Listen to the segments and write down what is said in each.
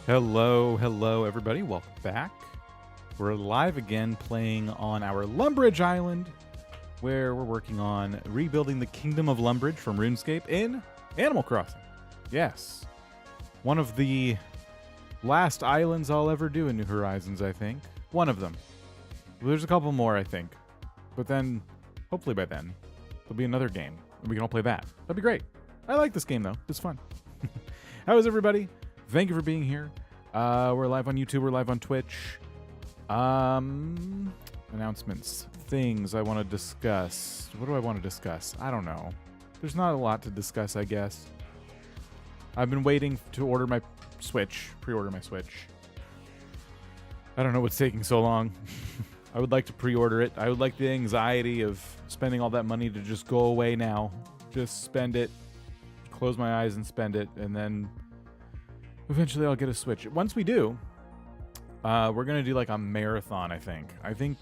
Hello, everybody. Welcome back. We're live again playing on our Lumbridge Island, where we're working on rebuilding the Kingdom of Lumbridge from RuneScape in Animal Crossing. Yes. One of the last islands I'll ever do in New Horizons, I think. One of them. There's a couple more, I think. But then, hopefully by then, there'll be another game, and we can all play that. That'd be great. I like this game, though. It's fun. How is everybody? Thank you for being here. We're live on YouTube. We're live on Twitch. Announcements. Things I want to discuss. What do I want to discuss? I don't know. There's not a lot to discuss, I guess. I've been waiting to order my Switch. Pre-order my Switch. I don't know what's taking so long. I would like to pre-order it. I would like the anxiety of spending all that money to just go away now. Just spend it. Close my eyes and spend it. And then eventually I'll get a Switch. Once we do, we're going to do like a marathon, I think. I think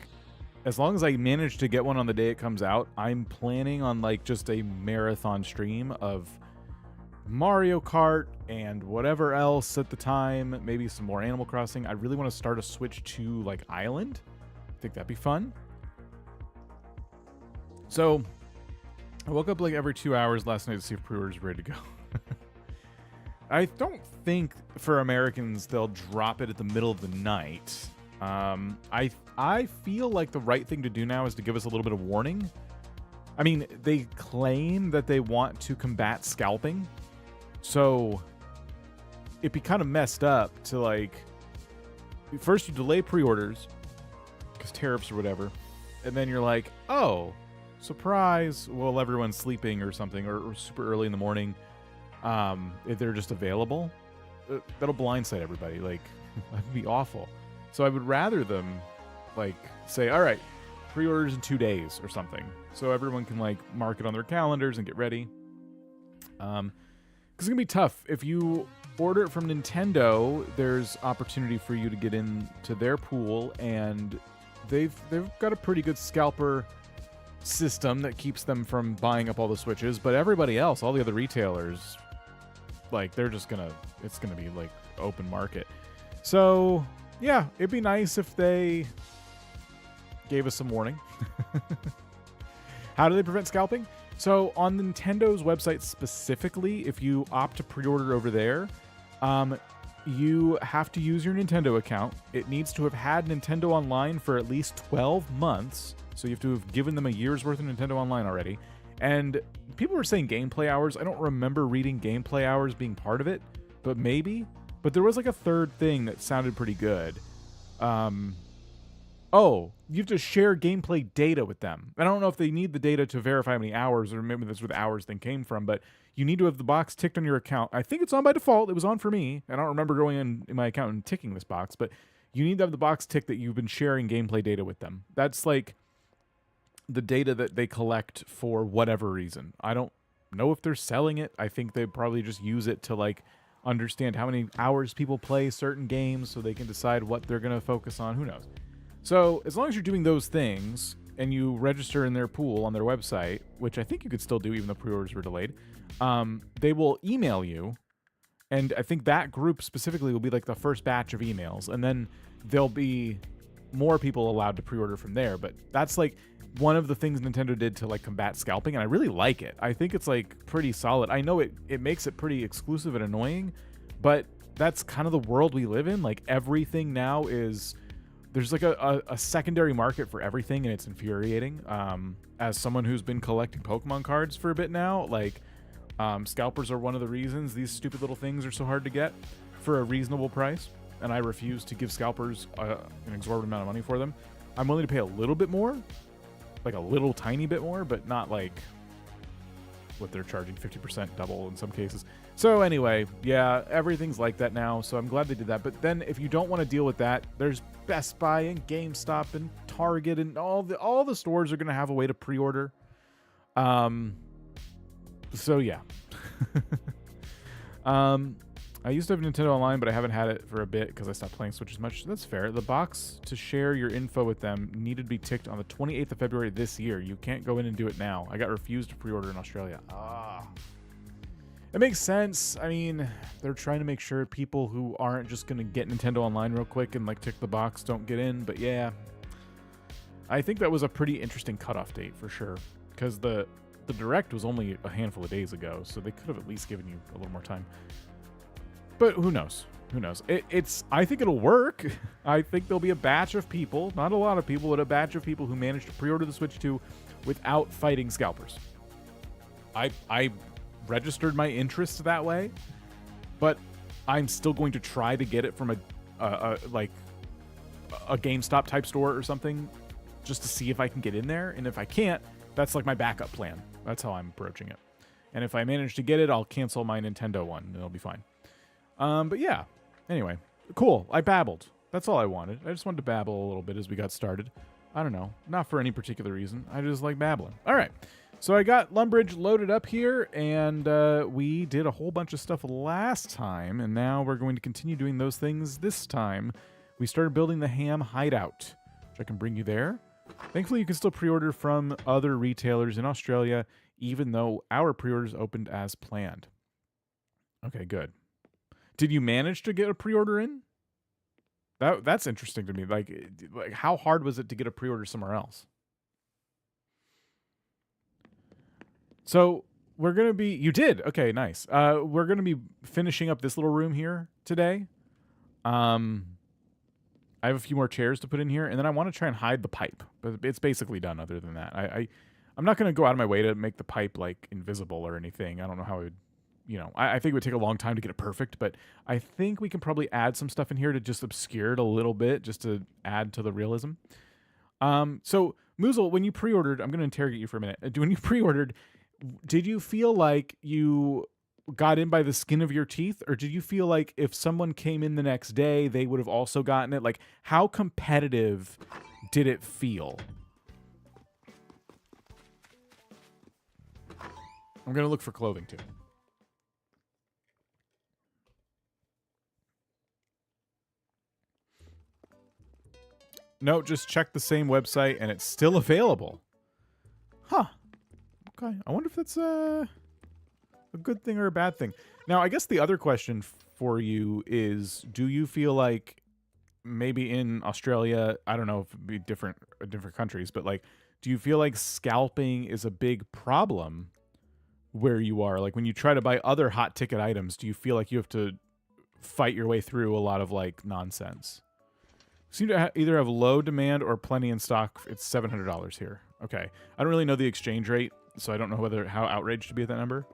as long as I manage to get one on the day it comes out, I'm planning on like just a marathon stream of Mario Kart and whatever else at the time. Maybe some more Animal Crossing. I really want to start a Switch to like Island. I think that'd be fun. So I woke up like every 2 hours last night to see if pre-orders were ready to go. I don't think for Americans they'll drop it at the middle of the night. I feel like the right thing to do now is to give us a little bit of warning. I mean, they claim that they want to combat scalping, so it'd be kind of messed up to like first you delay pre-orders because tariffs or whatever, and then you're like, oh, surprise! Well, everyone's sleeping or something, or super early in the morning. If they're just available, that'll blindside everybody. Like, that'd be awful. So I would rather them, like, say, all right, pre-orders in 2 days or something. So everyone can, like, mark it on their calendars and get ready. Because it's going to be tough. If you order it from Nintendo, there's opportunity for you to get into their pool, and they've got a pretty good scalper system that keeps them from buying up all the Switches. But everybody else, all the other retailers, like, they're just it's gonna be like open market. So yeah, it'd be nice if they gave us some warning. How do they prevent scalping? So on Nintendo's website specifically, if you opt to pre-order over there, you have to use your Nintendo account. It needs to have had Nintendo Online for at least 12 months. So you have to have given them a year's worth of Nintendo Online already. And people were saying gameplay hours. I don't remember reading gameplay hours being part of it, but maybe. But there was like a third thing that sounded pretty good. Oh, you have to share gameplay data with them. I don't know if they need the data to verify how many hours, or maybe that's where the hours thing came from, but you need to have the box ticked on your account. I think it's on by default. It was on for me. I don't remember going in my account and ticking this box, but you need to have the box ticked that you've been sharing gameplay data with them. That's like the data that they collect for whatever reason. I don't know if they're selling it. I think they probably just use it to like understand how many hours people play certain games so they can decide what they're going to focus on. Who knows? So as long as you're doing those things and you register in their pool on their website, which I think you could still do even though pre-orders were delayed, they will email you. And I think that group specifically will be like the first batch of emails. And then there'll be more people allowed to pre-order from there. But that's like one of the things Nintendo did to like combat scalping, and I really like it. I think it's like pretty solid. I know it makes it pretty exclusive and annoying, but that's kind of the world we live in. Like everything now is, there's like a secondary market for everything, and it's infuriating. As someone who's been collecting Pokemon cards for a bit now, like scalpers are one of the reasons these stupid little things are so hard to get for a reasonable price, and I refuse to give scalpers an exorbitant amount of money for them. I'm willing to pay a little bit more, like a little tiny bit more, but not like what they're charging, 50% double in some cases. So anyway, yeah, everything's like that now, so I'm glad they did that. But then if you don't want to deal with that, there's Best Buy and GameStop and Target, and all the stores are going to have a way to pre-order. So yeah. I used to have Nintendo Online, but I haven't had it for a bit because I stopped playing Switch as much. That's fair. The box to share your info with them needed to be ticked on the 28th of February this year. You can't go in and do it now. I got refused to pre-order in Australia. It makes sense. I mean, they're trying to make sure people who aren't just going to get Nintendo Online real quick and like tick the box don't get in. But yeah, I think that was a pretty interesting cutoff date for sure, because the Direct was only a handful of days ago, so they could have at least given you a little more time. But who knows? Who knows? I think it'll work. I think there'll be a batch of people, not a lot of people, but a batch of people who manage to pre-order the Switch 2 without fighting scalpers. I registered my interest that way, but I'm still going to try to get it from a GameStop type store or something, just to see if I can get in there. And if I can't, that's like my backup plan. That's how I'm approaching it. And if I manage to get it, I'll cancel my Nintendo one and it'll be fine. But yeah, anyway, cool. I babbled. That's all I wanted. I just wanted to babble a little bit as we got started. I don't know, not for any particular reason. I just like babbling. All right. So I got Lumbridge loaded up here, and we did a whole bunch of stuff last time, and now we're going to continue doing those things this time. We started building the Ham Hideout, which I can bring you there. Thankfully, you can still pre-order from other retailers in Australia, even though our pre-orders opened as planned. Okay, good. Did you manage to get a pre-order in? That's interesting to me. Like, how hard was it to get a pre-order somewhere else? So we're going to be... You did? Okay, nice. We're going to be finishing up this little room here today. I have a few more chairs to put in here, and then I want to try and hide the pipe. But it's basically done other than that. I'm not going to go out of my way to make the pipe, like, invisible or anything. I don't know how it would... You know, I think it would take a long time to get it perfect, but I think we can probably add some stuff in here to just obscure it a little bit, just to add to the realism. So, Moozle, when you pre-ordered... I'm going to interrogate you for a minute. When you pre-ordered... Did you feel like you got in by the skin of your teeth, or did you feel like if someone came in the next day, they would have also gotten it? Like, how competitive did it feel? I'm going to look for clothing, too. No, just check the same website, and it's still available. Huh. Okay, I wonder if that's a good thing or a bad thing. Now, I guess the other question for you is, do you feel like maybe in Australia, I don't know if it'd be different countries, but like, do you feel like scalping is a big problem where you are? Like, when you try to buy other hot ticket items, do you feel like you have to fight your way through a lot of like nonsense? Seem to either have low demand or plenty in stock. It's $700 here. Okay, I don't really know the exchange rate, so I don't know how outraged to be at that number.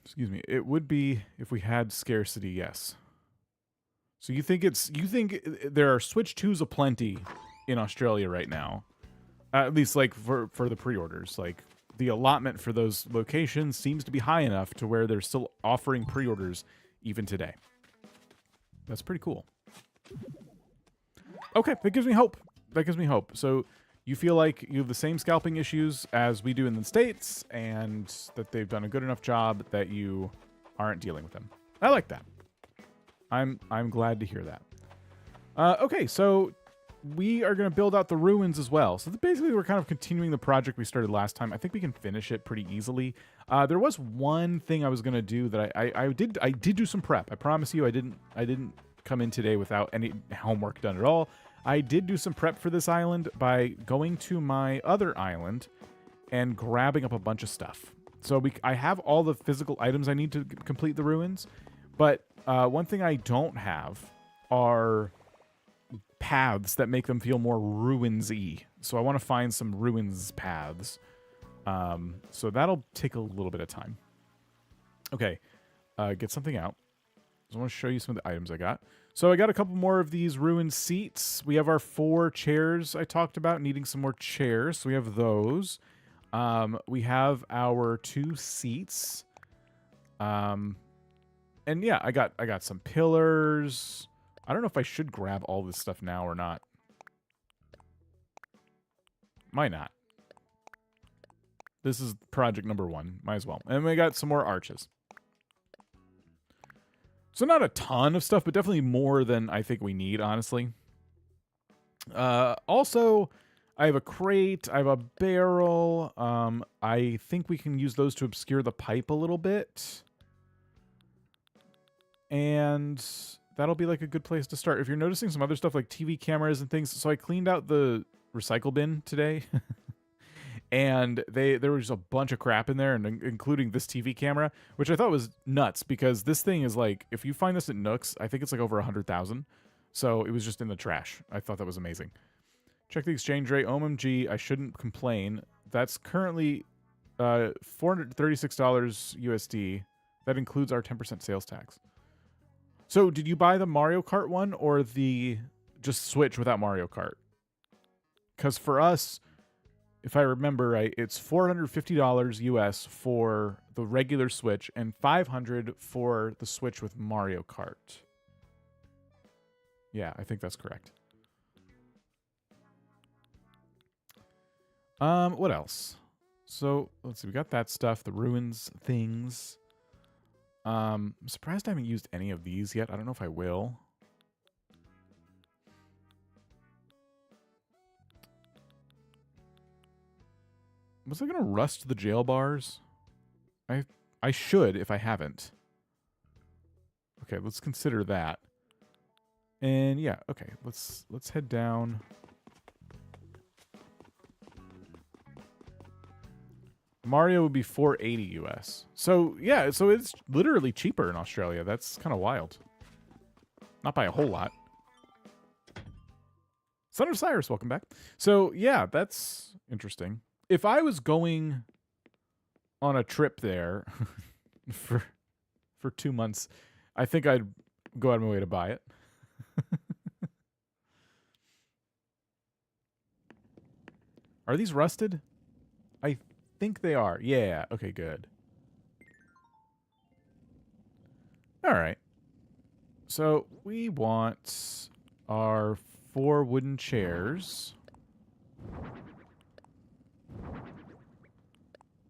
Excuse me. It would be if we had scarcity, yes. So you think there are Switch 2s aplenty in Australia right now, at least like for the pre-orders. Like the allotment for those locations seems to be high enough to where they're still offering pre-orders even today. That's pretty cool. Okay, that gives me hope. That gives me hope. So you feel like you have the same scalping issues as we do in the States, and that they've done a good enough job that you aren't dealing with them. I like that. I'm glad to hear that. Okay, so we are going to build out the ruins as well. So basically, we're kind of continuing the project we started last time. I think we can finish it pretty easily. There was one thing I was going to do that I did do some prep. I promise you, I didn't come in today without any homework done at all. I did do some prep for this island by going to my other island and grabbing up a bunch of stuff. So I have all the physical items I need to complete the ruins, but one thing I don't have are paths that make them feel more ruins-y. So I want to find some ruins paths. So that'll take a little bit of time. Okay, get something out. I want to show you some of the items I got. So I got a couple more of these ruined seats. We have our 4 chairs I talked about, needing some more chairs. So we have those. We have our 2 seats. And yeah, I got some pillars. I don't know if I should grab all this stuff now or not. Might not. This is project number 1. Might as well. And we got some more arches. So not a ton of stuff, but definitely more than I think we need, honestly. Also, I have a crate. I have a barrel. I think we can use those to obscure the pipe a little bit. And that'll be like a good place to start. If you're noticing some other stuff like TV cameras and things, so I cleaned out the recycle bin today. And there was a bunch of crap in there, and including this TV camera, which I thought was nuts because this thing is like, if you find this at Nooks, I think it's like over 100,000. So it was just in the trash. I thought that was amazing. Check the exchange rate. OMG, I shouldn't complain. That's currently $436 USD. That includes our 10% sales tax. So did you buy the Mario Kart one or the just Switch without Mario Kart? Because for us, if I remember right, it's $450 US for the regular Switch and $500 for the Switch with Mario Kart. Yeah, I think that's correct. What else? So let's see. We got that stuff, the ruins things. I'm surprised I haven't used any of these yet. I don't know if I will. Was I gonna rust the jail bars? I should if I haven't. Okay, let's consider that. And yeah, okay, let's head down. Mario would be $480 US. So yeah, so it's literally cheaper in Australia. That's kind of wild. Not by a whole lot. Son of Cyrus, welcome back. So yeah, that's interesting. If I was going on a trip there for 2 months, I think I'd go out of my way to buy it. Are these rusted? I think they are. Yeah. Okay, good. All right. So we want our 4 wooden chairs.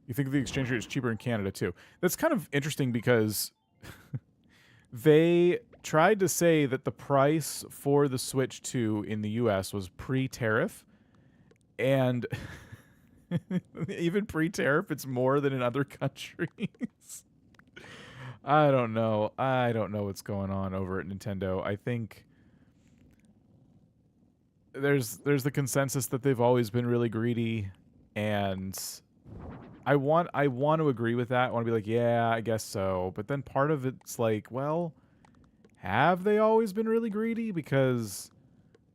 You think the exchange rate is cheaper in Canada too? That's kind of interesting because they tried to say that the price for the Switch 2 in the US was pre-tariff, and even pre-tariff, it's more than in other countries. I don't know. I don't know what's going on over at Nintendo. I think there's the consensus that they've always been really greedy, and I want to agree with that. I want to be like, yeah, I guess so. But then part of it's like, well, have they always been really greedy? Because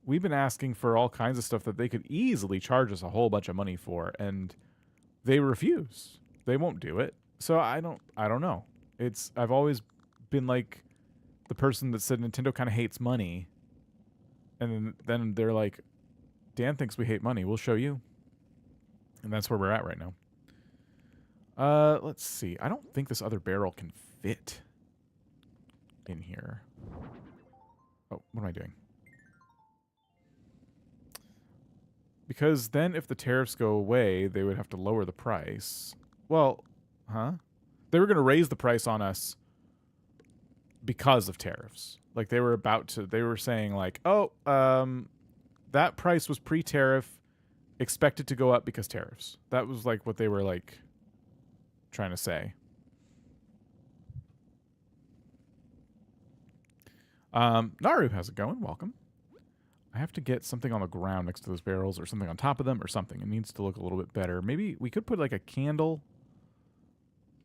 we've been asking for all kinds of stuff that they could easily charge us a whole bunch of money for, and they refuse. They won't do it. So I don't know. I've always been like the person that said Nintendo kind of hates money. And then they're like, Dan thinks we hate money. We'll show you. And that's where we're at right now. Let's see. I don't think this other barrel can fit in here. Oh, what am I doing? Because then if the tariffs go away, they would have to lower the price. Well, huh? They were going to raise the price on us because of tariffs. Like they were saying like, oh, that price was pre-tariff, expected to go up because tariffs. That was like what they were like trying to say. Naru, how's it going? Welcome. I have to get something on the ground next to those barrels or something on top of them or something. It needs to look a little bit better. Maybe we could put like a candle.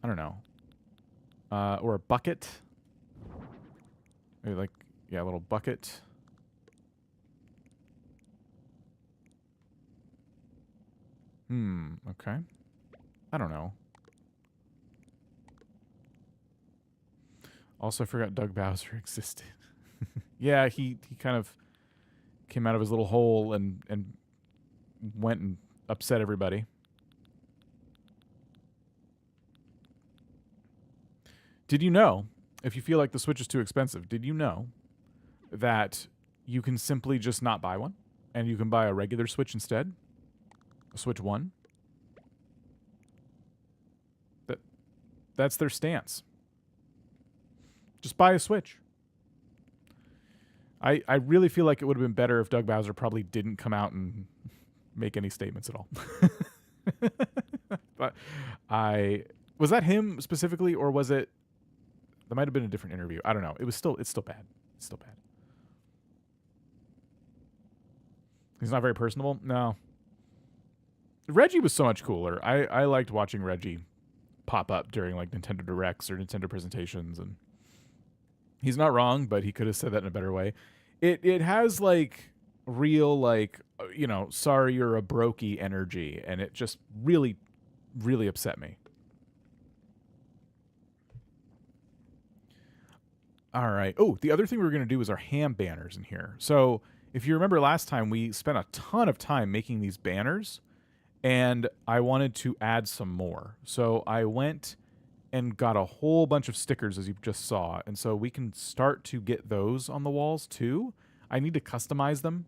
I don't know. Or a bucket. Maybe like, yeah, a little bucket. Okay. I don't know. Also, I forgot Doug Bowser existed. Yeah, he kind of came out of his little hole and went and upset everybody. Did you know, if you feel like the Switch is too expensive, did you know that you can simply just not buy one and you can buy a regular Switch instead? A Switch 1? That's their stance. Just buy a Switch. I really feel like it would have been better if Doug Bowser probably didn't come out and make any statements at all. But was that him specifically, or was it? That might have been a different interview. I don't know. It's still bad. It's still bad. He's not very personable. No. Reggie was so much cooler. I liked watching Reggie pop up during like Nintendo Directs or Nintendo presentations, and he's not wrong, but he could have said that in a better way. It has like real like sorry you're a brokey energy, and it just really upset me. All right. Oh, the other thing we were going to do is our ham banners in here. So if you remember last time, we spent a ton of time making these banners, and I wanted to add some more. So I went and got a whole bunch of stickers, as you just saw. And so we can start to get those on the walls too. I need to customize them.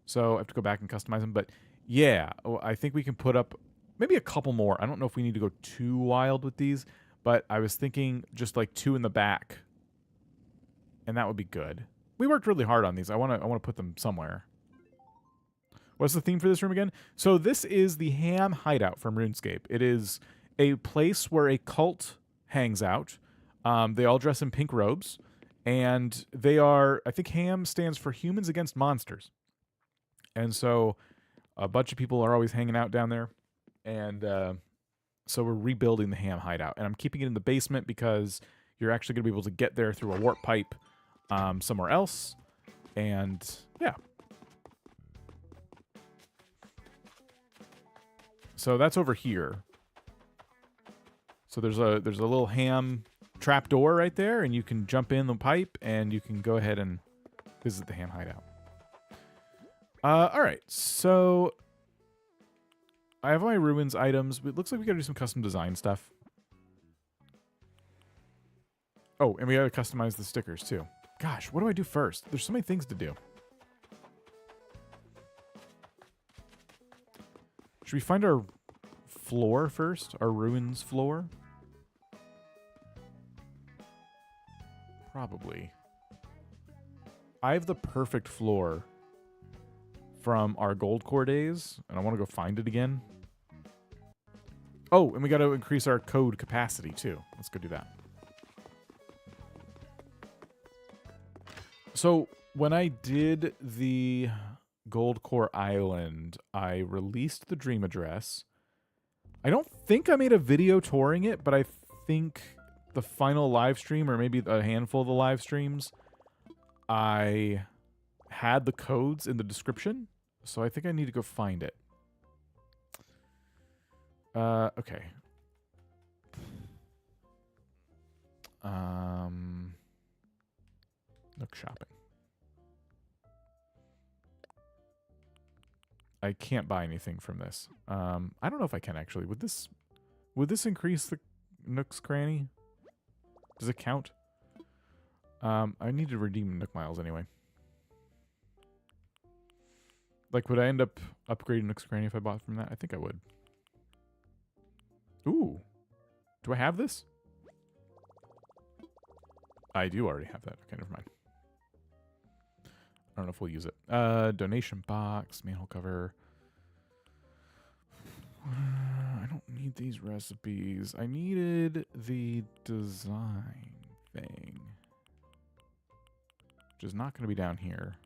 So I have to go back and customize them. But yeah, I think we can put up maybe a couple more. I don't know if we need to go too wild with these, but I was thinking just like 2 in the back. And that would be good. We worked really hard on these. I want to put them somewhere. What's the theme for this room again? So this is the Ham Hideout from RuneScape. It is a place where a cult hangs out. They all dress in pink robes, and they are, I think Ham stands for Humans Against Monsters. And so a bunch of people are always hanging out down there. And so we're rebuilding the Ham Hideout. And I'm keeping it in the basement because you're actually going to be able to get there through a warp pipe somewhere else. And yeah. So that's over here. So there's a little ham trap door right there, and you can jump in the pipe, and you can go ahead and visit the Ham Hideout. All right, so I have my ruins items. It looks like we got to do some custom design stuff. Oh, and we got to customize the stickers too. Gosh, what do I do first? There's so many things to do. Should we find our floor first? Our ruins floor? Probably. I have the perfect floor from our gold core days, and I want to go find it again. Oh, and we got to increase our code capacity too. Let's go do that. So when I did the Gold Core Island, I released the dream address. I don't think I made a video touring it, but I think the final live stream, or maybe a handful of the live streams, I had the codes in the description. So I think I need to go find it. Okay. Nook shopping. I can't buy anything from this. I don't know if I can actually. Would this increase the Nook's cranny? Does it count? I need to redeem Nook miles anyway. Like, would I end up upgrading Nook's cranny if I bought from that? I think I would. Ooh. Do I have this? I do already have that. Okay, never mind. I don't know if we'll use it. Donation box, manhole cover. I don't need these recipes. I needed the design thing, which is not going to be down here.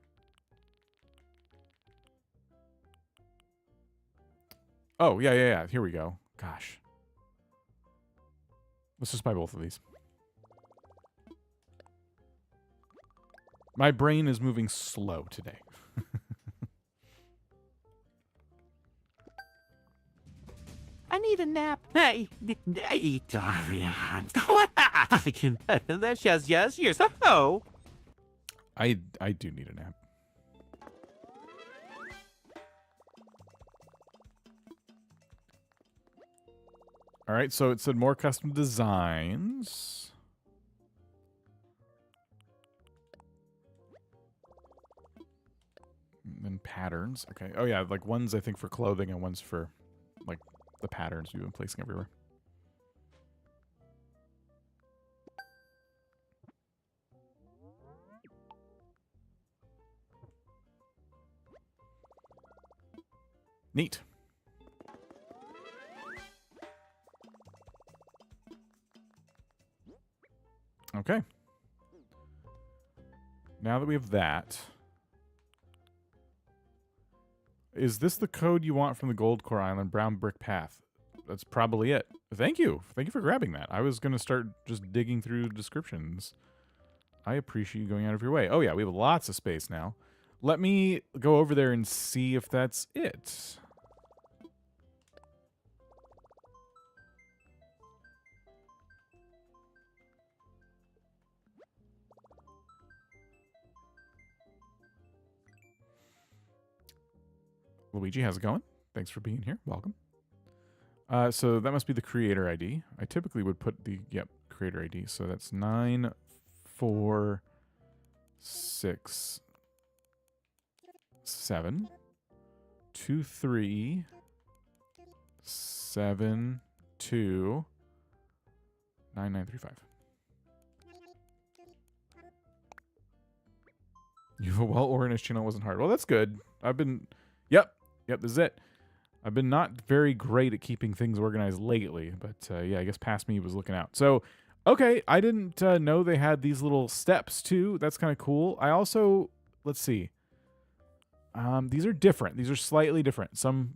Oh, yeah. Here we go. Gosh. Let's just buy both of these. My brain is moving slow today. I need a nap. Hey, Darian. That's yes. Here's a ho. I do need a nap. All right, so it said more custom designs. And then patterns. Okay. Oh, yeah, like one's, I think, for clothing and one's for, like, the patterns we've been placing everywhere. Neat. Okay. Now that we have that, is this the code you want from the Gold Core Island Brown Brick Path? That's probably it. Thank you. Thank you for grabbing that. I was going to start just digging through descriptions. I appreciate you going out of your way. Oh, yeah, we have lots of space now. Let me go over there and see if that's it. Luigi, how's it going? Thanks for being here. Welcome. So that must be the creator ID. I typically would put the, yep, creator ID. So that's 94723729935. You have a well-organized channel. It wasn't hard. Well, that's good. I've been, yep, this is it. I've been not very great at keeping things organized lately, but yeah, I guess past me was looking out. So, okay, I didn't know they had these little steps too. That's kind of cool. I also, let's see. These are different. These are slightly different. Some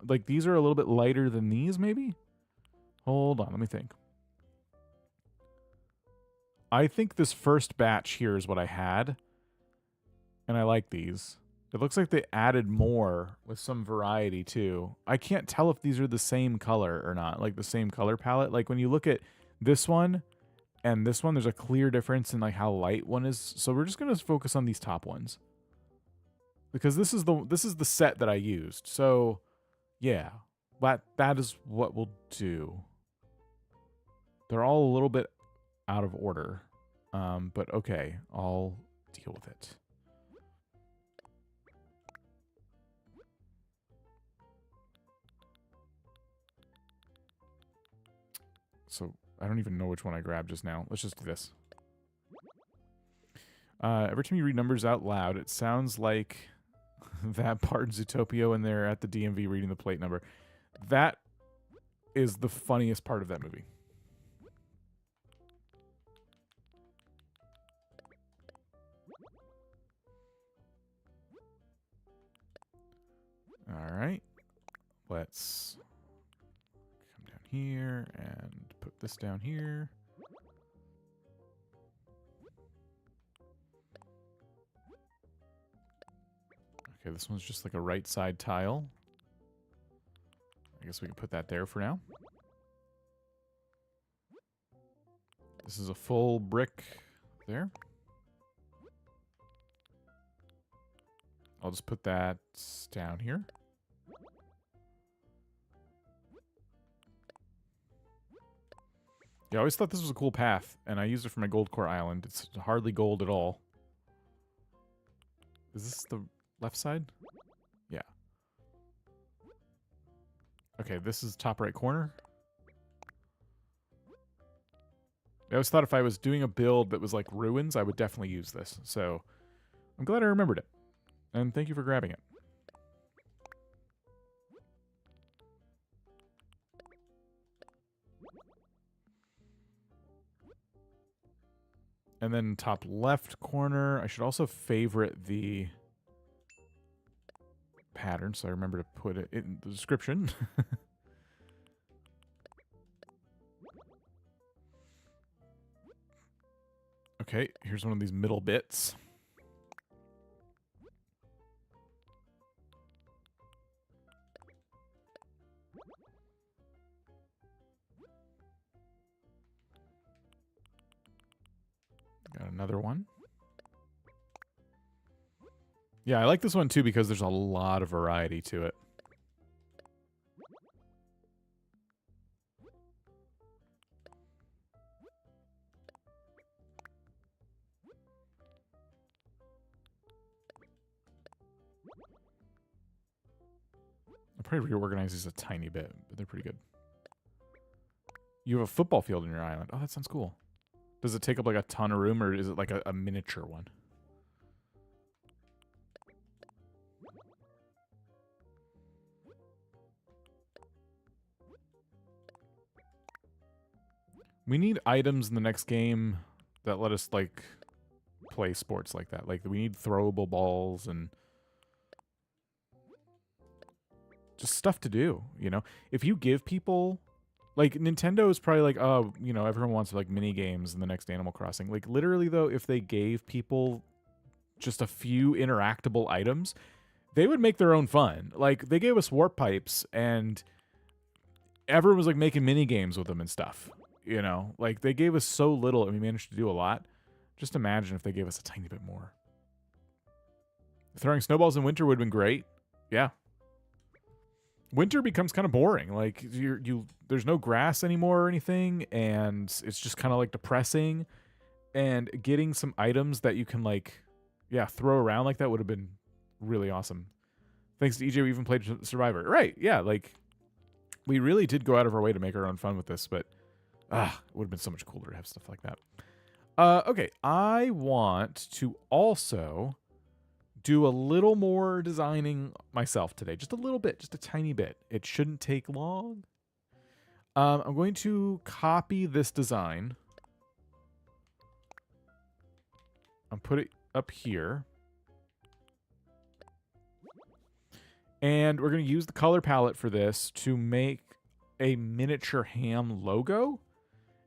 like these are a little bit lighter than these, maybe. Hold on, let me think. I think this first batch here is what I had, and I like these. It looks like they added more with some variety too. I can't tell if these are the same color or not, like the same color palette. Like when you look at this one and this one, there's a clear difference in like how light one is. So we're just going to focus on these top ones. Because this is the set that I used. So yeah, that is what we'll do. They're all a little bit out of order. But okay, I'll deal with it. So I don't even know which one I grabbed just now. Let's just do this. Every time you read numbers out loud, it sounds like that part in Zootopia when they're at the DMV reading the plate number. That is the funniest part of that movie. All right. Let's come down here and put this down here. Okay, this one's just like a right side tile. I guess we can put that there for now. This is a full brick there. I'll just put that down here. Yeah, I always thought this was a cool path, and I used it for my Gold Core Island. It's hardly gold at all. Is this the left side? Yeah. Okay, this is top right corner. I always thought if I was doing a build that was like ruins, I would definitely use this. So I'm glad I remembered it. And thank you for grabbing it. And then top left corner, I should also favorite the pattern, so I remember to put it in the description. Okay, here's one of these middle bits. Got another one. Yeah, I like this one too because there's a lot of variety to it. I'll probably reorganize these a tiny bit, but they're pretty good. You have a football field in your island. Oh, that sounds cool. Does it take up like a ton of room, or is it like a miniature one? We need items in the next game that let us, like, play sports like that. Like, we need throwable balls and just stuff to do, you know? If you give people... Like, Nintendo is probably like, oh, you know, everyone wants, like, mini games in the next Animal Crossing. Like, literally, though, if they gave people just a few interactable items, they would make their own fun. Like, they gave us warp pipes, and everyone was, like, making mini games with them and stuff, you know? Like, they gave us so little, and we managed to do a lot. Just imagine if they gave us a tiny bit more. Throwing snowballs in winter would have been great. Yeah. Winter becomes kind of boring. Like, there's no grass anymore or anything, and it's just kind of, like, depressing. And getting some items that you can, like, yeah, throw around like that would have been really awesome. Thanks to EJ, we even played Survivor. Right, yeah, like, we really did go out of our way to make our own fun with this, but, it would have been so much cooler to have stuff like that. Okay, I want to also... do a little more designing myself today. Just a little bit, just a tiny bit. It shouldn't take long. I'm going to copy this design. I'll put it up here. And we're going to use the color palette for this to make a miniature ham logo.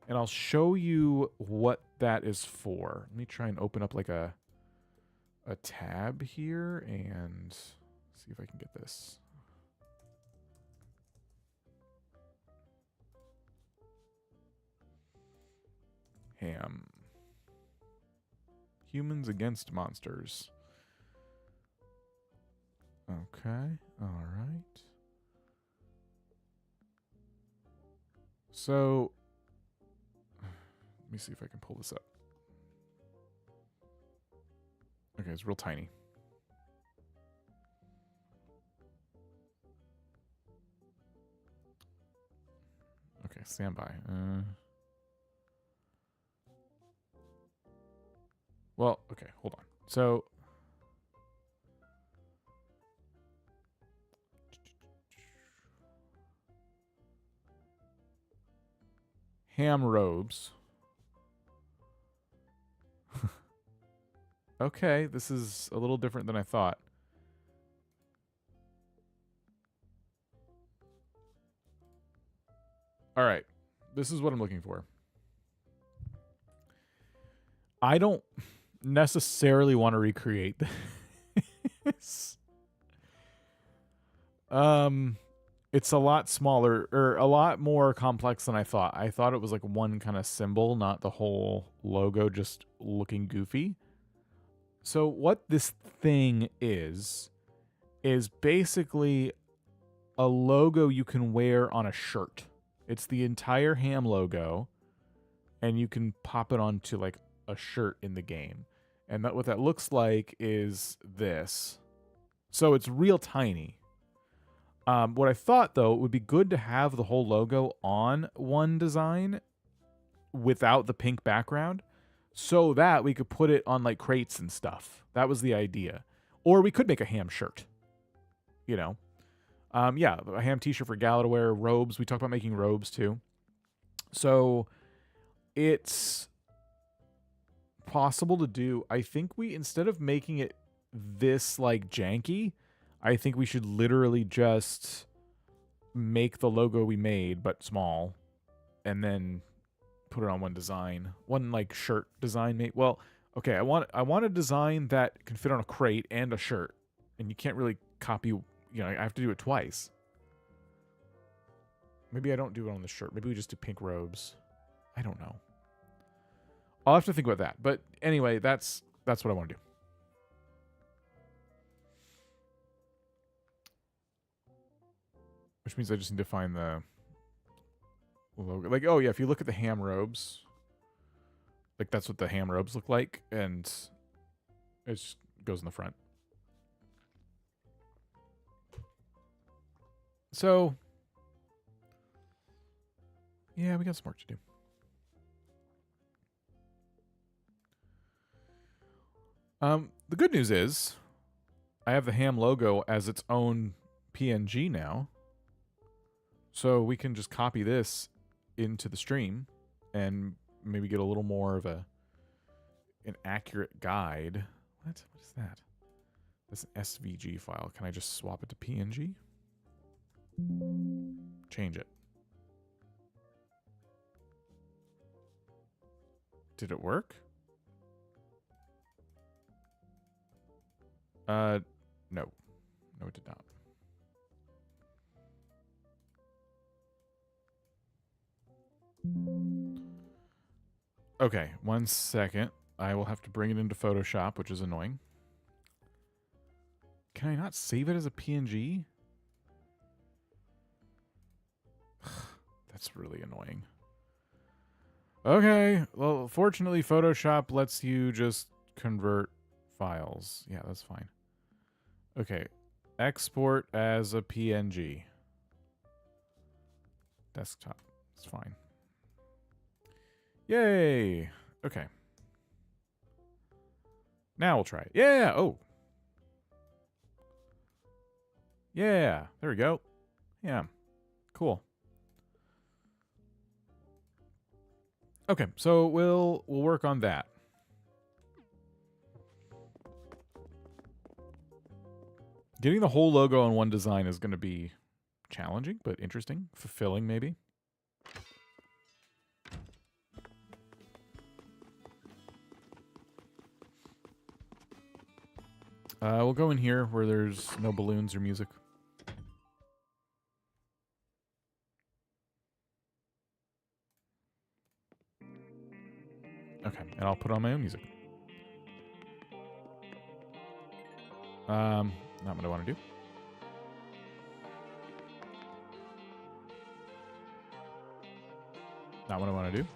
And I'll show you what that is for. Let me try and open up like a tab here and see if I can get this. Ham. Humans against monsters. Okay, all right. So, let me see if I can pull this up. Okay, it's real tiny. Okay, stand by. Well, okay, hold on. So, ham robes. Okay, this is a little different than I thought. All right, this is what I'm looking for. I don't necessarily want to recreate this. It's a lot smaller, or a lot more complex than I thought. I thought it was like one kind of symbol, not the whole logo just looking goofy. So what this thing is basically a logo you can wear on a shirt. It's the entire ham logo, and you can pop it onto like a shirt in the game. And what that looks like is this. So it's real tiny. What I thought, though, it would be good to have the whole logo on one design without the pink background, so that we could put it on like crates and stuff. That was the idea. Or we could make a ham shirt, you know. Yeah, a ham t-shirt for Gala to wear, robes. We talked about making robes too. So it's possible to do. I think we, instead of making it this like janky, I think we should literally just make the logo we made, but small, and then put it on one design, one like shirt design. Well, okay, I want a design that can fit on a crate and a shirt, and you can't really copy. You know, I have to do it twice. Maybe I don't do it on the shirt. Maybe we just do pink robes. I don't know. I'll have to think about that. But anyway, that's what I want to do. Which means I just need to find the logo. Like, oh yeah, if you look at the ham robes, like that's what the ham robes look like, and it just goes in the front. So, yeah, we got some work to do. The good news is I have the ham logo as its own PNG now. So we can just copy this into the stream and maybe get a little more of an accurate guide. What is that? That's an SVG file. Can I just swap it to PNG? Change it. Did it work? No. No, it did not. Okay, 1 second. I will have to bring it into Photoshop, which is annoying. Can I not save it as a PNG? That's really annoying. Okay, well, fortunately, Photoshop lets you just convert files. Yeah, that's fine. Okay, export as a PNG. Desktop. It's fine. Yay! Okay. Now we'll try it. Yeah! Oh! Yeah! There we go. Yeah. Cool. Okay, so we'll work on that. Getting the whole logo on one design is going to be challenging, but interesting. Fulfilling, maybe. We'll go in here where there's no balloons or music. Okay, and I'll put on my own music. Not what I want to do. Not what I want to do.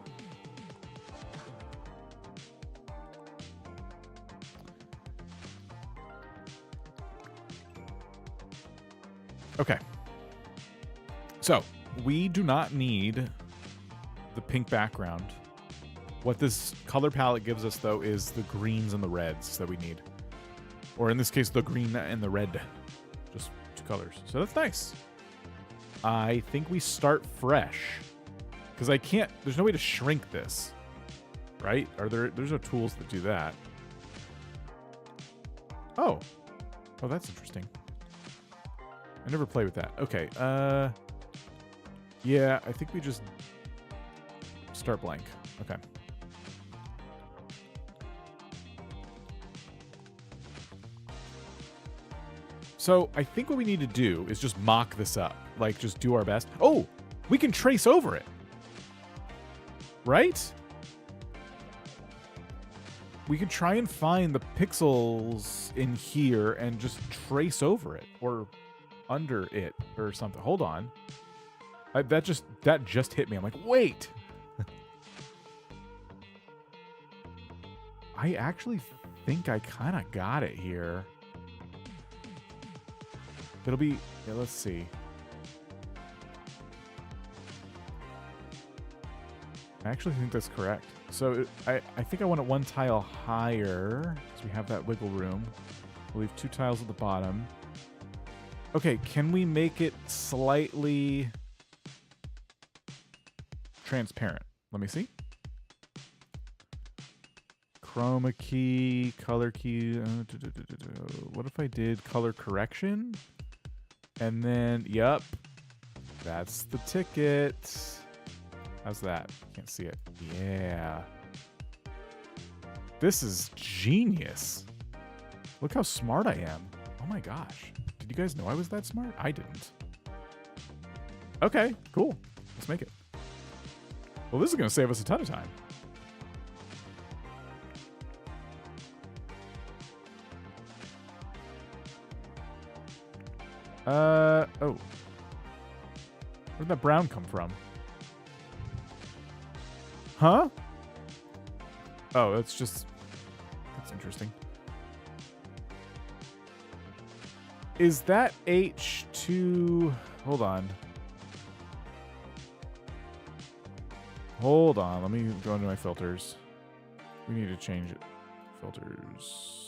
Okay. So, we do not need the pink background. What this color palette gives us, though, is the greens and the reds that we need. Or in this case, the green and the red. Just 2 colors. So that's nice. I think we start fresh. Because I can't... There's no way to shrink this. Right? There's no tools that do that. Oh. Oh, that's interesting. I never play with that. Okay. Yeah, I think we just start blank. Okay. So I think what we need to do is just mock this up. Like, just do our best. Oh, we can trace over it. Right? We can try and find the pixels in here and just trace over it. Or under it or something. Hold on. That just hit me. I'm like, wait. I actually think I kind of got it here. It'll be... Yeah, let's see. I actually think that's correct. So I think I want it 1 tile higher because we have that wiggle room. We'll leave 2 tiles at the bottom. Okay, can we make it slightly transparent? Let me see. Chroma key, color key. What if I did color correction? And then, yep, that's the ticket. How's that? Can't see it. Yeah. This is genius. Look how smart I am. Oh my gosh. Did you guys know I was that smart? I didn't. Okay, cool. Let's make it. Well, this is going to save us a ton of time. Oh. Where'd that brown come from? Huh? Oh, that's interesting. Is that H2... Hold on. Hold on. Let me go into my filters. We need to change it. Filters.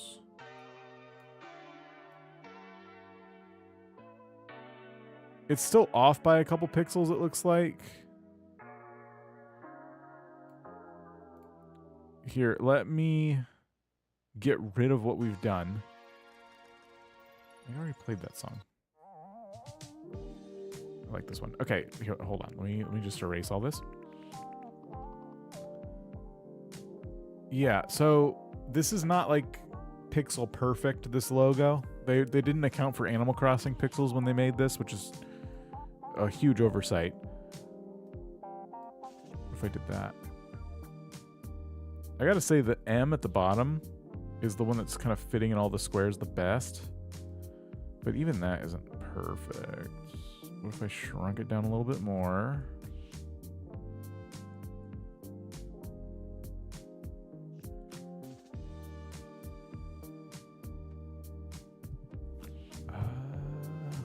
It's still off by a couple pixels, it looks like. Here, let me get rid of what we've done. I already played that song. I like this one. Okay, here, hold on. Let me just erase all this. Yeah, so this is not like pixel perfect, this logo. They didn't account for Animal Crossing pixels when they made this, which is a huge oversight. If I did that. I gotta say the M at the bottom is the one that's kind of fitting in all the squares the best. But even that isn't perfect. What if I shrunk it down a little bit more?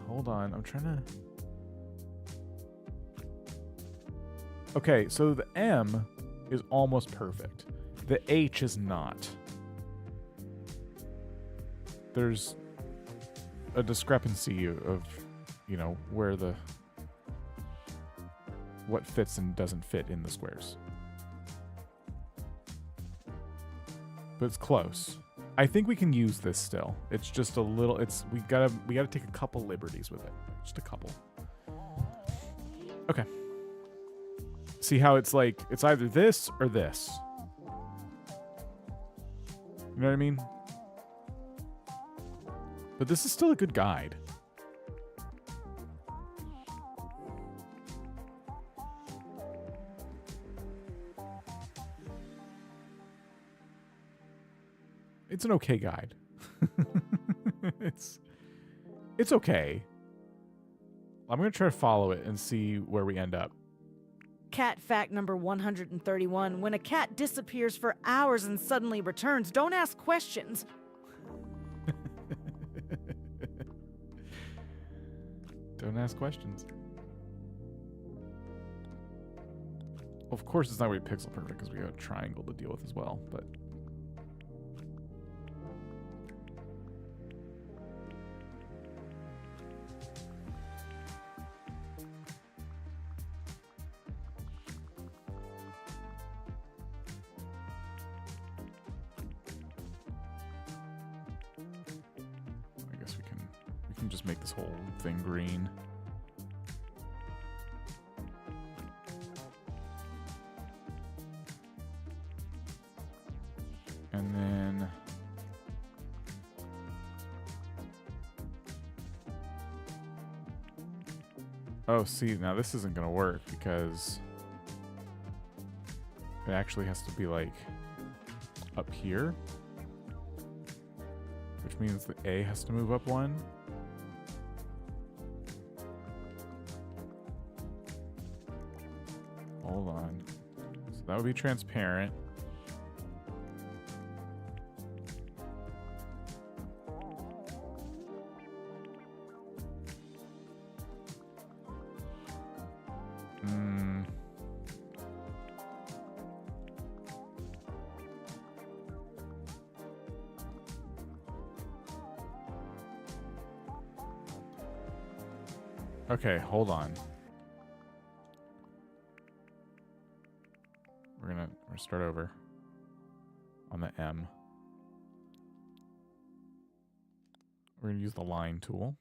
Hold on, I'm trying to... Okay, so the M is almost perfect. The H is not. There's a discrepancy of, you know, where the... what fits and doesn't fit in the squares. But it's close. I think we can use this still. It's just a little, we gotta take a couple liberties with it. Just a couple. Okay. See how it's like, it's either this or this. You know what I mean? But this is still a good guide. It's an okay guide. It's okay. I'm going to try to follow it and see where we end up. Cat fact number 131. When a cat disappears for hours and suddenly returns, don't ask questions. Don't ask questions. Of course, it's not going to be pixel perfect because we got a triangle to deal with as well, but... just make this whole thing green. And then oh, see, now this isn't gonna work because it actually has to be like up here, which means the A has to move up one. Hold on. So that would be transparent. Okay, hold on. We're gonna start over on the M. We're gonna use the line tool.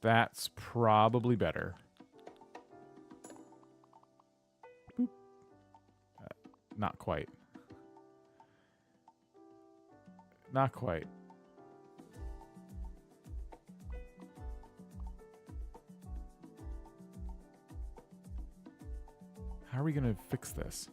That's probably better. Boop. Not quite. Not quite. How are we going to fix this?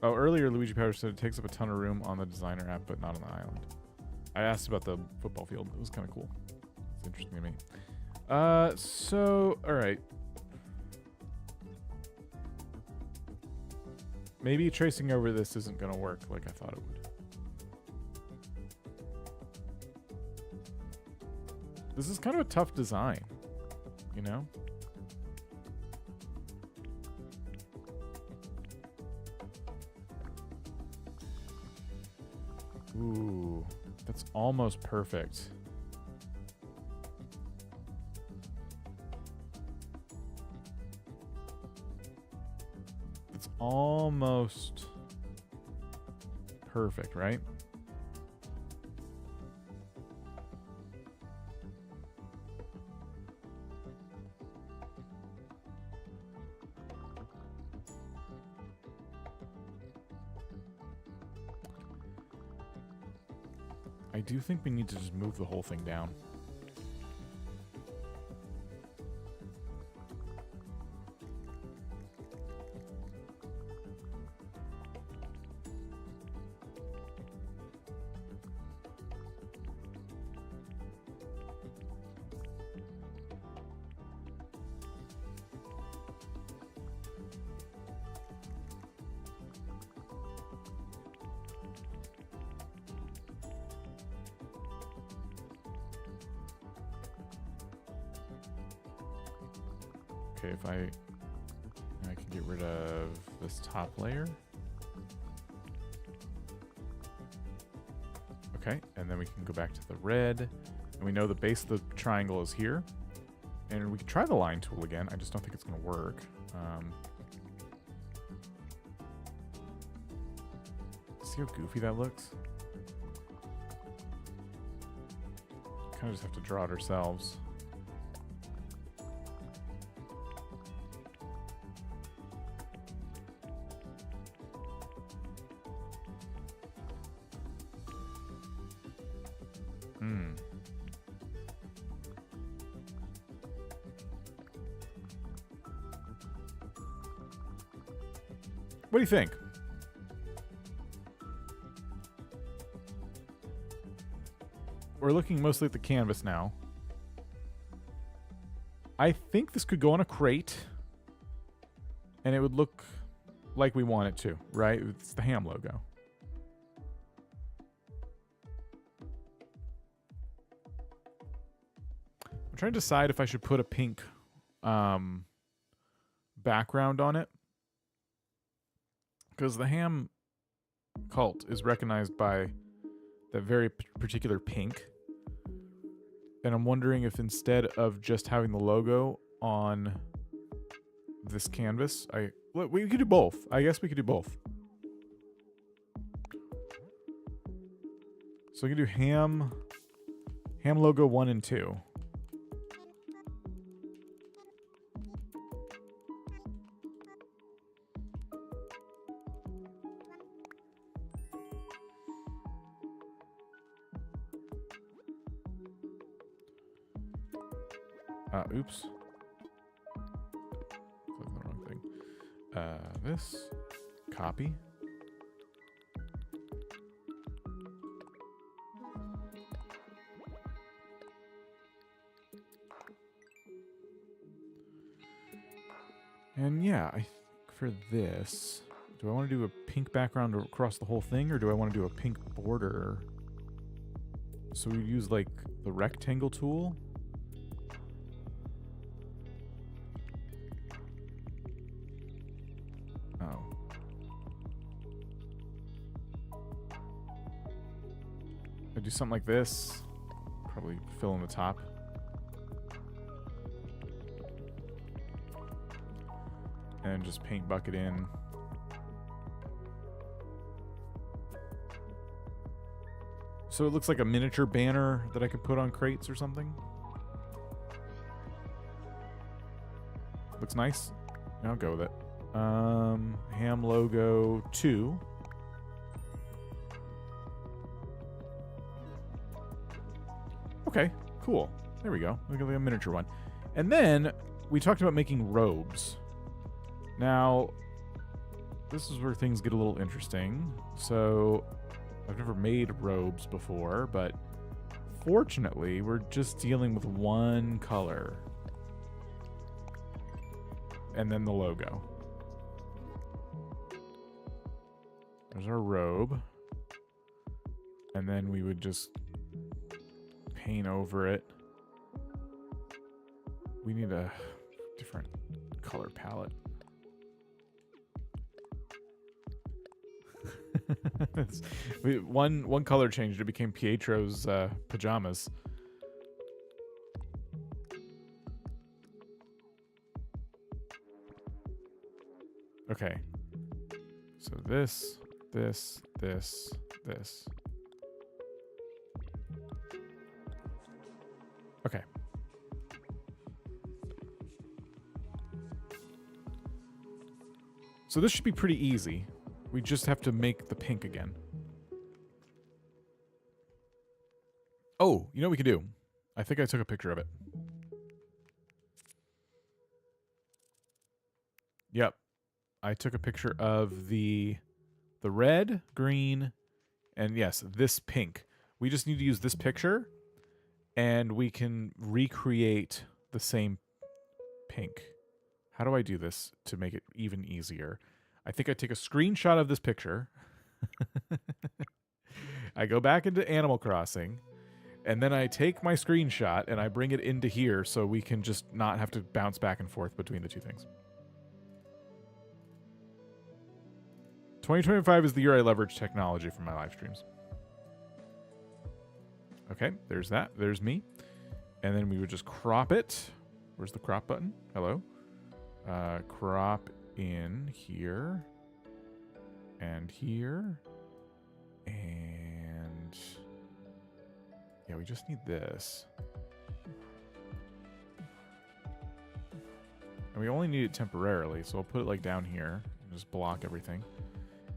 Oh, earlier Luigi Powder said it takes up a ton of room on the designer app, but not on the island. I asked about the football field. It was kind of cool. It's interesting to me. So, all right. Maybe tracing over this isn't going to work like I thought it would. This is kind of a tough design, you know? Ooh, that's almost perfect. It's almost perfect, right? I do think we need to just move the whole thing down. Okay, if I can get rid of this top layer. Okay, and then we can go back to the red. And we know the base of the triangle is here. And we can try the line tool again. I just don't think it's going to work. See how goofy that looks? Kind of just have to draw it ourselves. What do you think? We're looking mostly at the canvas now. I think this could go on a crate. And it would look like we want it to, right? It's the Ham logo. I'm trying to decide if I should put a pink background on it. Because the Ham cult is recognized by that very particular pink. And I'm wondering if instead of just having the logo on this canvas, we could do both. I guess we could do both. So we can do Ham logo 1 and 2. Oops. Clicked on the wrong thing. This. Copy. And yeah, I think for this, do I want to do a pink background across the whole thing, or do I want to do a pink border? So we use like the rectangle tool. Do something like this. Probably fill in the top. And just paint bucket in. So it looks like a miniature banner that I could put on crates or something. Looks nice. I'll go with it. Ham logo 2. Okay, cool. There we go. Look at a miniature one. And then we talked about making robes. Now, this is where things get a little interesting. So, I've never made robes before, but fortunately, we're just dealing with one color. And then the logo. There's our robe. And then we would just paint over it. We need a different color palette. One color changed. It became Pietro's pajamas. Okay. So this. Okay. So this should be pretty easy. We just have to make the pink again. Oh, you know what we can do? I think I took a picture of it. Yep. I took a picture of the red, green, and yes, this pink. We just need to use this picture, and we can recreate the same pink. How do I do this to make it even easier? I think I take a screenshot of this picture. I go back into Animal Crossing, and then I take my screenshot and I bring it into here so we can just not have to bounce back and forth between the two things. 2025 is the year I leverage technology for my live streams. Okay, there's that. There's me. And then we would just crop it. Where's the crop button? Hello. Crop in here. And here. And yeah, we just need this. And we only need it temporarily, so I'll put it like down here and just block everything.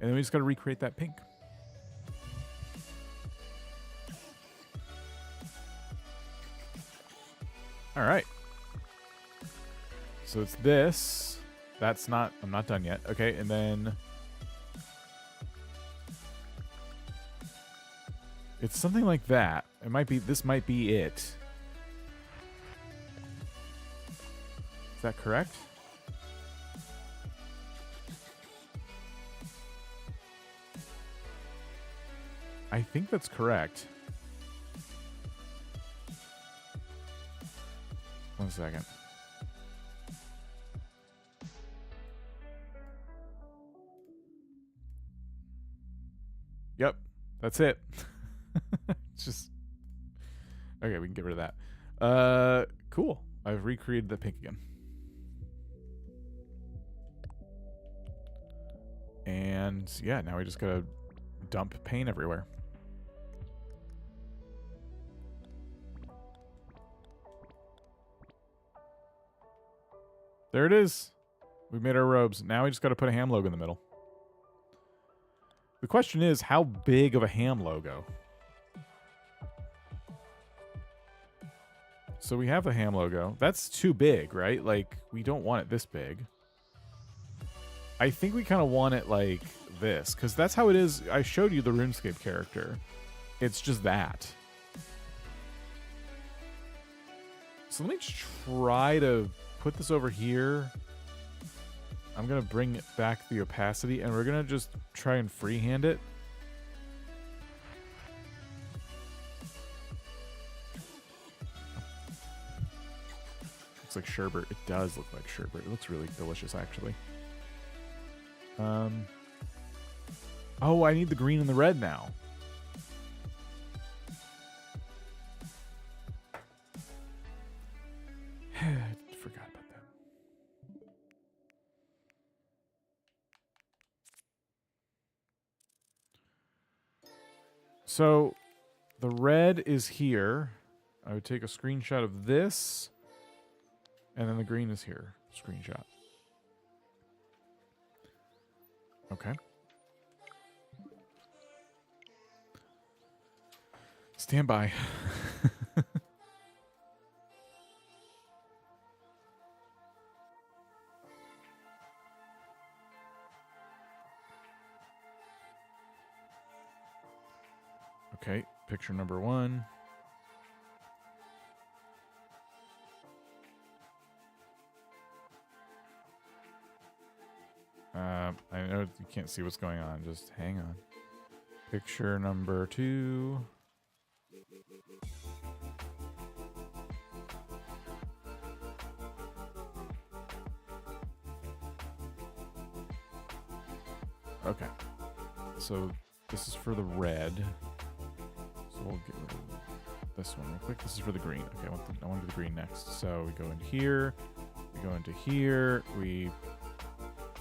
And then we just got to recreate that pink. All right. So it's this. That's not, I'm not done yet. Okay, and then it's something like that. It might be, this might be it. Is that correct? I think that's correct. One second. Yep, that's it. It's just okay. We can get rid of that. Cool. I've recreated the pink again. And yeah, now we just gotta dump paint everywhere. There it is. We made our robes. Now we just got to put a ham logo in the middle. The question is, how big of a ham logo? So we have the ham logo. That's too big, right? Like, we don't want it this big. I think we kind of want it like this, because that's how it is. I showed you the RuneScape character. It's just that. So let me try to put this over here. I'm going to bring back the opacity, and we're going to just try and freehand it. Looks like sherbet. It does look like sherbet. It looks really delicious, actually. Oh, I need the green and the red now. I forgot about that. So the red is here. I would take a screenshot of this, and then the green is here. Screenshot. Okay. Stand by. Okay, picture number 1. I know you can't see what's going on. Just hang on. Picture number 2. Okay. So this is for the red. So we'll get rid of this one real quick. This is for the green. Okay, I want to do the green next. So we go into here. We go into here.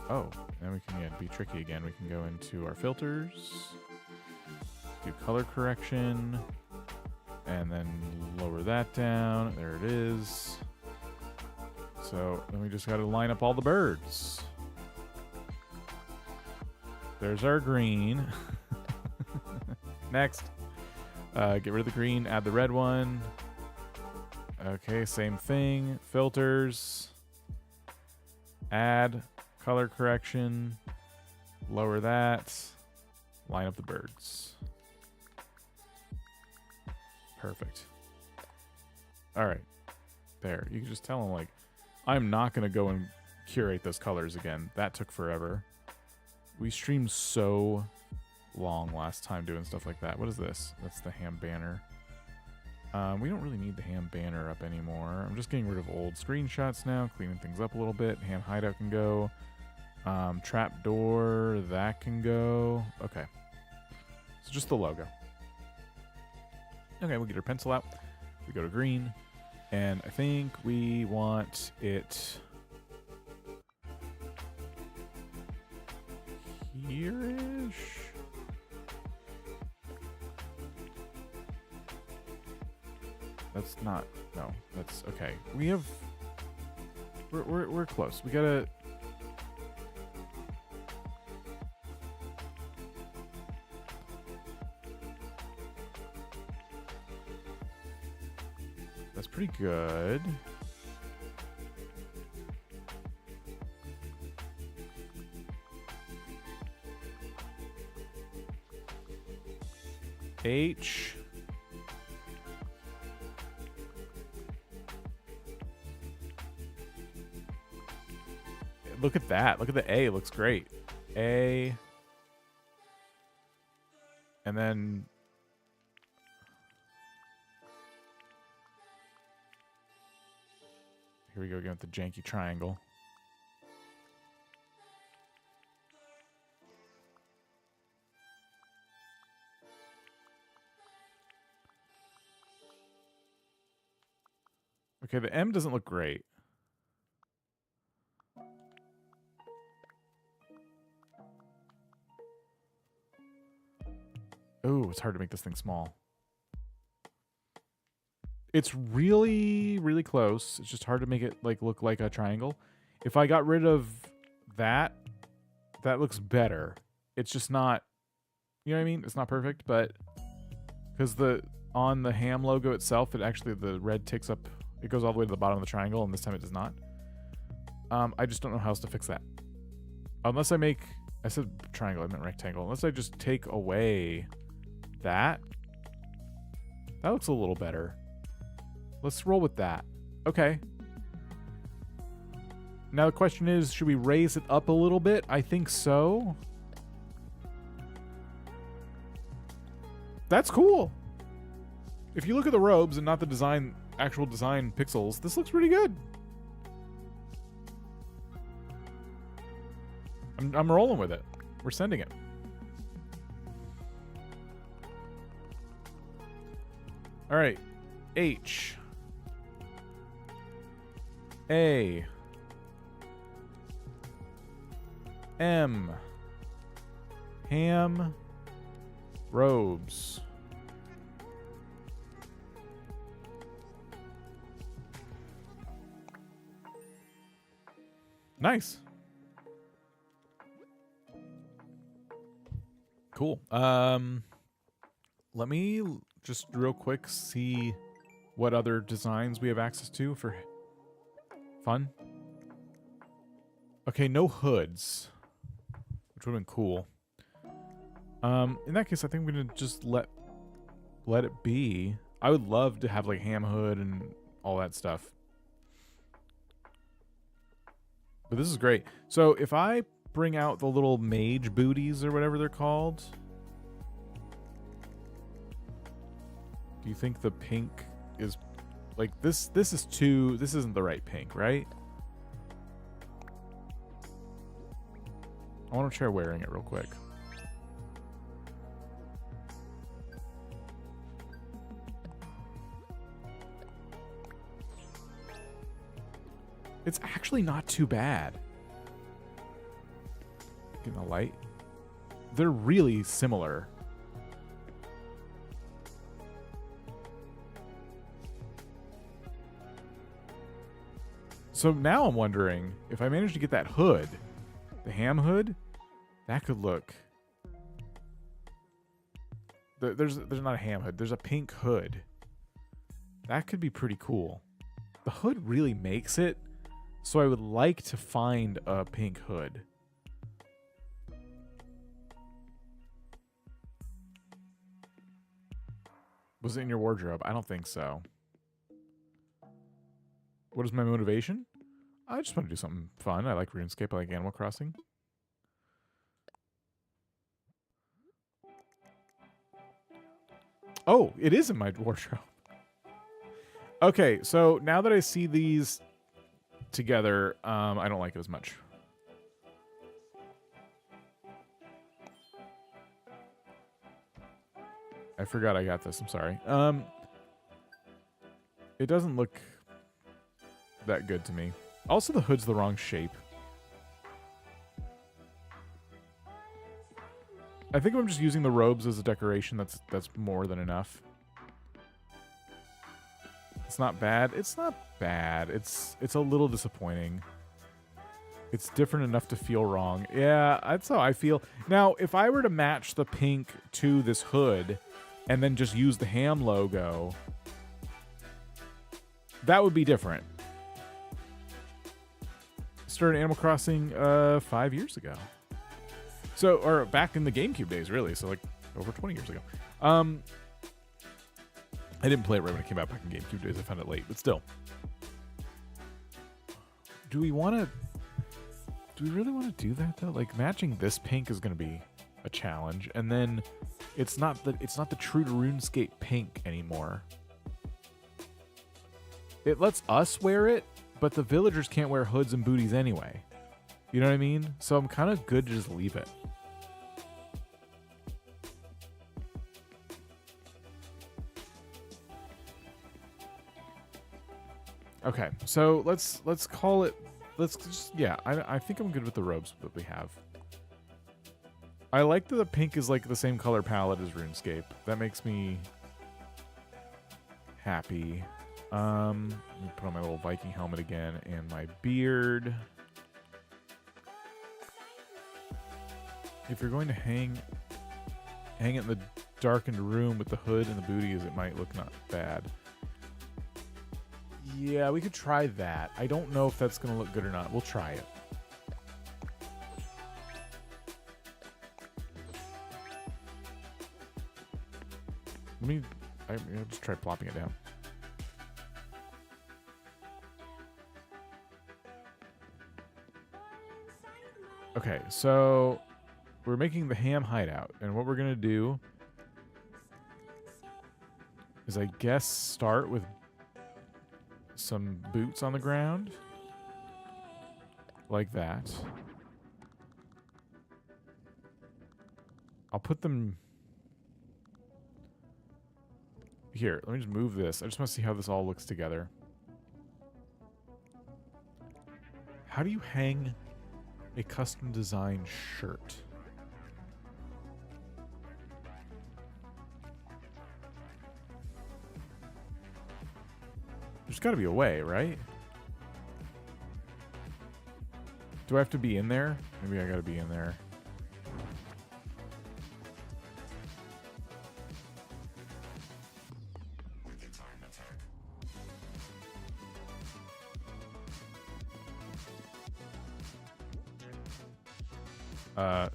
Oh, then we can be tricky again. We can go into our filters, do color correction, and then lower that down. There it is. So then we just got to line up all the birds. There's our green. Next. Get rid of the green, add the red one. Okay, same thing. Filters. Add color correction. Lower that. Line up the birds. Perfect. All right. There. You can just tell them, like, I'm not going to go and curate those colors again. That took forever. We streamed so long last time doing stuff like that. What is this? That's the ham banner. We don't really need the ham banner up anymore. I'm just getting rid of old screenshots now, cleaning things up a little bit. Ham hideout can go. Trap door, that can go. Okay. So just the logo. Okay, we'll get our pencil out. We go to green. And I think we want it here-ish. That's not, no, that's okay. We have, we're close. We gotta, that's pretty good. H. Look at that. Look at the A. It looks great. A. And then here we go again with the janky triangle. Okay, the M doesn't look great. Oh, it's hard to make this thing small. It's really, really close. It's just hard to make it like look like a triangle. If I got rid of that, that looks better. It's just not, you know what I mean? It's not perfect, but because on the ham logo itself, it actually, the red ticks up, it goes all the way to the bottom of the triangle, and this time it does not. I just don't know how else to fix that. Unless I make, I said triangle, I meant rectangle. Unless I just take away that. That looks a little better. Let's roll with that. Okay. Now the question is, should we raise it up a little bit? I think so. That's cool. If you look at the robes and not the design, actual design pixels, this looks pretty good. I'm rolling with it. We're sending it. All right. H. A. M. Ham. Robes. Nice. Cool. Let me just real quick see what other designs we have access to for fun. Okay, no hoods, which would have been cool. In that case, I think we're gonna just let it be. I would love to have like ham hood and all that stuff. But this is great. So if I bring out the little mage booties or whatever they're called, do you think the pink is like this? This isn't the right pink, right? I want to try wearing it real quick. It's actually not too bad. Getting a light. They're really similar. So now I'm wondering if I manage to get that hood, the ham hood, that could look. There's not a ham hood. There's a pink hood. That could be pretty cool. The hood really makes it, so I would like to find a pink hood. Was it in your wardrobe? I don't think so. What is my motivation? I just want to do something fun. I like RuneScape. I like Animal Crossing. Oh, it is in my wardrobe. Okay, so now that I see these together, I don't like it as much. I forgot I got this. I'm sorry. It doesn't look that good to me. Also, the hood's the wrong shape. I think if I'm just using the robes as a decoration, that's more than enough. It's not bad. It's not bad. It's a little disappointing. It's different enough to feel wrong. Yeah, that's how I feel. Now, if I were to match the pink to this hood and then just use the ham logo, that would be different. Started Animal Crossing 5 years ago. So, or back in the GameCube days, really. So, like, over 20 years ago. I didn't play it right when it came out back in GameCube days. I found it late, but still. Do we really want to do that, though? Like, matching this pink is going to be a challenge. And then it's not the true to RuneScape pink anymore. It lets us wear it, but the villagers can't wear hoods and booties anyway. You know what I mean? So I'm kind of good to just leave it. Okay, so let's call it. I think I'm good with the robes that we have. I like that the pink is like the same color palette as RuneScape. That makes me happy. Let me put on my little Viking helmet again and my beard. If you're going to hang it in the darkened room with the hood and the booties, it might look not bad. Yeah, we could try that. I don't know if that's going to look good or not. We'll try it. I'll just try plopping it down. Okay, so we're making the Ham Hideout, and what we're going to do is, I guess, start with some boots on the ground. Like that. I'll put them here. Let me just move this. I just want to see how this all looks together. How do you hang a custom designed shirt? There's got to be a way, right? Do I have to be in there? Maybe I got to be in there.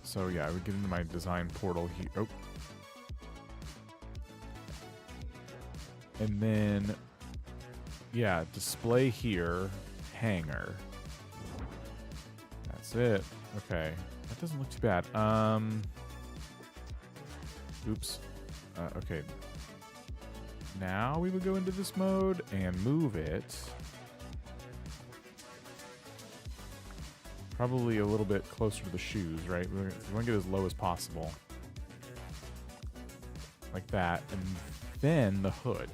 So yeah, I would get into my design portal here. Oh. And then, yeah, display here, hanger. That's it. Okay. That doesn't look too bad. Oops. Okay. Now we would go into this mode and move it. Probably a little bit closer to the shoes, right? We want to get as low as possible. Like that. And then the hood.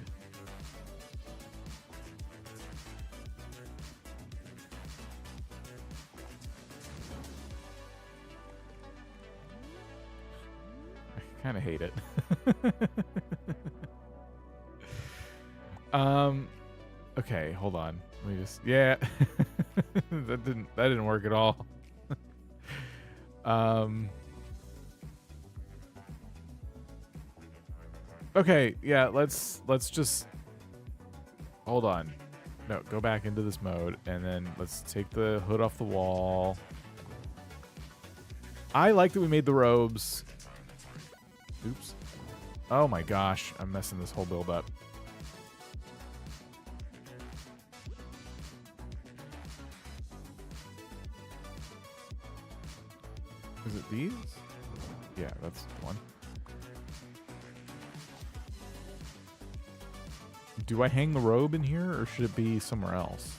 Kind of hate it. Okay, hold on. Let me just yeah. that didn't work at all. Okay, yeah, let's just hold on. No, go back into this mode and then let's take the hood off the wall. I like that we made the robes. Oops. Oh my gosh, I'm messing this whole build up. Is it these? Yeah, that's the one. Do I hang the robe in here or should it be somewhere else?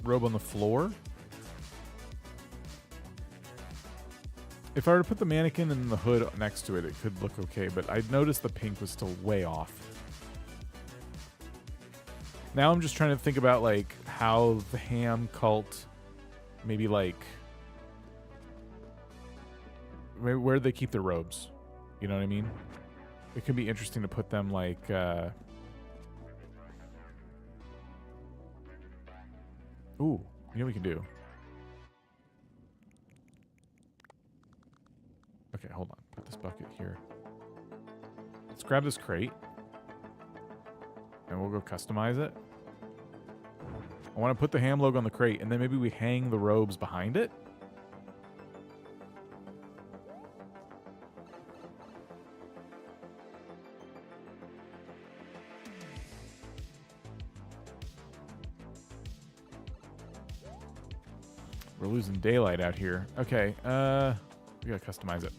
Robe on the floor? If I were to put the mannequin and the hood next to it, it could look okay, but I noticed the pink was still way off. Now I'm just trying to think about, like, how the ham cult, maybe, like, where they keep their robes. You know what I mean? It could be interesting to put them, like, ooh, you know what we can do? Okay, hold on. Put this bucket here. Let's grab this crate. And we'll go customize it. I want to put the ham logo on the crate, and then maybe we hang the robes behind it. We're losing daylight out here. Okay, we gotta customize it.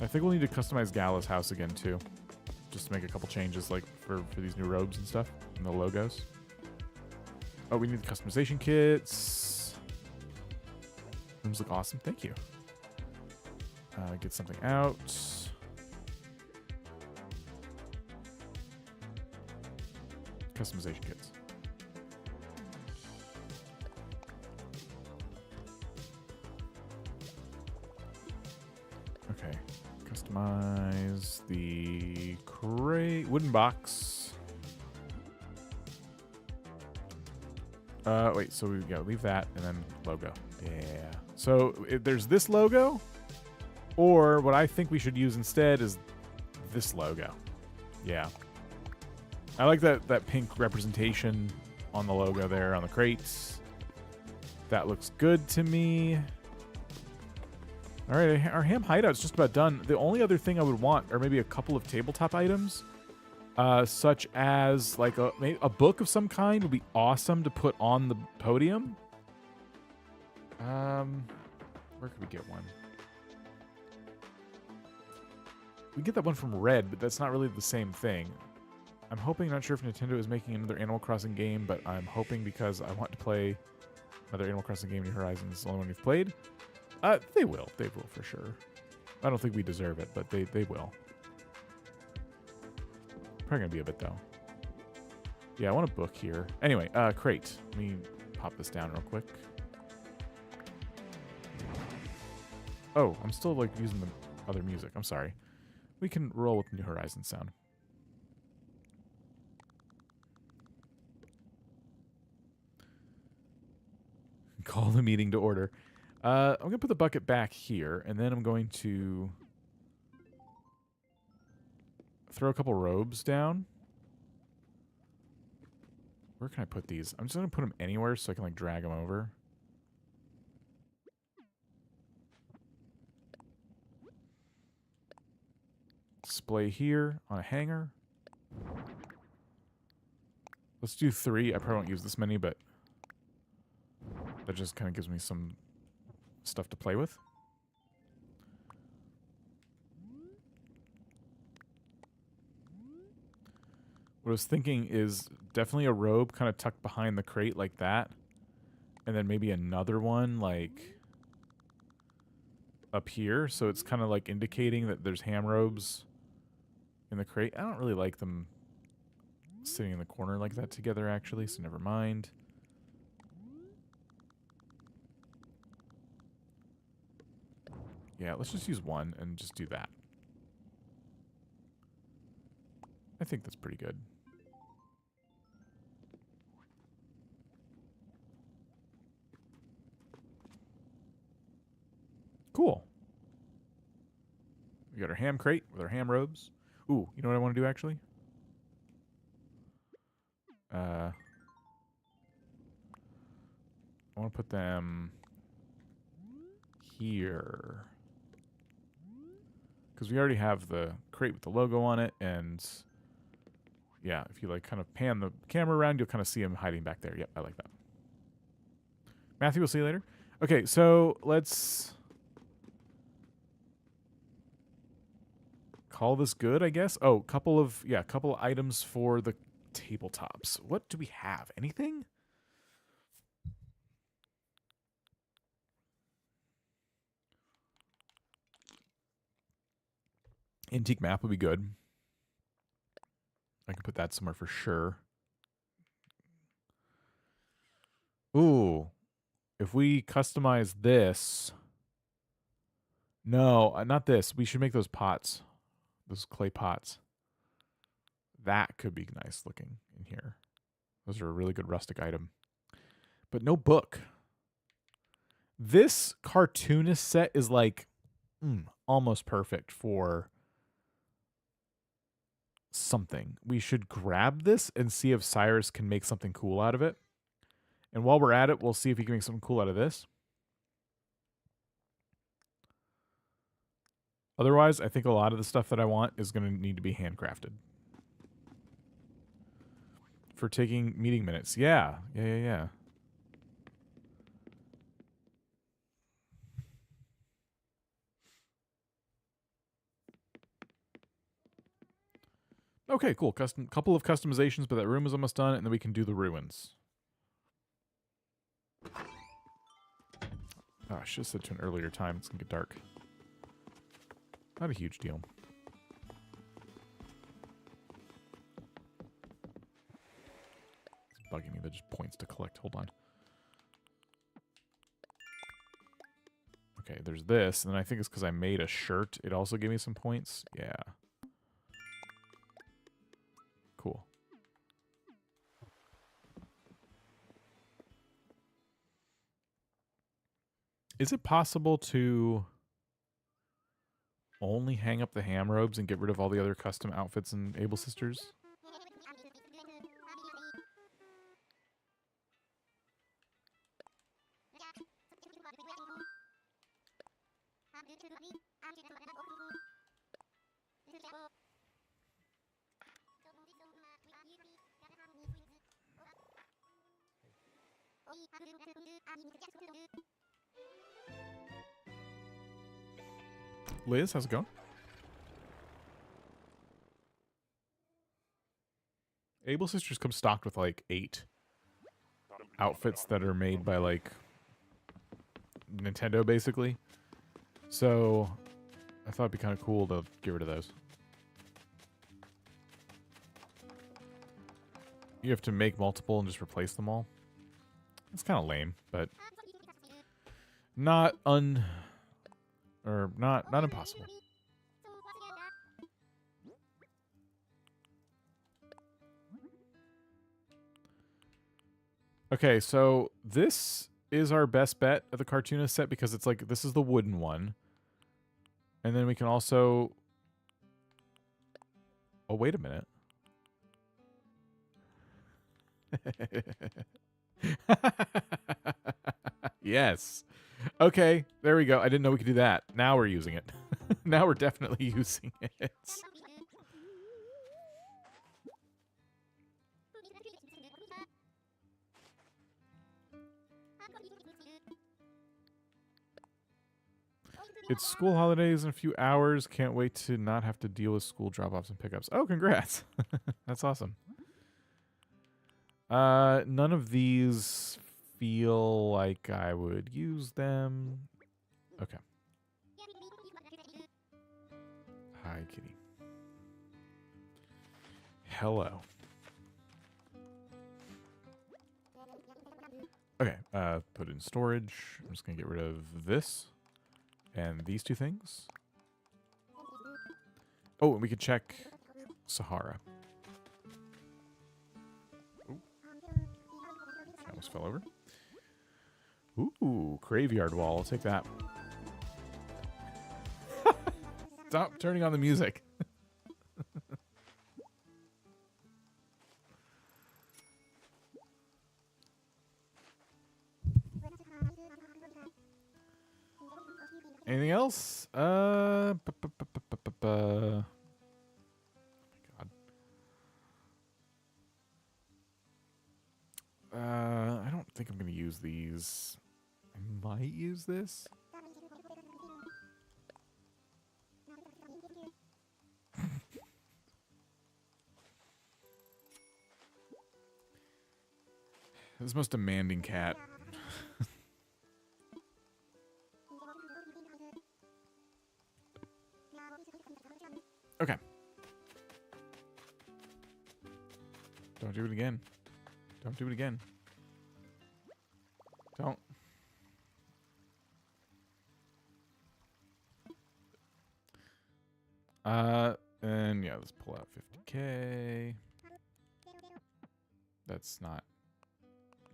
I think we'll need to customize Gala's house again too, just to make a couple changes, like for these new robes and stuff and the logos. Oh, we need the customization kits. Rooms look awesome. Thank you. Get something out. Customization kits. Okay. Customize the crate. Wooden box. Wait, so we gotta leave that and then logo. Yeah. So there's this logo, or what I think we should use instead is this logo. Yeah. I like that pink representation on the logo there on the crates. That looks good to me. All right, our Ham Hideout's just about done. The only other thing I would want are maybe a couple of tabletop items, such as like a book of some kind would be awesome to put on the podium. Where could we get one? We get that one from Red, but that's not really the same thing. I'm hoping, not sure if Nintendo is making another Animal Crossing game, but I'm hoping because I want to play another Animal Crossing game, New Horizons, the only one you've played. They will. They will for sure. I don't think we deserve it, but they will. Probably gonna be a bit though. Yeah, I want a book here. Anyway, crate. Let me pop this down real quick. Oh, I'm still like using the other music. I'm sorry. We can roll with New Horizons sound. Call the meeting to order. I'm going to put the bucket back here, and then I'm going to throw a couple robes down. Where can I put these? I'm just going to put them anywhere so I can like drag them over. Display here on a hanger. Let's do 3. I probably won't use this many, but that just kind of gives me some stuff to play with. What I was thinking is definitely a robe kind of tucked behind the crate like that. And then maybe another one like up here, so it's kind of like indicating that there's ham robes in the crate. I don't really like them sitting in the corner like that together, actually, so never mind. Yeah, let's just use one and just do that. I think that's pretty good. Cool. We got our ham crate with our ham robes. Ooh, you know what I want to do, actually? I want to put them here. Because we already have the crate with the logo on it, and yeah, if you like kind of pan the camera around, you'll kind of see him hiding back there. Yep, I like that. Matthew, we'll see you later. Okay, so let's call this good, I guess. Oh, couple of items for the tabletops. What do we have? Anything? Antique map would be good. I can put that somewhere for sure. Ooh. If we customize this. No, not this. We should make those pots. Those clay pots. That could be nice looking in here. Those are a really good rustic item. But no book. This cartoonist set is like almost perfect for something. We should grab this and see if Cyrus can make something cool out of it. And while we're at it, we'll see if he can make something cool out of this. Otherwise, I think a lot of the stuff that I want is going to need to be handcrafted. For taking meeting minutes. Yeah. Okay, cool. Couple of customizations, but that room is almost done, and then we can do the ruins. Oh, I should have said to an earlier time. It's going to get dark. Not a huge deal. It's bugging me. That just points to collect. Hold on. Okay, there's this, and then I think it's because I made a shirt. It also gave me some points. Yeah. Cool. Is it possible to only hang up the ham robes and get rid of all the other custom outfits in Able Sisters? Liz, how's it going? Able Sisters come stocked with like 8 outfits that are made by like Nintendo, basically. So I thought it'd be kind of cool to get rid of those. You have to make multiple and just replace them all. It's kind of lame, but not impossible. Okay, so this is our best bet of the cartoonist set because it's like this is the wooden one. And then we can also... Oh, wait a minute. Yes. Okay, there we go. I didn't know we could do that. Now we're using it. Now we're definitely using it. It's school holidays in a few hours. Can't wait to not have to deal with school drop-offs and pickups. Oh, congrats. That's awesome. None of these feel like I would use them. Okay. Hi, kitty. Hello. Okay, put it in storage. I'm just going to get rid of this and these two things. Oh, and we could check Sahara. Ooh. I almost fell over. Ooh, graveyard wall. I'll take that. Stop turning on the music. Anything else? God. I don't think I'm going to use these. I might use this. This is the most demanding cat. Okay. Don't do it again. Don't do it again. Don't. And yeah, let's pull out 50K. That's not.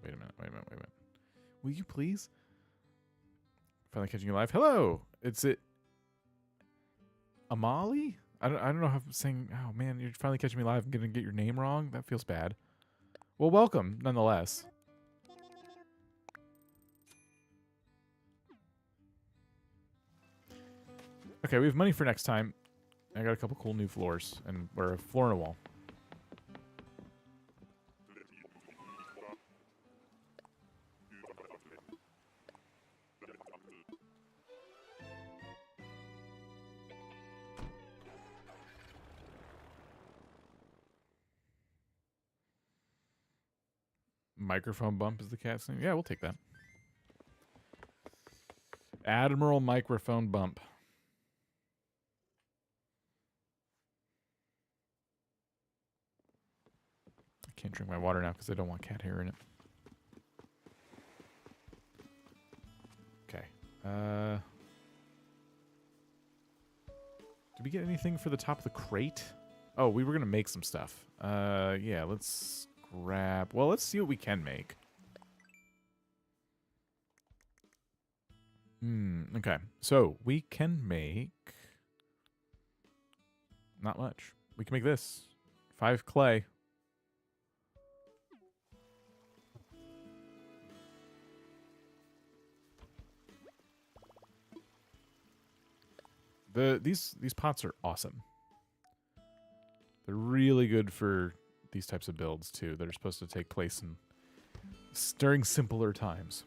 Wait a minute, wait a minute, wait a minute. Will you please? Finally catching you live. Hello! It's it. Amali? I don't know how I'm saying. Oh man, you're finally catching me live. I'm gonna get your name wrong. That feels bad. Well, welcome nonetheless. Okay, we have money for next time. I got a couple cool new floors, and we're a floor and a wall. Microphone bump is the cat's name. Yeah, we'll take that. Admiral microphone bump. I can't drink my water now because I don't want cat hair in it. Okay. Did we get anything for the top of the crate? Oh, we were going to make some stuff. Yeah, let's grab... Well, let's see what we can make. Okay. So, we can make... Not much. We can make this. 5 clay. These pots are awesome. They're really good for these types of builds too. That are supposed to take place in during simpler times.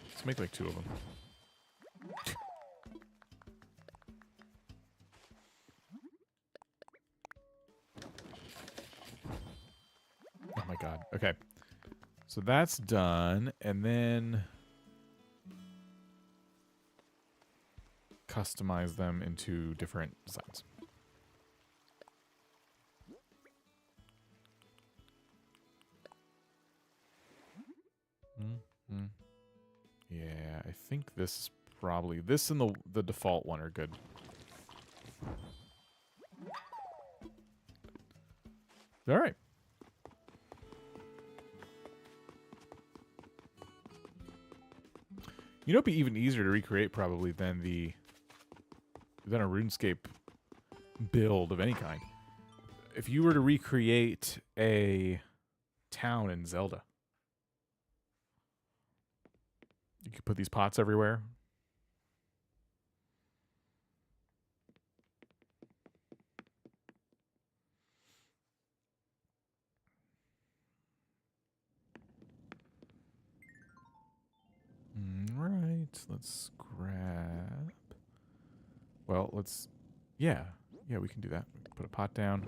Let's make like 2 of them. Oh my god. Okay. So that's done, and then customize them into different designs. Yeah, I think this is probably... This and the default one are good. All right. You know, it'd be even easier to recreate probably than a RuneScape build of any kind. If you were to recreate a town in Zelda, you could put these pots everywhere. Right, let's grab... Well, let's... Yeah, we can do that. Put a pot down.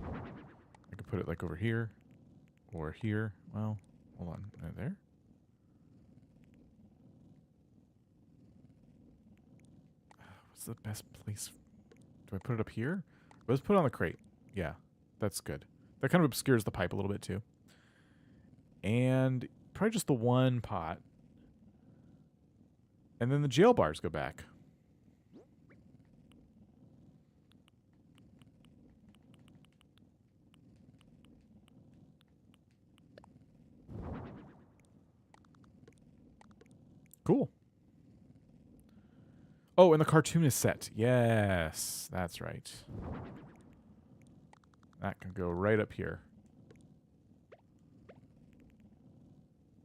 I could put it like over here. Or here. Well, hold on. There? the best place? Do I put it up here? Let's put it on the crate. Yeah, that's good. That kind of obscures the pipe a little bit too. And probably just the one pot. And then the jail bars go back. Cool. Oh, and the cartoonist set. Yes, that's right. That can go right up here.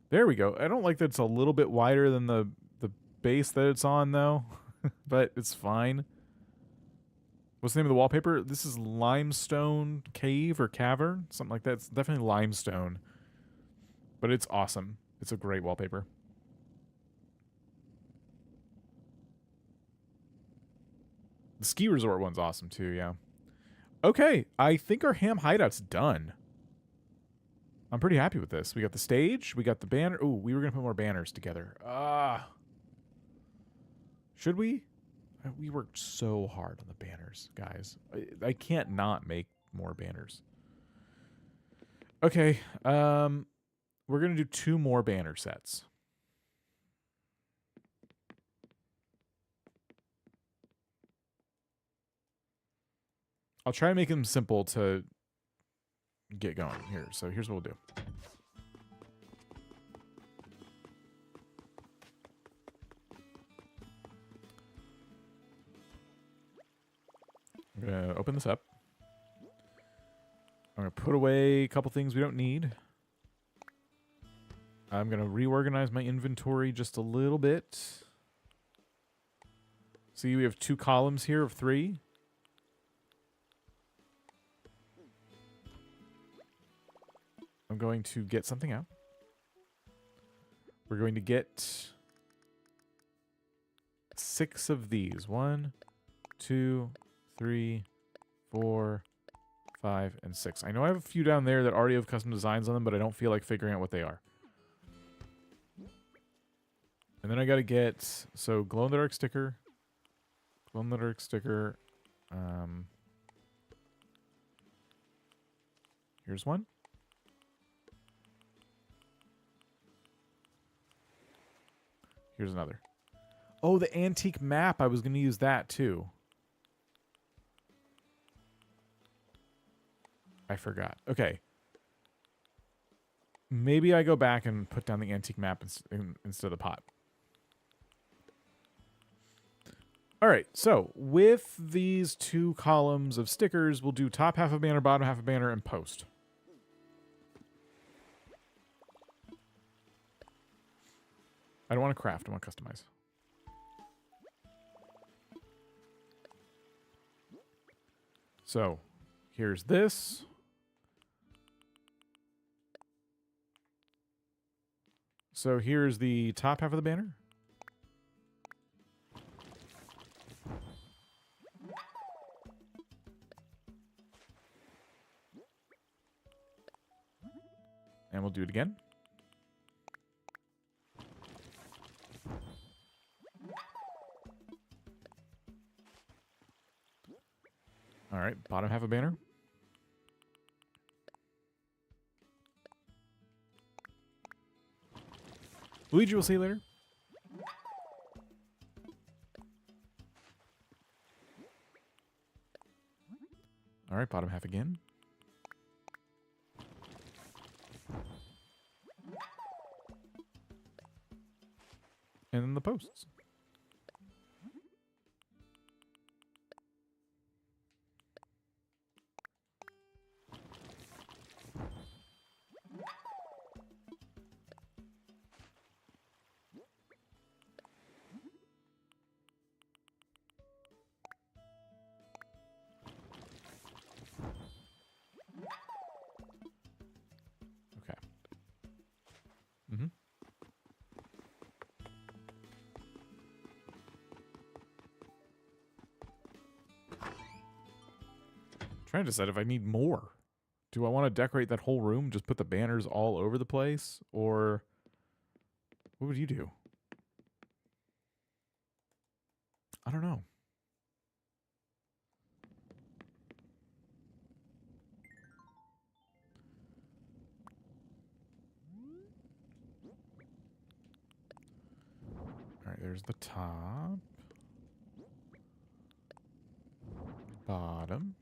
There we go. I don't like that it's a little bit wider than the base that it's on, though. But it's fine. What's the name of the wallpaper? This is Limestone Cave or Cavern? Something like that. It's definitely limestone. But it's awesome. It's a great wallpaper. The ski resort one's awesome, too, yeah. Okay, I think our Ham Hideout's done. I'm pretty happy with this. We got the stage. We got the banner. Ooh, we were going to put more banners together. Should we? We worked so hard on the banners, guys. I can't not make more banners. Okay, we're going to do 2 more banner sets. I'll try and make them simple to get going here. So here's what we'll do. I'm going to open this up. I'm going to put away a couple things we don't need. I'm going to reorganize my inventory just a little bit. See, we have 2 columns here of 3. I'm going to get something out. We're going to get 6 of these. 1, 2, 3, 4, 5, and 6. I know I have a few down there that already have custom designs on them, but I don't feel like figuring out what they are. And then I got to get, so glow-in-the-dark sticker. Glow-in-the-dark sticker. Here's one. Here's another. Oh, the antique map. I was going to use that too. I forgot. Okay. Maybe I go back and put down the antique map instead of the pot. All right. So with these 2 columns of stickers, we'll do top half of banner, bottom half of banner, and post. I don't want to craft. I want to customize. So, here's this. So, here's the top half of the banner. And we'll do it again. All right, bottom half of banner. Luigi, we'll see you later. All right, bottom half again. And then the posts. Trying to decide if I need more. Do I want to decorate that whole room? Just put the banners all over the place? Or what would you do? I don't know. There's the top. Bottom.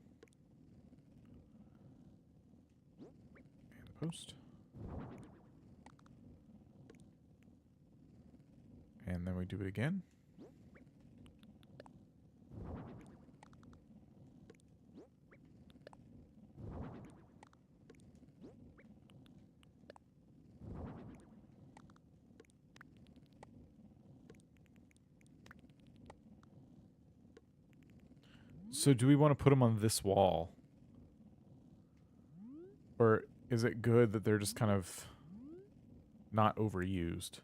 And the post. And then we do it again. So do we want to put them on this wall? Or is it good that they're just kind of not overused?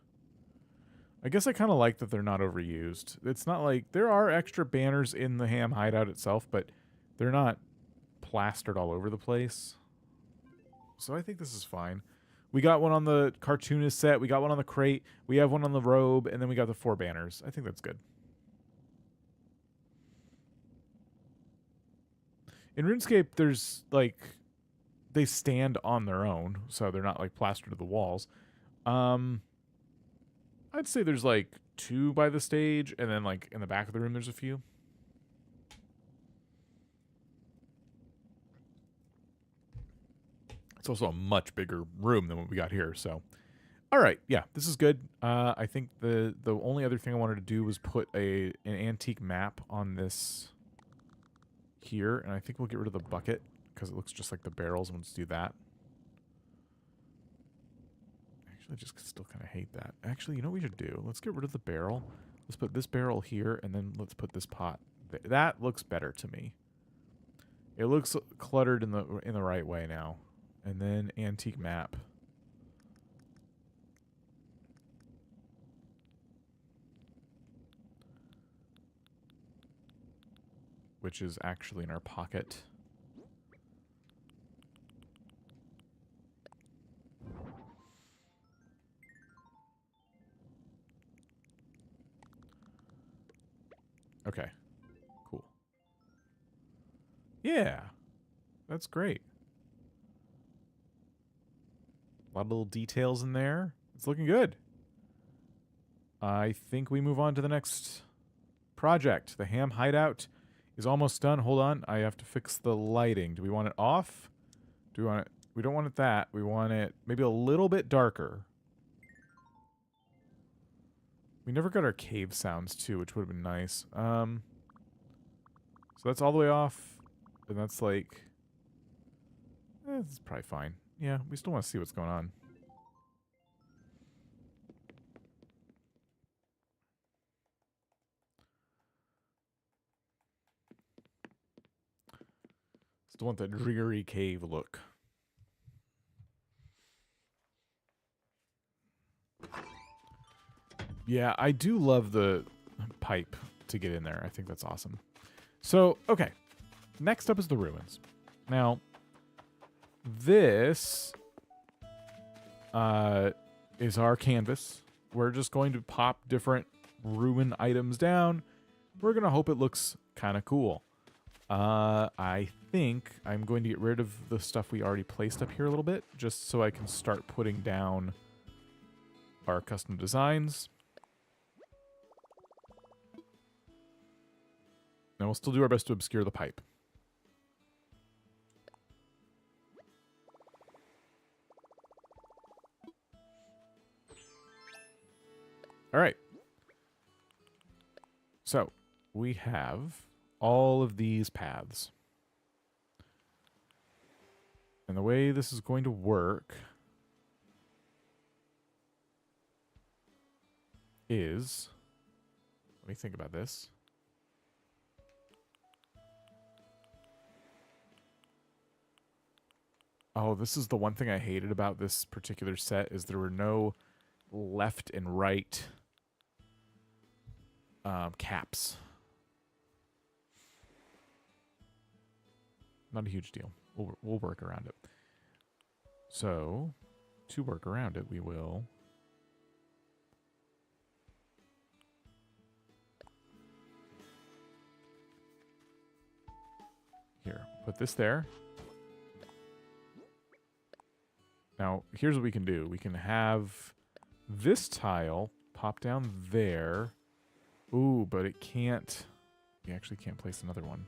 I guess I kind of like that they're not overused. It's not like there are extra banners in the Ham Hideout itself, but they're not plastered all over the place. So I think this is fine. We got one on the cartoonist set. We got one on the crate. We have one on the robe. And then we got the 4 banners. I think that's good. In RuneScape, there's, like, they stand on their own, so they're not, like, plastered to the walls. I'd say there's, like, 2 by the stage, and then, like, in the back of the room there's a few. It's also a much bigger room than what we got here, so. All right, yeah, this is good. I think the only other thing I wanted to do was put an antique map on this here, and I think we'll get rid of the bucket because it looks just like the barrels, and let's do that. Actually, I just still kind of hate that. Actually, you know what we should do? Let's get rid of the barrel. Let's put this barrel here, and then let's put this pot there. That looks better to me. It looks cluttered in the right way now. And then antique map. Which is actually in our pocket. Okay. Cool. Yeah. That's great. A lot of little details in there. It's looking good. I think we move on to the next project. The Ham Hideout is almost done. Hold on. I have to fix the lighting. Do we want it off? Do we want it? We don't want it that. We want it maybe a little bit darker. We never got our cave sounds too, which would have been nice. So that's all the way off. And that's like... this is probably fine. Yeah, we still want to see what's going on. Still want that dreary cave look. Yeah, I do love the pipe to get in there. I think that's awesome. So, okay. Next up is the ruins. Now, this is our canvas. We're just going to pop different ruin items down. We're going to hope it looks kind of cool. I think I'm going to get rid of the stuff we already placed up here a little bit, just so I can start putting down our custom designs. And we'll still do our best to obscure the pipe. All right. So we have all of these paths. And the way this is going to work is, let me think about this. Oh, this is the one thing I hated about this particular set is there were no left and right caps. Not a huge deal. We'll work around it. So, to work around it, we will here, put this there. Now, here's what we can do. We can have this tile pop down there Ooh, but it can't. You actually can't place another one.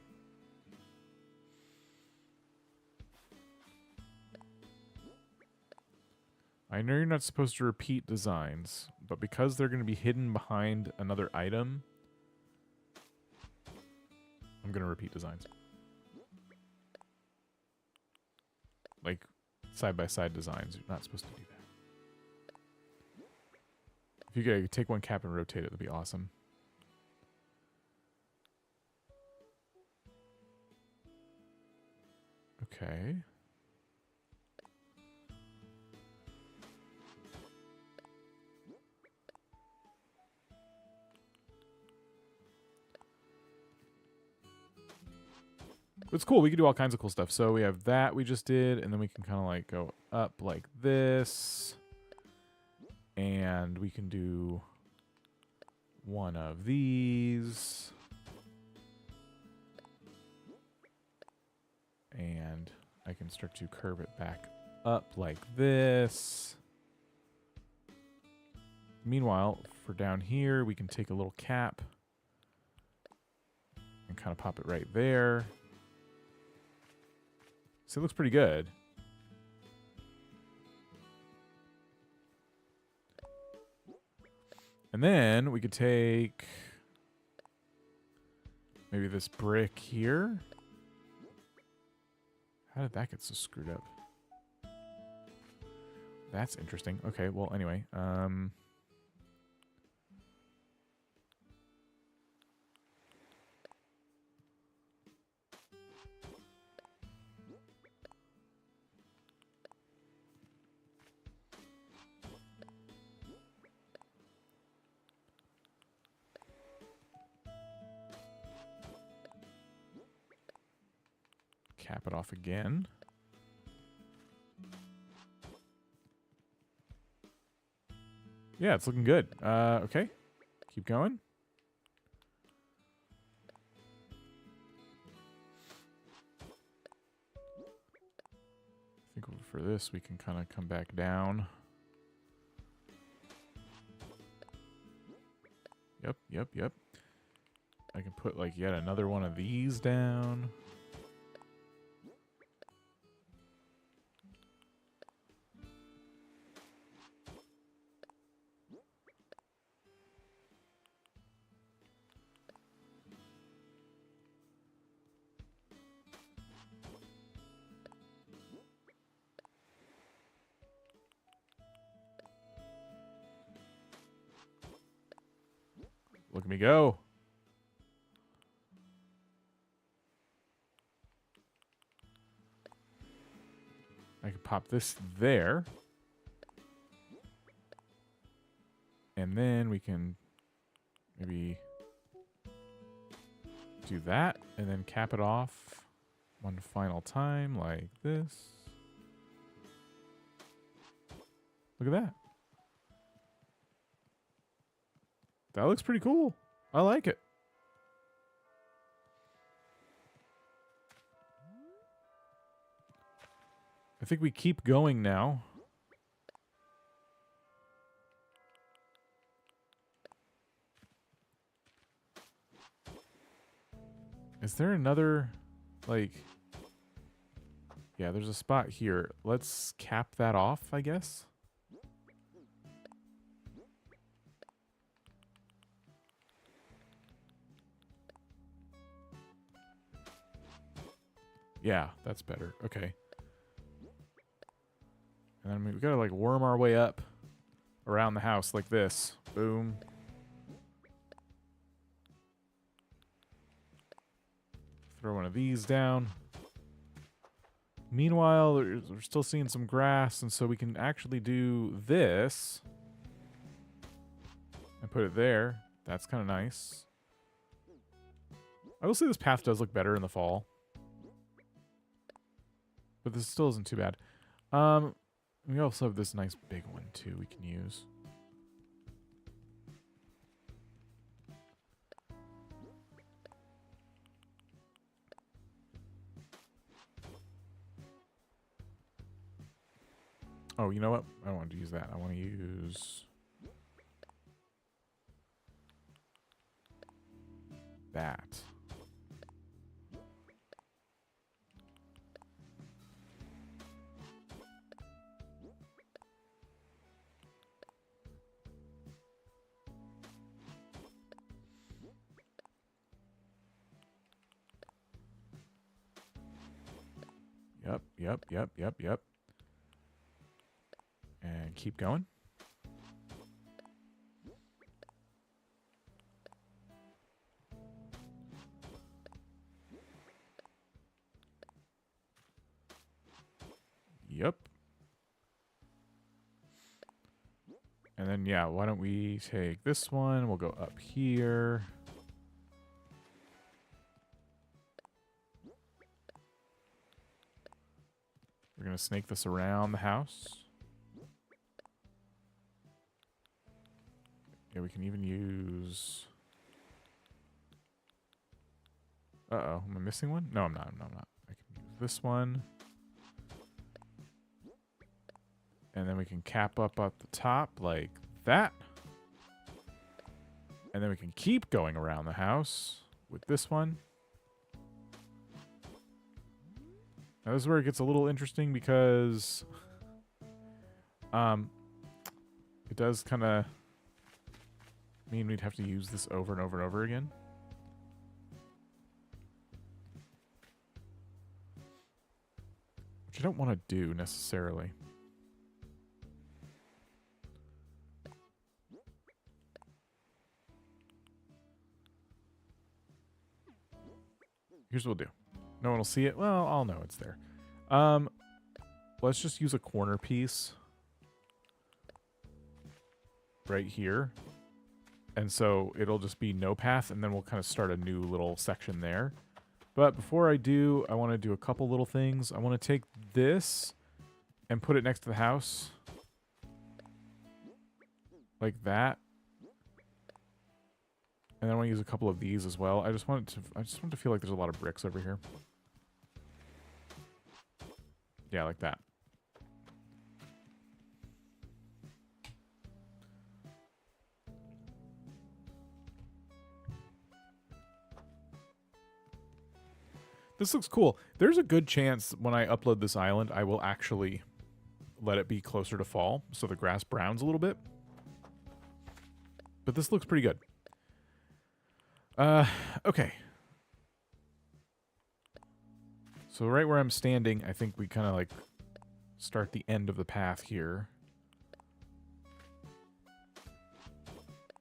I know you're not supposed to repeat designs, but because they're going to be hidden behind another item, I'm going to repeat designs. Like side-by-side designs, you're not supposed to do that. If you could take one cap and rotate it, that'd be awesome. Okay. It's cool. We can do all kinds of cool stuff. So we have that we just did, and then we can kind of like go up like this. And we can do one of these. And I can start to curve it back up like this. Meanwhile, for down here, we can take a little cap and kind of pop it right there. So it looks pretty good. And then we could take maybe this brick here. How did that get so screwed up? That's interesting. Okay, well, anyway. Cap it off again. Yeah, it's looking good. Okay. Keep going. I think for this, we can kind of come back down. Yep. I can put like yet another one of these down. Look at me go. I can pop this there. And then we can maybe do that and then cap it off one final time like this. Look at that. That looks pretty cool. I like it. I think we keep going now. Is there another, like... Yeah, there's a spot here. Let's cap that off, I guess. Yeah, that's better. Okay. And then we gotta like worm our way up around the house like this. Boom. Throw one of these down. Meanwhile, we're still seeing some grass, and so we can actually do this and put it there. That's kind of nice. I will say this path does look better in the fall. But this still isn't too bad. We also have this nice big one, too, we can use. Oh, you know what? I don't want to use that. I want to use... that. Yep. And keep going. Yep. And then, yeah, why don't we take this one? We'll go up here. We're going to snake this around the house. Yeah, we can even use... Uh-oh, am I missing one? No, I'm not. I can use this one. And then we can cap up at the top like that. And then we can keep going around the house with this one. Now this is where it gets a little interesting because it does kind of mean we'd have to use this over and over and over again. Which I don't want to do necessarily. Here's what we'll do. No one will see it. Well, I'll know it's there. Let's just use a corner piece right here. And so it'll just be no path, and then we'll kind of start a new little section there. But before I do, I want to do a couple little things. I want to take this and put it next to the house. Like that. And then I want to use a couple of these as well. I just want to feel like there's a lot of bricks over here. Yeah, like that. This looks cool. There's a good chance when I upload this island, I will actually let it be closer to fall, so the grass browns a little bit. But this looks pretty good. Okay. So right where I'm standing, I think we kind of like start the end of the path here.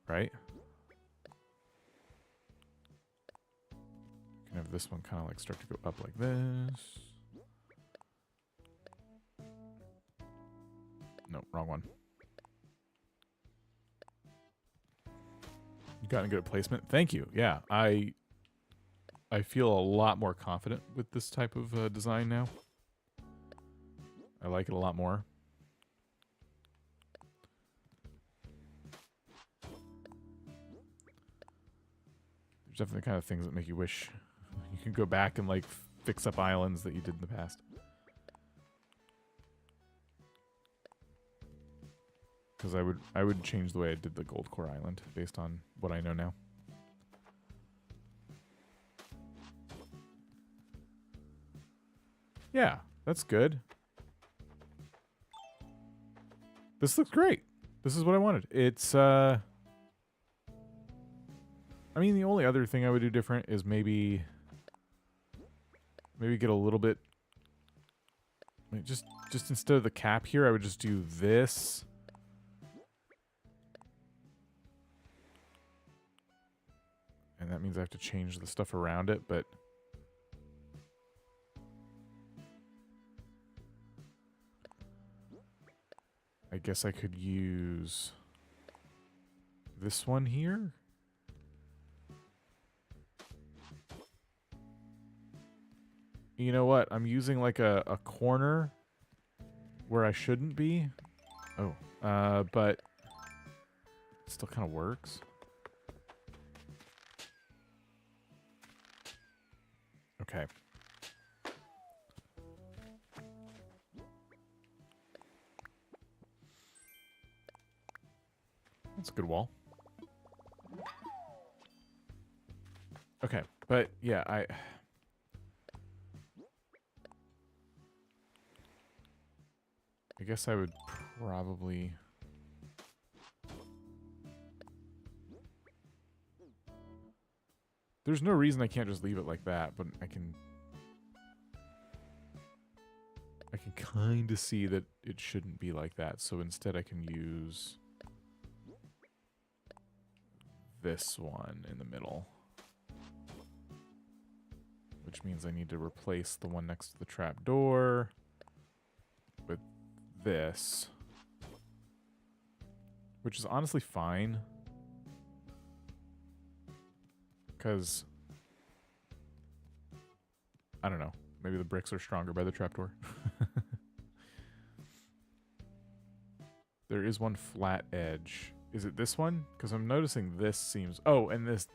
Right? Can have this one kind of like start to go up like this. No, wrong one. You gotten good at placement. Thank you. Yeah, I feel a lot more confident with this type of design now. I like it a lot more. There's definitely kind of things that make you wish you can go back and like fix up islands that you did in the past. Because I would change the way I did the Gold Core Island based on what I know now. Yeah, that's good. This looks great. This is what I wanted. It's I mean, the only other thing I would do different is maybe get a little bit, just instead of the cap here, I would just do this. And that means I have to change the stuff around it, but I guess I could use this one here. You know what? I'm using like a corner where I shouldn't be. Oh, but it still kind of works. Okay. That's a good wall. Okay. Okay, but yeah, I guess I would probably... There's no reason I can't just leave it like that, but I can kind of see that it shouldn't be like that. So instead I can use this one in the middle. Which means I need to replace the one next to the trap door with this. Which is honestly fine. Because, I don't know, maybe the bricks are stronger by the trapdoor. There is one flat edge. Is it this one? Because I'm noticing this seems... Oh, and this.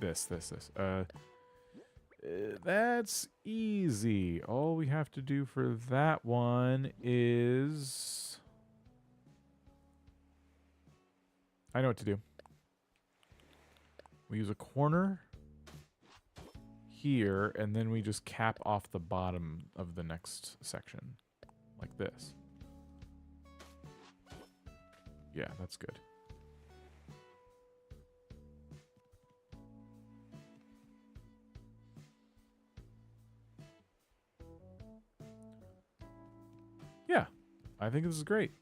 That's easy. All we have to do for that one is... I know what to do. We use a corner here, and then we just cap off the bottom of the next section. Like this. Yeah, that's good. Yeah, I think this is great.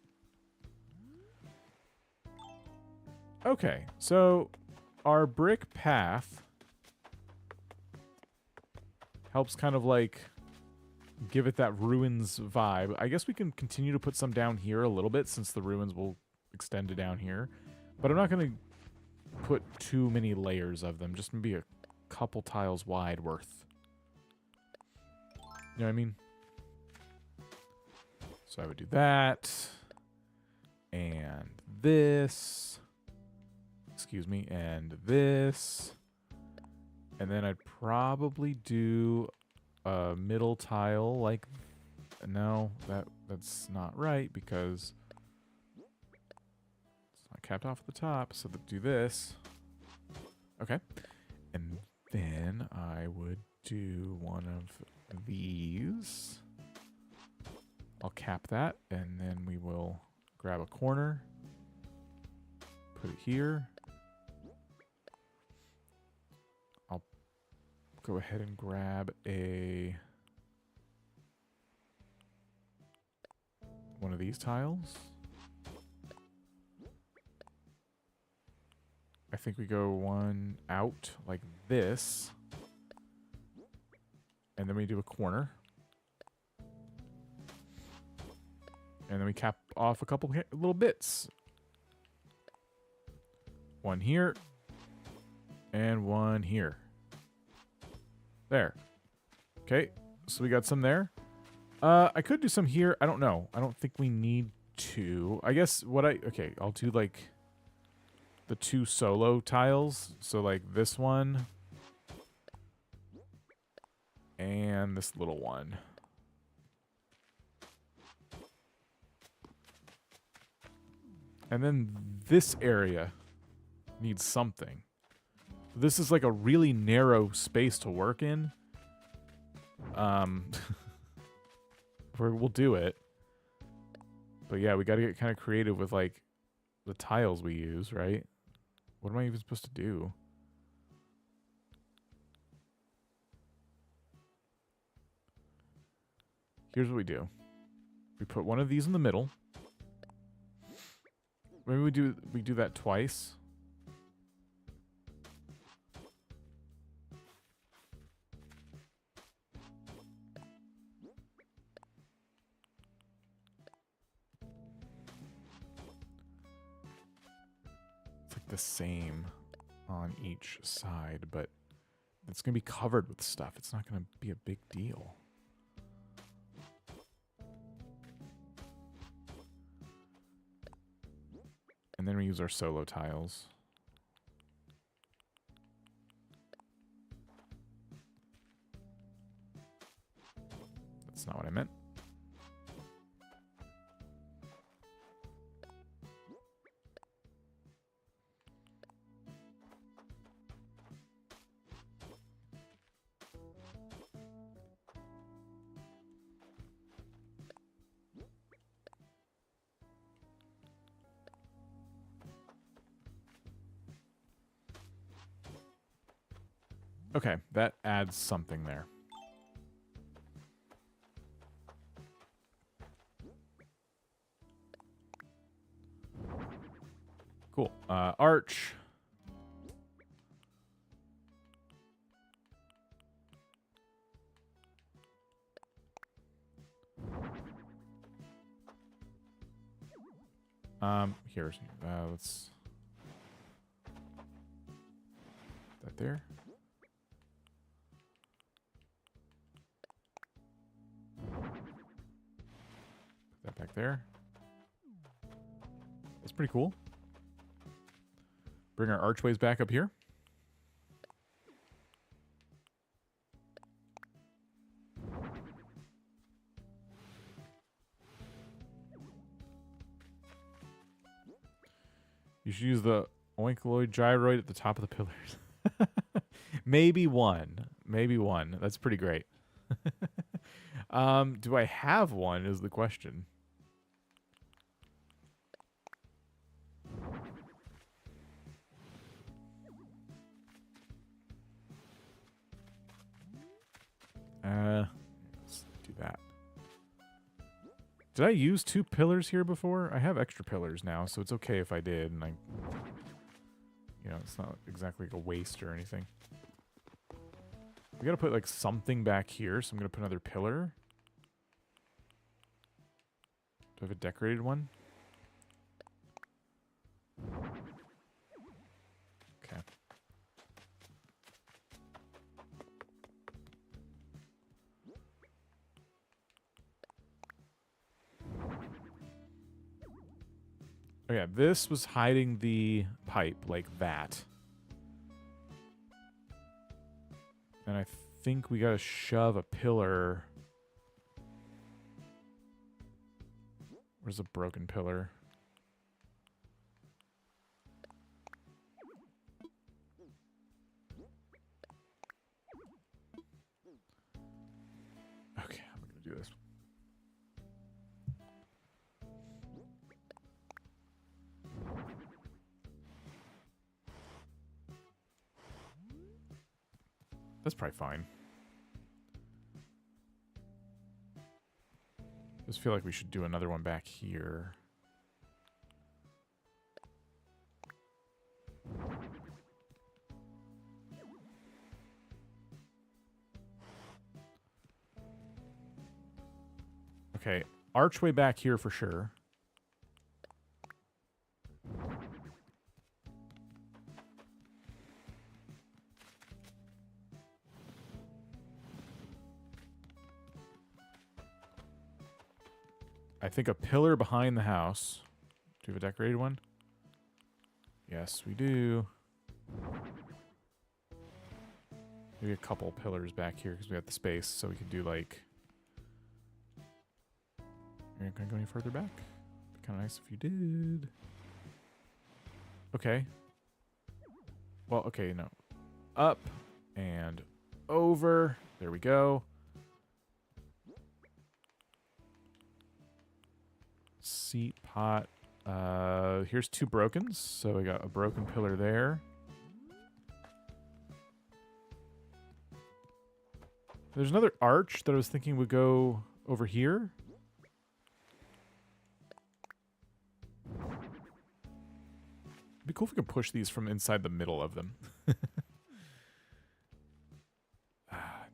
Okay, so our brick path helps kind of like give it that ruins vibe. I guess we can continue to put some down here a little bit since the ruins will extend to down here. But I'm not going to put too many layers of them. Just maybe a couple tiles wide worth. You know what I mean? So I would do that. And this. Excuse me. And this. And then I'd probably do a middle tile like... No, that's not right because it's not capped off at the top. So do this. Okay. And then I would do one of these. I'll cap that, and then we will grab a corner, put it here. I'll go ahead and grab one of these tiles. I think we go one out like this, and then we do a corner. And then we cap off a couple little bits. One here. And one here. There. Okay. So we got some there. I could do some here. I don't know. I don't think we need to. I guess what okay, I'll do like the two solo tiles. So like this one. And this little one. And then this area needs something. This is like a really narrow space to work in. We'll do it. But yeah, we got to get kind of creative with like the tiles we use, right? What am I even supposed to do? Here's what we do. We put one of these in the middle. Maybe we do that twice. It's like the same on each side, but it's going to be covered with stuff. It's not going to be a big deal. And then we use our solo tiles. That's not what I meant. Okay, that adds something there. Cool. Arch. Here's let's that there. Put that back there. That's pretty cool. Bring our archways back up here. You should use the oinkoid gyroid at the top of the pillars. Maybe one. Maybe one. That's pretty great. Do I have one is the question. Let's do that. Did I use 2 pillars here before? I have extra pillars now, so it's okay if I did, and it's not exactly like a waste or anything. We gotta put like something back here, so I'm gonna put another pillar. Do I have a decorated one? Okay. Oh yeah, this was hiding the pipe like that. And I think we gotta shove a pillar. Where's a broken pillar? Okay, I'm gonna do this. That's probably fine. Just feel like we should do another one back here. Okay, archway back here for sure. I think a pillar behind the house. Do we have a decorated one? Yes, we do. Maybe a couple pillars back here because we have the space, so we could do like... You're not going to go any further back? It'd be kind of nice if you did. Okay. Well, okay, no. Up and over. There we go. Seat, pot. Here's 2 brokens. So we got a broken pillar there. There's another arch that I was thinking would go over here. It'd be cool if we could push these from inside the middle of them.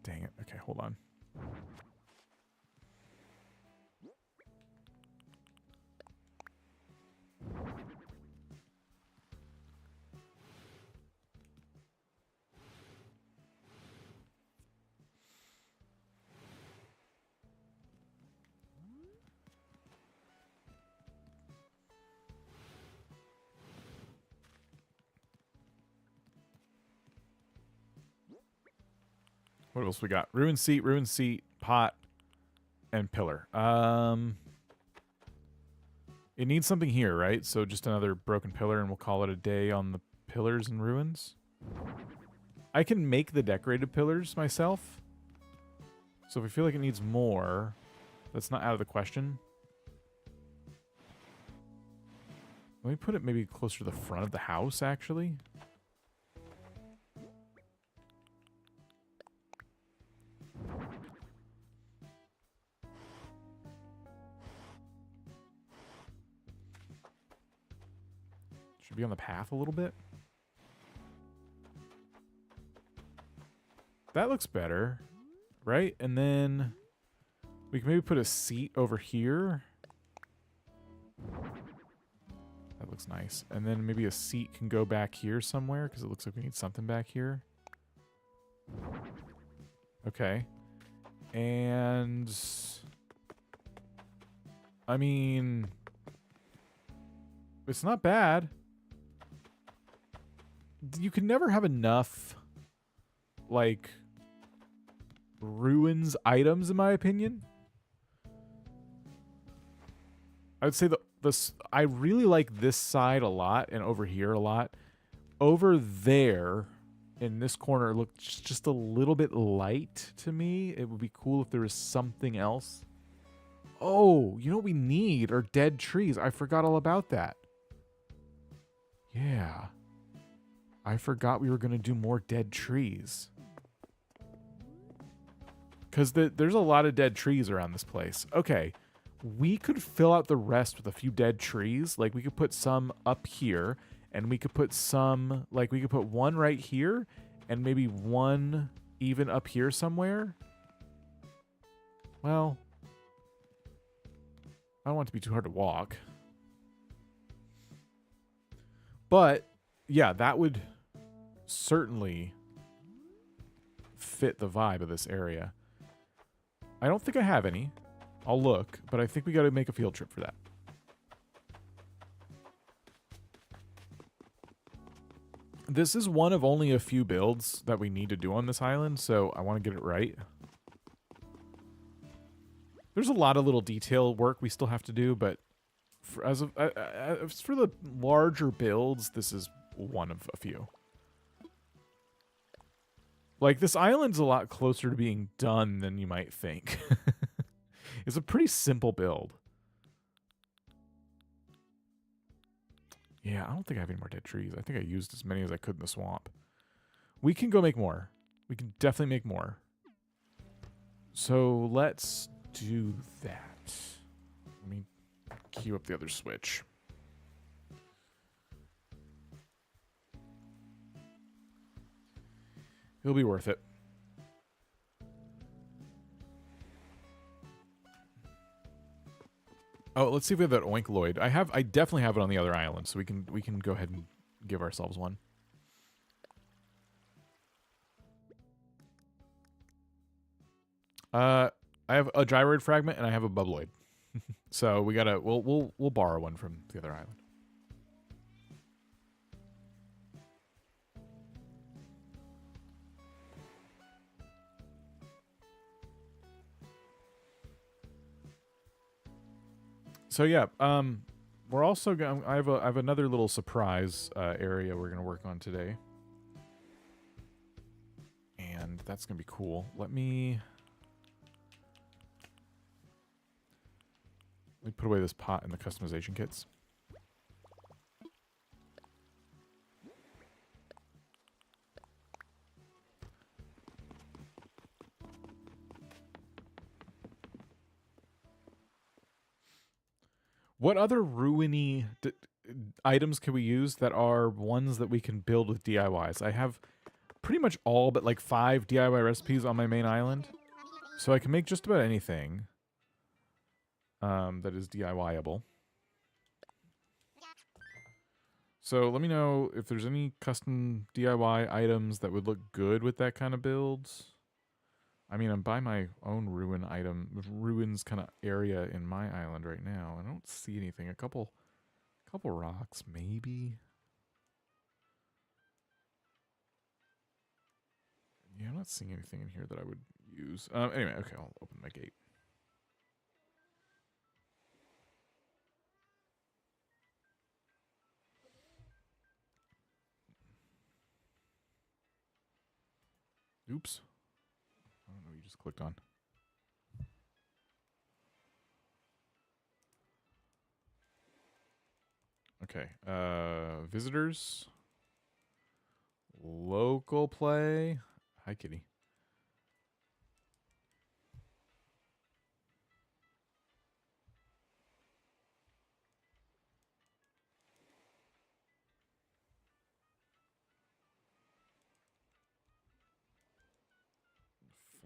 Dang it. Okay, hold on. What else we got? Ruined seat, pot, and pillar. It needs something here, right? So just another broken pillar and we'll call it a day on the pillars and ruins. I can make the decorated pillars myself. So if I feel like it needs more, that's not out of the question. Let me put it maybe closer to the front of the house, actually. Should be on the path a little bit. That looks better, right? And then we can maybe put a seat over here. That looks nice. And then maybe a seat can go back here somewhere because it looks like we need something back here. Okay. And I mean, it's not bad. You can never have enough, like, ruins items, in my opinion. I would say I really like this side a lot and over here a lot. Over there in this corner looks just a little bit light to me. It would be cool if there was something else. Oh, you know what we need are dead trees. I forgot all about that. Yeah. I forgot we were going to do more dead trees. Because there's a lot of dead trees around this place. Okay. We could fill out the rest with a few dead trees. Like, we could put some up here. And we could put some... Like, we could put one right here. And maybe one even up here somewhere. Well... I don't want it to be too hard to walk. But, yeah, that would certainly fit the vibe of this area. I don't think I have any. I'll look, but I think we got to make a field trip for that. This is one of only a few builds that we need to do on this island, so I want to get it right. There's a lot of little detail work we still have to do, but for the larger builds, this is one of a few. Like, this island's a lot closer to being done than you might think. It's a pretty simple build. Yeah, I don't think I have any more dead trees. I think I used as many as I could in the swamp. We can go make more. We can definitely make more. So let's do that. Let me queue up the other switch. It'll be worth it. Oh, let's see if we have that oinkoloid. I definitely have it on the other island, so we can go ahead and give ourselves one. I have a gyroid fragment and I have a bubbloid. So we'll borrow one from the other island. So yeah, we're also going. I have another little surprise area we're gonna work on today, and that's gonna be cool. Let me put away this pot in the customization kits. What other ruiny items can we use that are ones that we can build with DIYs? I have pretty much all but like 5 DIY recipes on my main island. So I can make just about anything that is DIY-able. So let me know if there's any custom DIY items that would look good with that kind of builds. I mean, I'm by my own ruins kind of area in my island right now. I don't see anything. A couple rocks, maybe. Yeah, I'm not seeing anything in here that I would use. Anyway, okay, I'll open my gate. Oops. I don't know what you just clicked on. Okay. Visitors. Local play. Hi, kitty.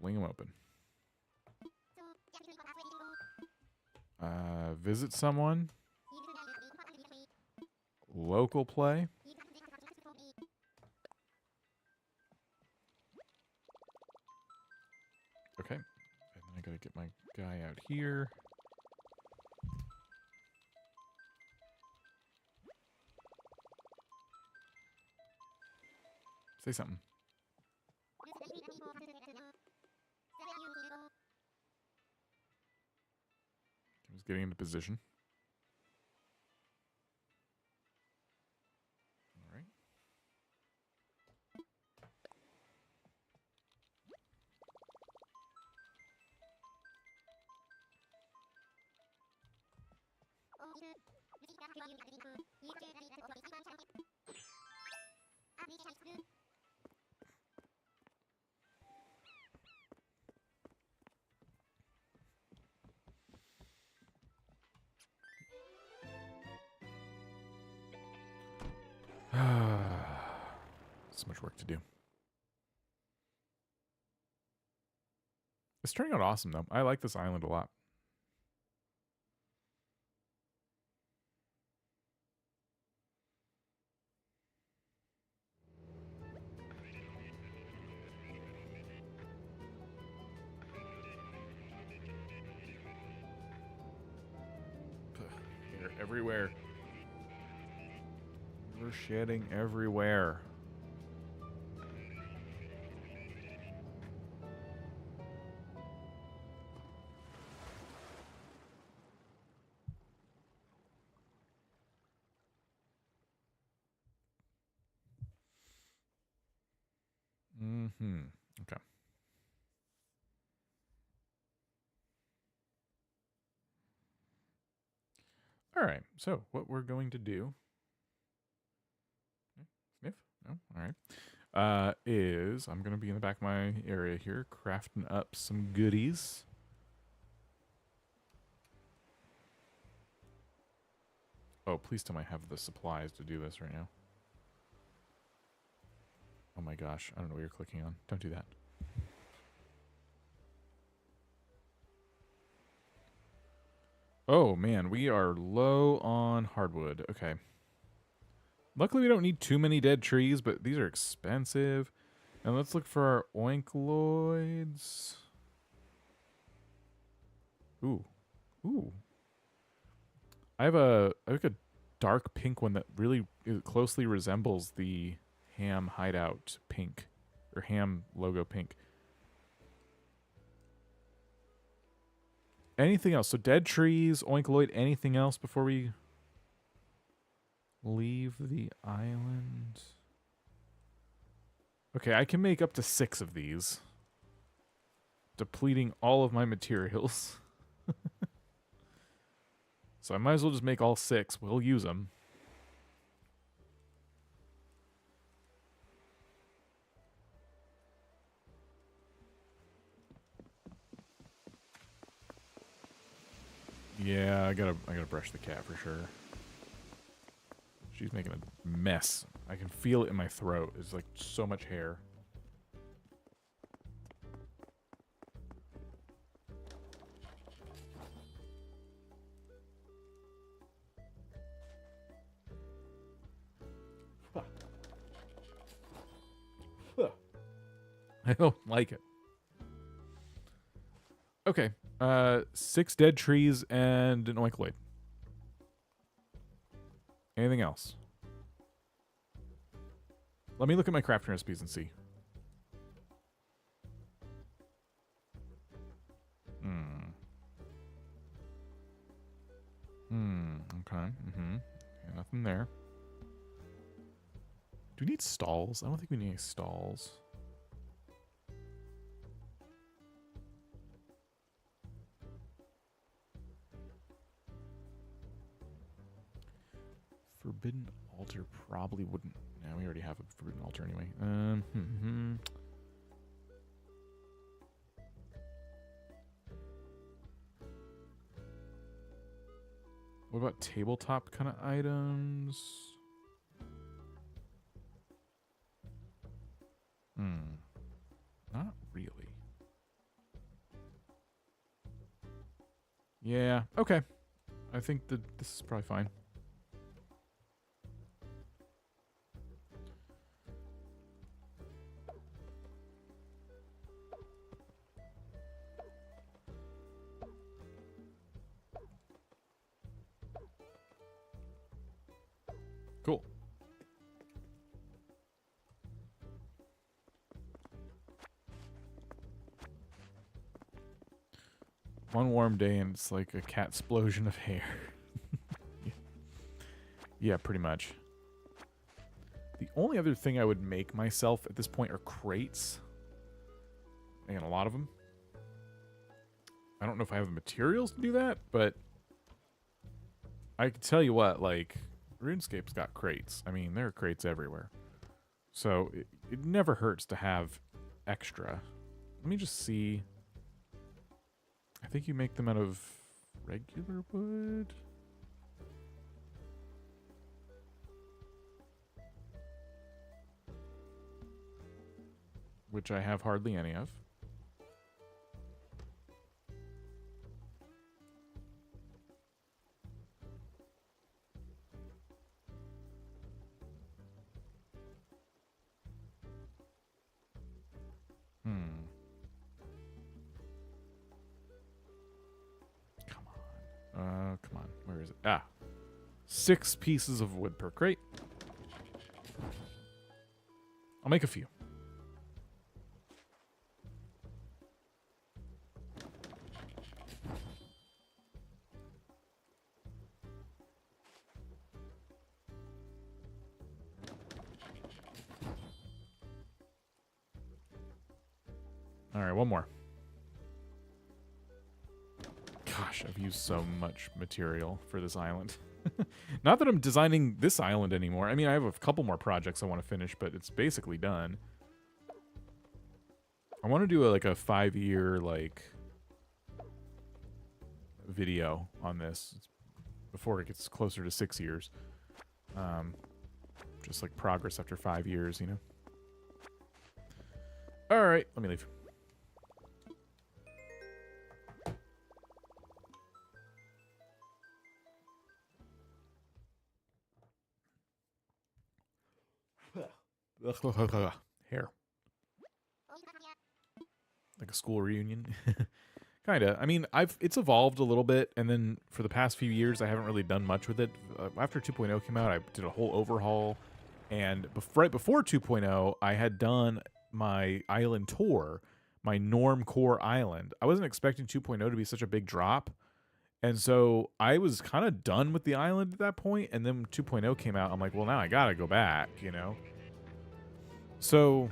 fling them open. Visit someone. Local play. Okay. And then I gotta get my guy out here. Say something. He's getting into position. All right. So much work to do. It's turning out awesome, though. I like this island a lot. They're everywhere. We're shedding everywhere. Okay. All right. So what we're going to do. Sniff? No? All right. Is I'm going to be in the back of my area here, crafting up some goodies. Oh, please tell me I have the supplies to do this right now. Oh my gosh, I don't know what you're clicking on. Don't do that. Oh man, we are low on hardwood. Okay. Luckily we don't need too many dead trees, but these are expensive. And let's look for our oinkloids. Ooh. Ooh. I have a dark pink one that really closely resembles the Ham Hideout pink, or Ham logo pink. Anything else? So dead trees, oinkoloid, anything else before we leave the island? Okay, I can make up to 6 of these, depleting all of my materials. So I might as well just make all 6. We'll use them. Yeah, I gotta brush the cat for sure. She's making a mess. I can feel it in my throat. It's like so much hair. I don't like it. Okay. 6 dead trees and an oinkoloid. Anything else? Let me look at my crafting recipes and see. Okay. Yeah, nothing there. Do we need stalls? I don't think we need any stalls. Forbidden altar probably wouldn't. No, we already have a forbidden altar anyway. What about tabletop kind of items? Not really. Yeah, okay. I think that this is probably fine. Cool. One warm day and it's like a cat explosion of hair. Yeah, pretty much. The only other thing I would make myself at this point are crates. And a lot of them. I don't know if I have the materials to do that, but I can tell you what, like, RuneScape's got crates. I mean, there are crates everywhere. So it never hurts to have extra. Let me just see. I think you make them out of regular wood. Which I have hardly any of. Come on. Where is it? Ah. 6 pieces of wood per crate. I'll make a few. All right, one more. Gosh, I've used so much material for this island. Not that I'm designing this island anymore. I mean, I have a couple more projects I want to finish, but it's basically done. I want to do like a 5-year like video on this before it gets closer to 6 years. Just like progress after 5 years, you know. All right, let me leave. Hair. Like a school reunion. Kinda. I mean, it's evolved a little bit, and then for the past few years, I haven't really done much with it. After 2.0 came out, I did a whole overhaul, and right before 2.0, I had done my island tour, my Norm Core Island. I wasn't expecting 2.0 to be such a big drop, and so I was kind of done with the island at that point, and then 2.0 came out. I'm like, well, now I gotta go back, you know? So,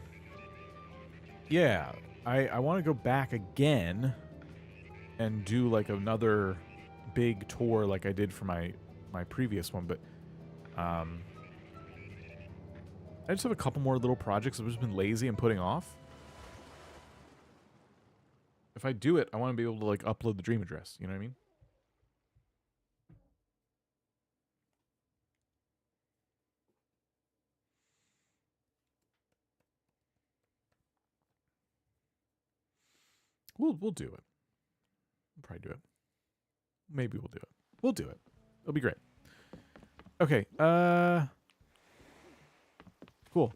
yeah, I want to go back again and do like another big tour like I did for my previous one, but I just have a couple more little projects I've just been lazy and putting off. If I do it, I want to be able to like upload the dream address, you know what I mean? We'll do it. We'll probably do it. Maybe we'll do it. We'll do it. It'll be great. Okay. Cool.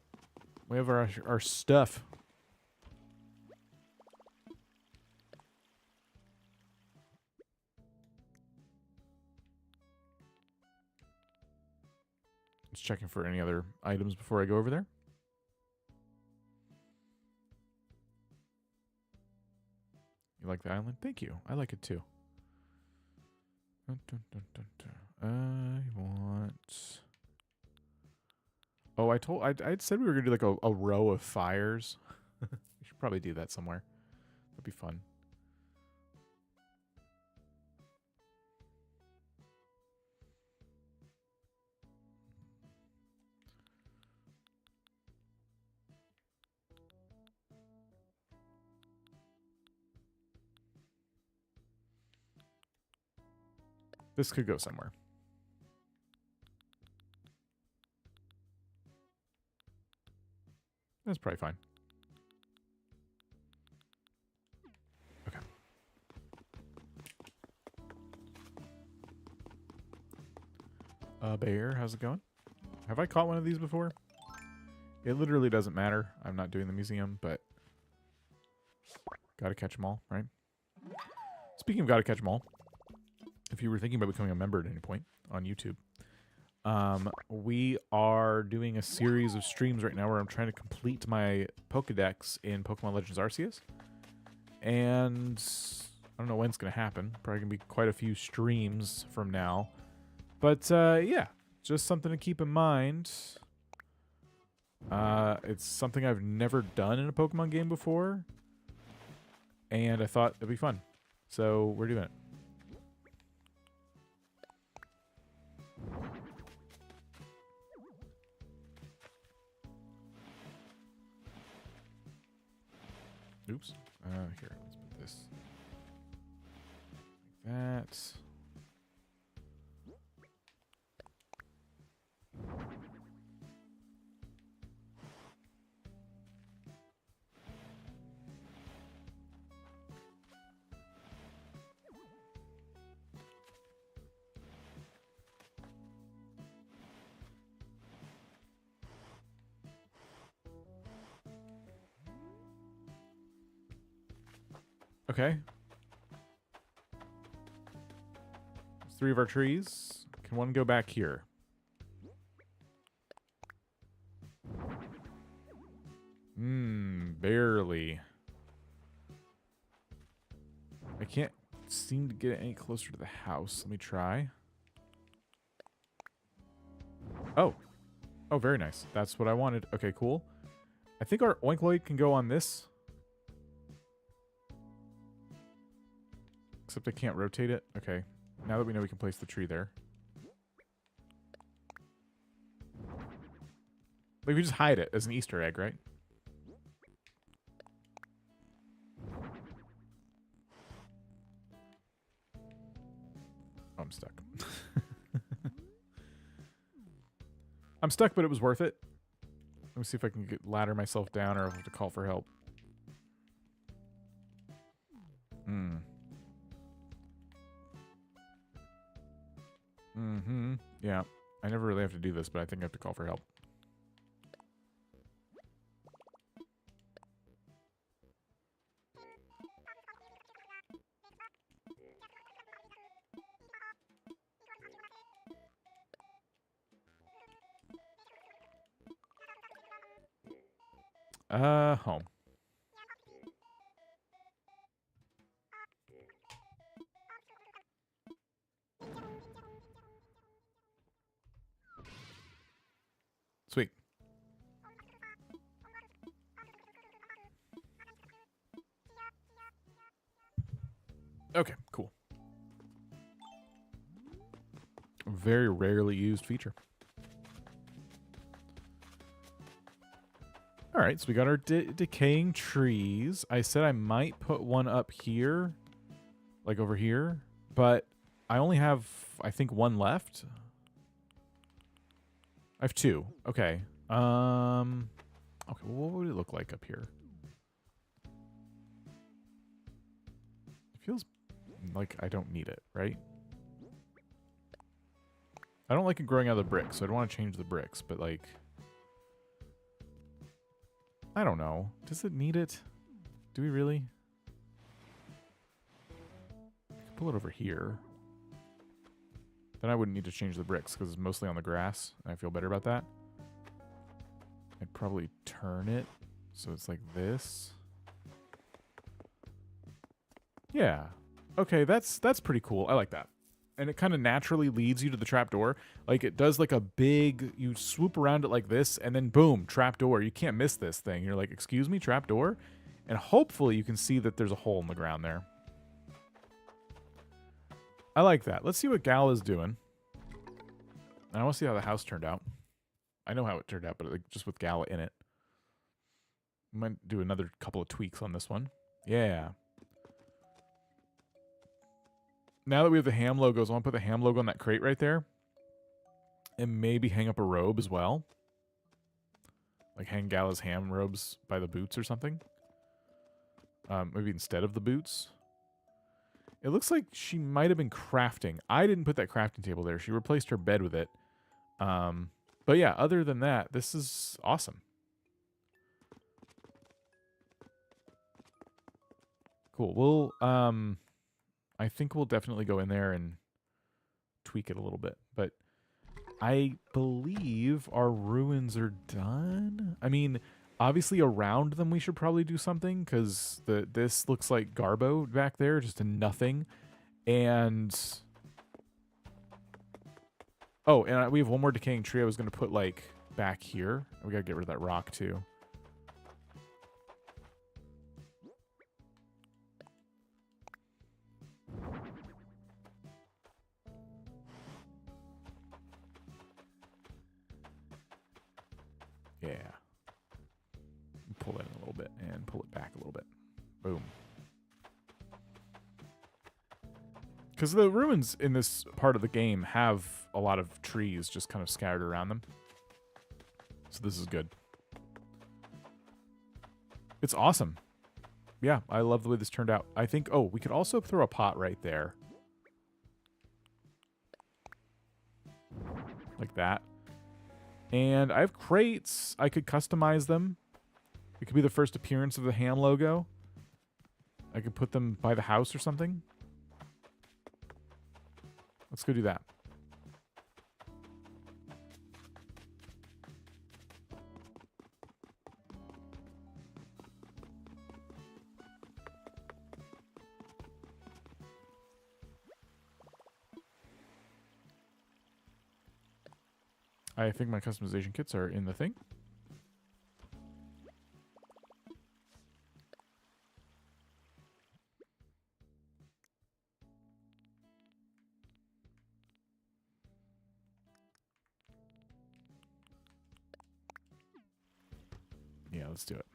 We have our stuff. Just checking for any other items before I go over there. You like the island? Thank you. I like it too. I want... Oh, I'd said we were going to do like a row of fires. We should probably do that somewhere. That'd be fun. This could go somewhere. That's probably fine. Okay. Bear, how's it going? Have I caught one of these before? It literally doesn't matter. I'm not doing the museum, but gotta catch them all, right? Speaking of gotta catch them all, if you were thinking about becoming a member at any point on YouTube, we are doing a series of streams right now where I'm trying to complete my Pokedex in Pokemon Legends Arceus. And I don't know when it's going to happen. Probably going to be quite a few streams from now. But, yeah, just something to keep in mind. It's something I've never done in a Pokemon game before. And I thought it'd be fun. So, we're doing it. Oops. Here, let's put this like that. Okay. There's 3 of our trees. Can one go back here? Barely. I can't seem to get it any closer to the house. Let me try. Oh. Oh, very nice. That's what I wanted. Okay, cool. I think our Oinkloid can go on this. Except I can't rotate it. Okay. Now that we know we can place the tree there. Like, we just hide it as an Easter egg, right? Oh, I'm stuck. I'm stuck, but it was worth it. Let me see if I can ladder myself down or I'll have to call for help. Yeah. I never really have to do this, but I think I have to call for help. Home. Sweet. Okay, cool. Very rarely used feature. All right, so we got our decaying trees. I said I might put one up here, like over here, but I only have, I think, one left. I have 2. Okay. Okay, what would it look like up here? It feels like I don't need it, right? I don't like it growing out of the bricks, so I don't want to change the bricks, but like, I don't know. Does it need it? Do we really? I could pull it over here. Then I wouldn't need to change the bricks because it's mostly on the grass, and I feel better about that. I'd probably turn it so it's like this. Yeah. Okay, that's pretty cool. I like that. And it kind of naturally leads you to the trapdoor. Like, it does like a big, you swoop around it like this, and then boom, trapdoor. You can't miss this thing. You're like, excuse me, trapdoor? And hopefully you can see that there's a hole in the ground there. I like that. Let's see what Gal is doing. And I want to see how the house turned out. I know how it turned out, but like just with Gala in it. Might do another couple of tweaks on this one. Yeah. Now that we have the ham logos, I want to put the ham logo on that crate right there. And maybe hang up a robe as well. Like hang Gala's ham robes by the boots or something. Maybe instead of the boots. It looks like she might have been crafting. I didn't put that crafting table there. She replaced her bed with it. But yeah, other than that, this is awesome. Cool. We'll I think we'll definitely go in there and tweak it a little bit. But I believe our ruins are done. I mean, obviously around them we should probably do something because this looks like Garbo back there, just a nothing. And oh, and we have one more decaying tree I was going to put like back here. We got to get rid of that rock too. Yeah. Pull that in a little bit and pull it back a little bit. Boom. Because the ruins in this part of the game have a lot of trees just kind of scattered around them. So this is good. It's awesome. Yeah, I love the way this turned out. I think, oh, we could also throw a pot right there. Like that. And I have crates. I could customize them. It could be the first appearance of the Ham logo. I could put them by the house or something. Let's go do that. I think my customization kits are in the thing. Yeah, let's do it.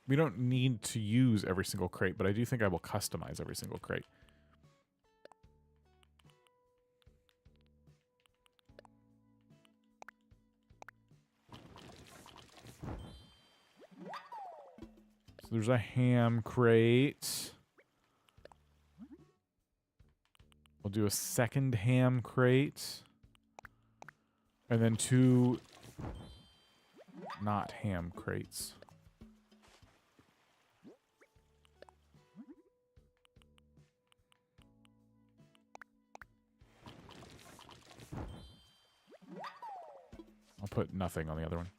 We don't need to use every single crate, but I do think I will customize every single crate. So there's a ham crate. We'll do a second ham crate. And then 2 not ham crates. I'll put nothing on the other one.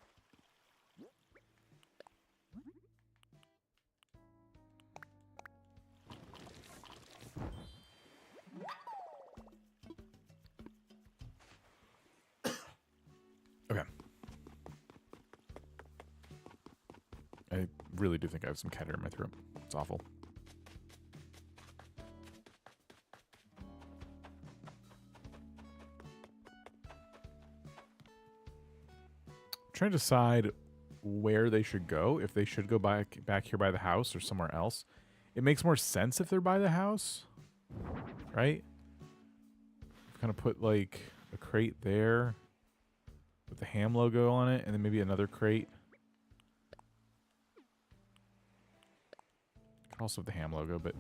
Okay. I really do think I have some cat hair in my throat. It's awful. Trying to decide where they should go. If they should go back here by the house or somewhere else. It makes more sense if they're by the house, right? Kind of put like a crate there with the ham logo on it, and then maybe another crate. Could also have the ham logo, but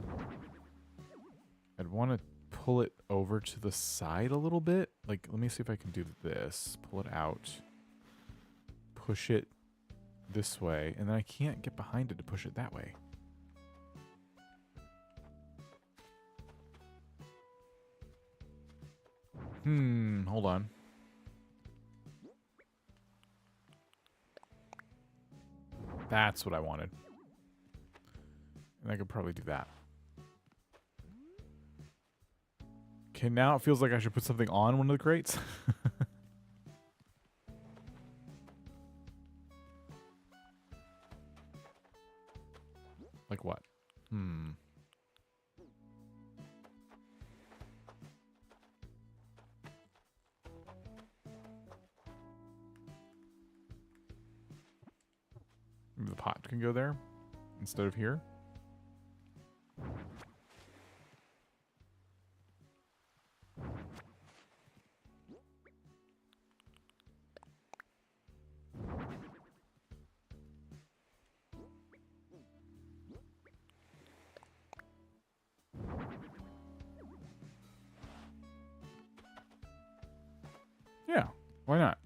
I'd want to pull it over to the side a little bit. Like, let me see if I can do this. Pull it out. Push it this way, and then I can't get behind it to push it that way. Hold on. That's what I wanted. And I could probably do that. Okay, now it feels like I should put something on one of the crates. Like what? Move the pot can go there instead of here. Why not?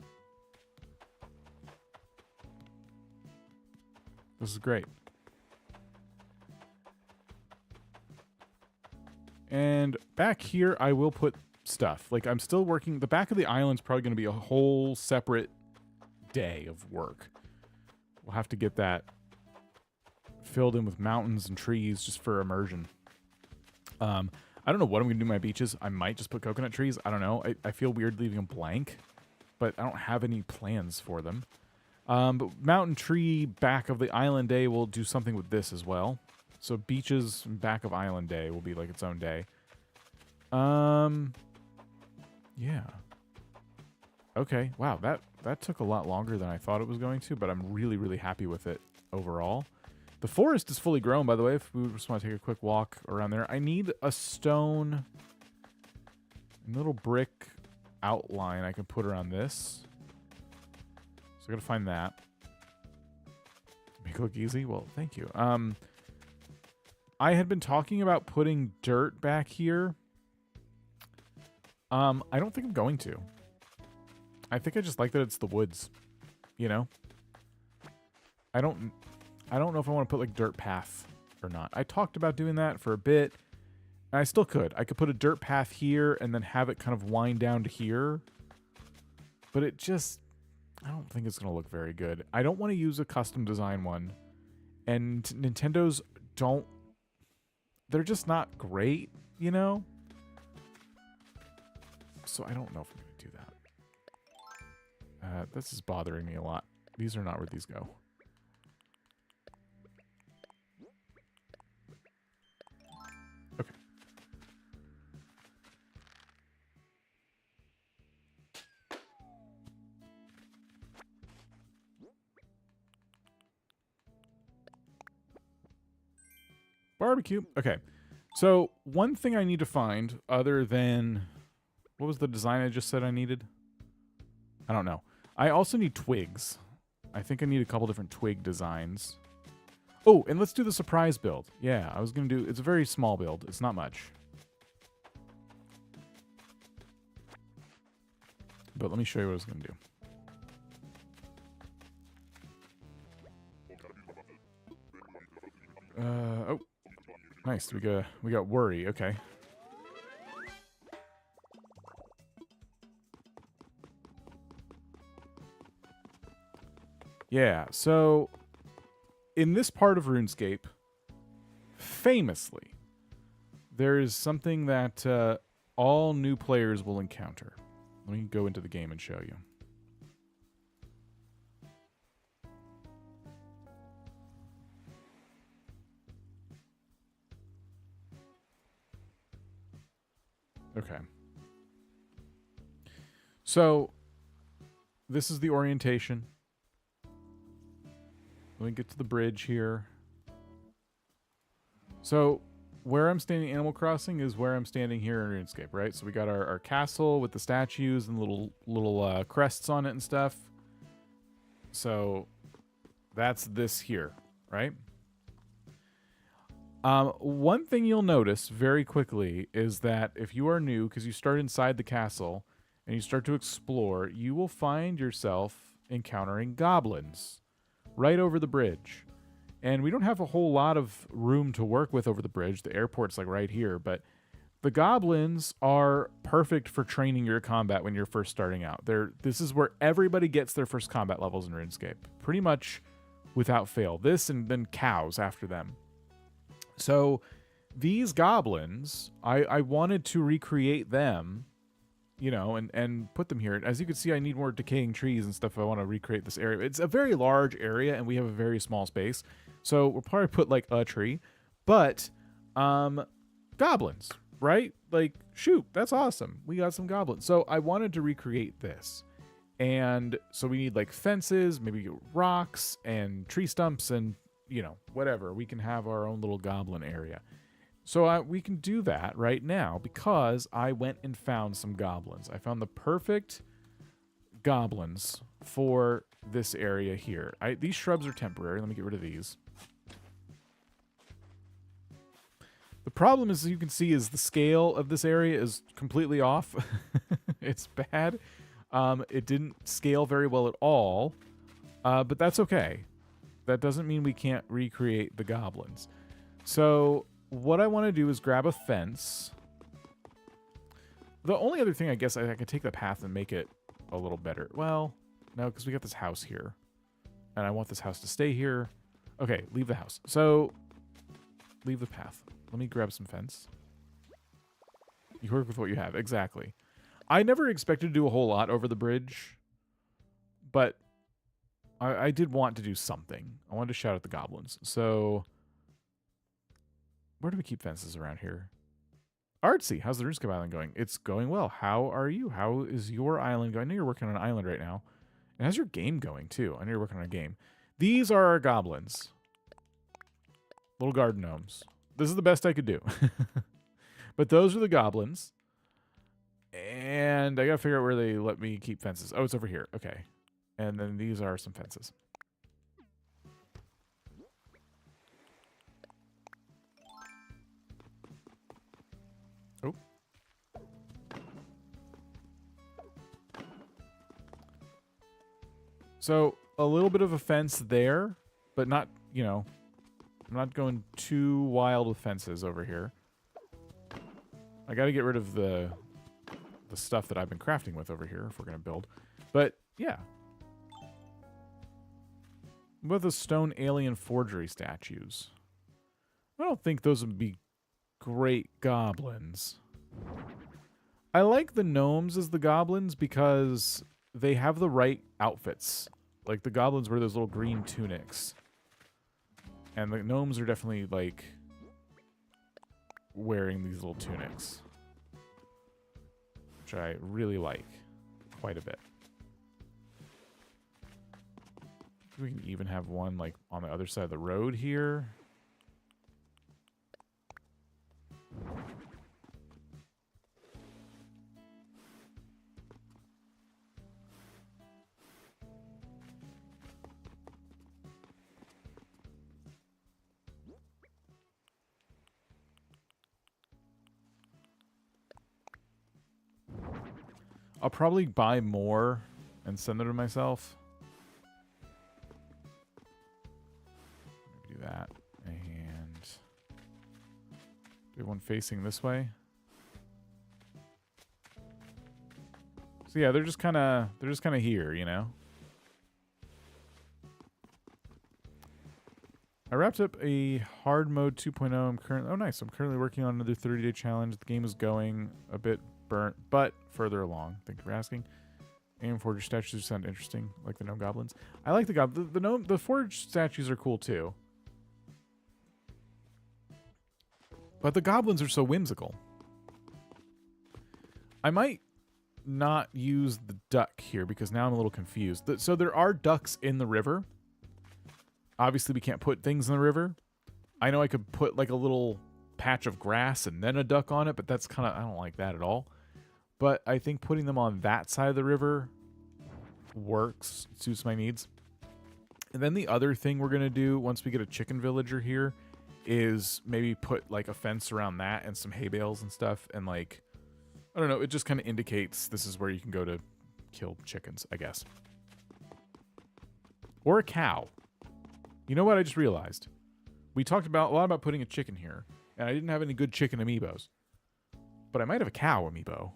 This is great. And back here, I will put stuff. Like, I'm still working. The back of the island's probably going to be a whole separate day of work. We'll have to get that filled in with mountains and trees just for immersion. I don't know what I'm going to do with my beaches. I might just put coconut trees. I don't know. I feel weird leaving them blank, but I don't have any plans for them. But mountain tree back of the island day will do something with this as well. So beaches back of island day will be like its own day. Yeah. Okay. Wow, that took a lot longer than I thought it was going to, but I'm really, really happy with it overall. The forest is fully grown, by the way, if we just want to take a quick walk around there. I need a stone, little brick outline I can put around this. So I gotta find that. Make it look easy? Well, thank you. I had been talking about putting dirt back here. I don't think I'm going to. I think I just like that it's the woods, you know? I don't know if I want to put like dirt path or not. I talked about doing that for a bit. And I still could. I could put a dirt path here and then have it kind of wind down to here. But it just, I don't think it's going to look very good. I don't want to use a custom design one. And Nintendo's don't, they're just not great, you know? So I don't know if I'm going to do that. This is bothering me a lot. These are not where these go. Okay. Barbecue. Okay. So one thing I need to find other than, what was the design I just said I needed? I don't know. I also need twigs. I think I need a couple different twig designs. Oh, and let's do the surprise build. Yeah, I was going to do, it's a very small build. It's not much. But let me show you what I was going to do. Oh. Nice. We got worry. Okay. Yeah, so in this part of RuneScape, famously, there is something that all new players will encounter. Let me go into the game and show you. Okay. So, this is the orientation. Let me get to the bridge here. So, where I'm standing in Animal Crossing is where I'm standing here in RuneScape, right? So we got our castle with the statues and little crests on it and stuff. So, that's this here, right? One thing you'll notice very quickly is that if you are new, because you start inside the castle and you start to explore, you will find yourself encountering goblins right over the bridge. And we don't have a whole lot of room to work with over the bridge. The airport's like right here, but the goblins are perfect for training your combat when you're first starting out. This is where everybody gets their first combat levels in RuneScape, pretty much without fail. This and then cows after them. So these goblins, I wanted to recreate them, you know, and put them here. As you can see, I need more decaying trees and stuff if I want to recreate this area. It's a very large area, and we have a very small space. So we'll probably put, like, a tree. But, goblins, right? Like, shoot, that's awesome. We got some goblins. So I wanted to recreate this. And so we need, like, fences, maybe rocks, and tree stumps, and, you know, whatever. We can have our own little goblin area. So we can do that right now because I went and found some goblins. I found the perfect goblins for this area here. These shrubs are temporary. Let me get rid of these. The problem is, as you can see, is the scale of this area is completely off. It's bad. It didn't scale very well at all, but that's okay. That doesn't mean we can't recreate the goblins. So what I want to do is grab a fence. The only other thing, I guess, I could take the path and make it a little better. Well, no, because we got this house here. And I want this house to stay here. Okay, leave the house. So, leave the path. Let me grab some fence. You work with what you have. Exactly. I never expected to do a whole lot over the bridge. But I did want to do something. I wanted to shout at the goblins. So, where do we keep fences around here? Artsy, how's the RuneScape island going? It's going well. How are you? How is your island going? I know you're working on an island right now. And how's your game going, too? I know you're working on a game. These are our goblins. Little garden gnomes. This is the best I could do. But those are the goblins. And I gotta figure out where they let me keep fences. Oh, it's over here. Okay. And then these are some fences. Oh. So, a little bit of a fence there, but not, you know, I'm not going too wild with fences over here. I got to get rid of the stuff that I've been crafting with over here if we're going to build. But, yeah. What about the stone alien forgery statues? I don't think those would be great goblins. I like the gnomes as the goblins because they have the right outfits. Like, the goblins wear those little green tunics. And the gnomes are definitely, like, wearing these little tunics. Which I really like quite a bit. We can even have one, like, on the other side of the road here. I'll probably buy more and send them to myself. Maybe do that. And do we have one facing this way? So yeah, they're just kind of here, you know. I wrapped up a hard mode 2.0. I'm currently working on another 30-day challenge. The game is going a bit burnt, but further along. Thank you for asking. Alien forged statues sound interesting, like the gnome goblins. I like the goblins. The forged statues are cool too. But the goblins are so whimsical. I might not use the duck here because now I'm a little confused. So there are ducks in the river. Obviously, we can't put things in the river. I know I could put like a little patch of grass and then a duck on it, but that's kind of, I don't like that at all. But I think putting them on that side of the river works, suits my needs. And then the other thing we're going to do once we get a chicken villager here is maybe put like a fence around that and some hay bales and stuff. And like, I don't know, it just kind of indicates this is where you can go to kill chickens, I guess. Or a cow. You know what I just realized? We talked a lot about putting a chicken here, and I didn't have any good chicken amiibos. But I might have a cow amiibo.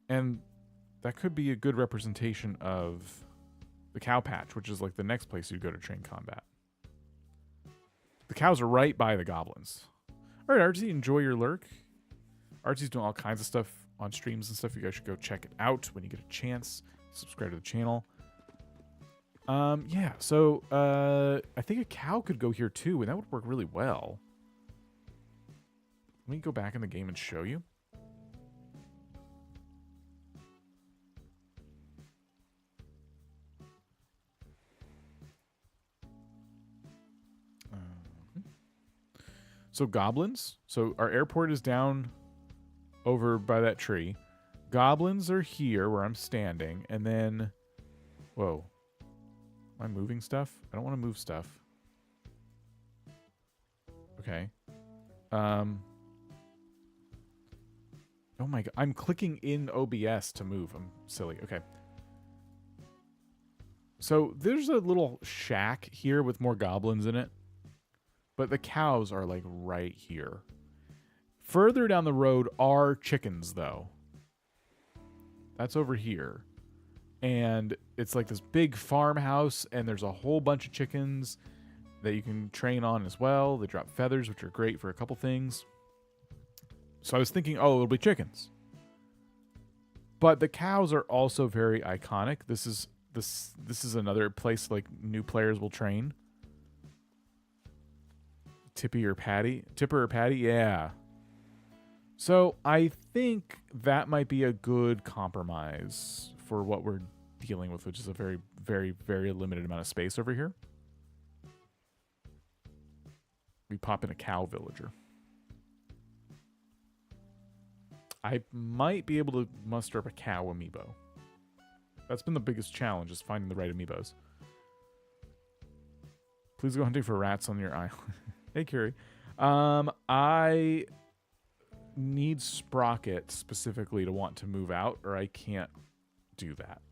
And that could be a good representation of the cow patch, which is like the next place you go to train combat. The cows are right by the goblins. All right, Artsy, enjoy your lurk. Artsy's doing all kinds of stuff on streams and stuff. You guys should go check it out when you get a chance. Subscribe to the channel. Yeah, so I think a cow could go here too, and that would work really well. Let me go back in the game and show you. So goblins. So our airport is down over by that tree. Goblins are here where I'm standing, and then, whoa. Am I moving stuff? I don't want to move stuff. Okay. I Oh my god. I'm clicking in OBS to move. I'm silly. Okay. So there's a little shack here with more goblins in it. But the cows are like right here. Further down the road are chickens though. That's over here. And it's like this big farmhouse and there's a whole bunch of chickens that you can train on as well. They drop feathers, which are great for a couple things. So I was thinking, oh, it'll be chickens. But the cows are also very iconic. This is another place like new players will train. Tipper or Patty, yeah. So I think that might be a good compromise for what we're dealing with, which is a very, very, very limited amount of space over here. We pop in a cow villager. I might be able to muster up a cow amiibo. That's been the biggest challenge, is finding the right amiibos. Please go hunting for rats on your island. Hey, Curie. I need Sprocket specifically to want to move out, or I can't do that.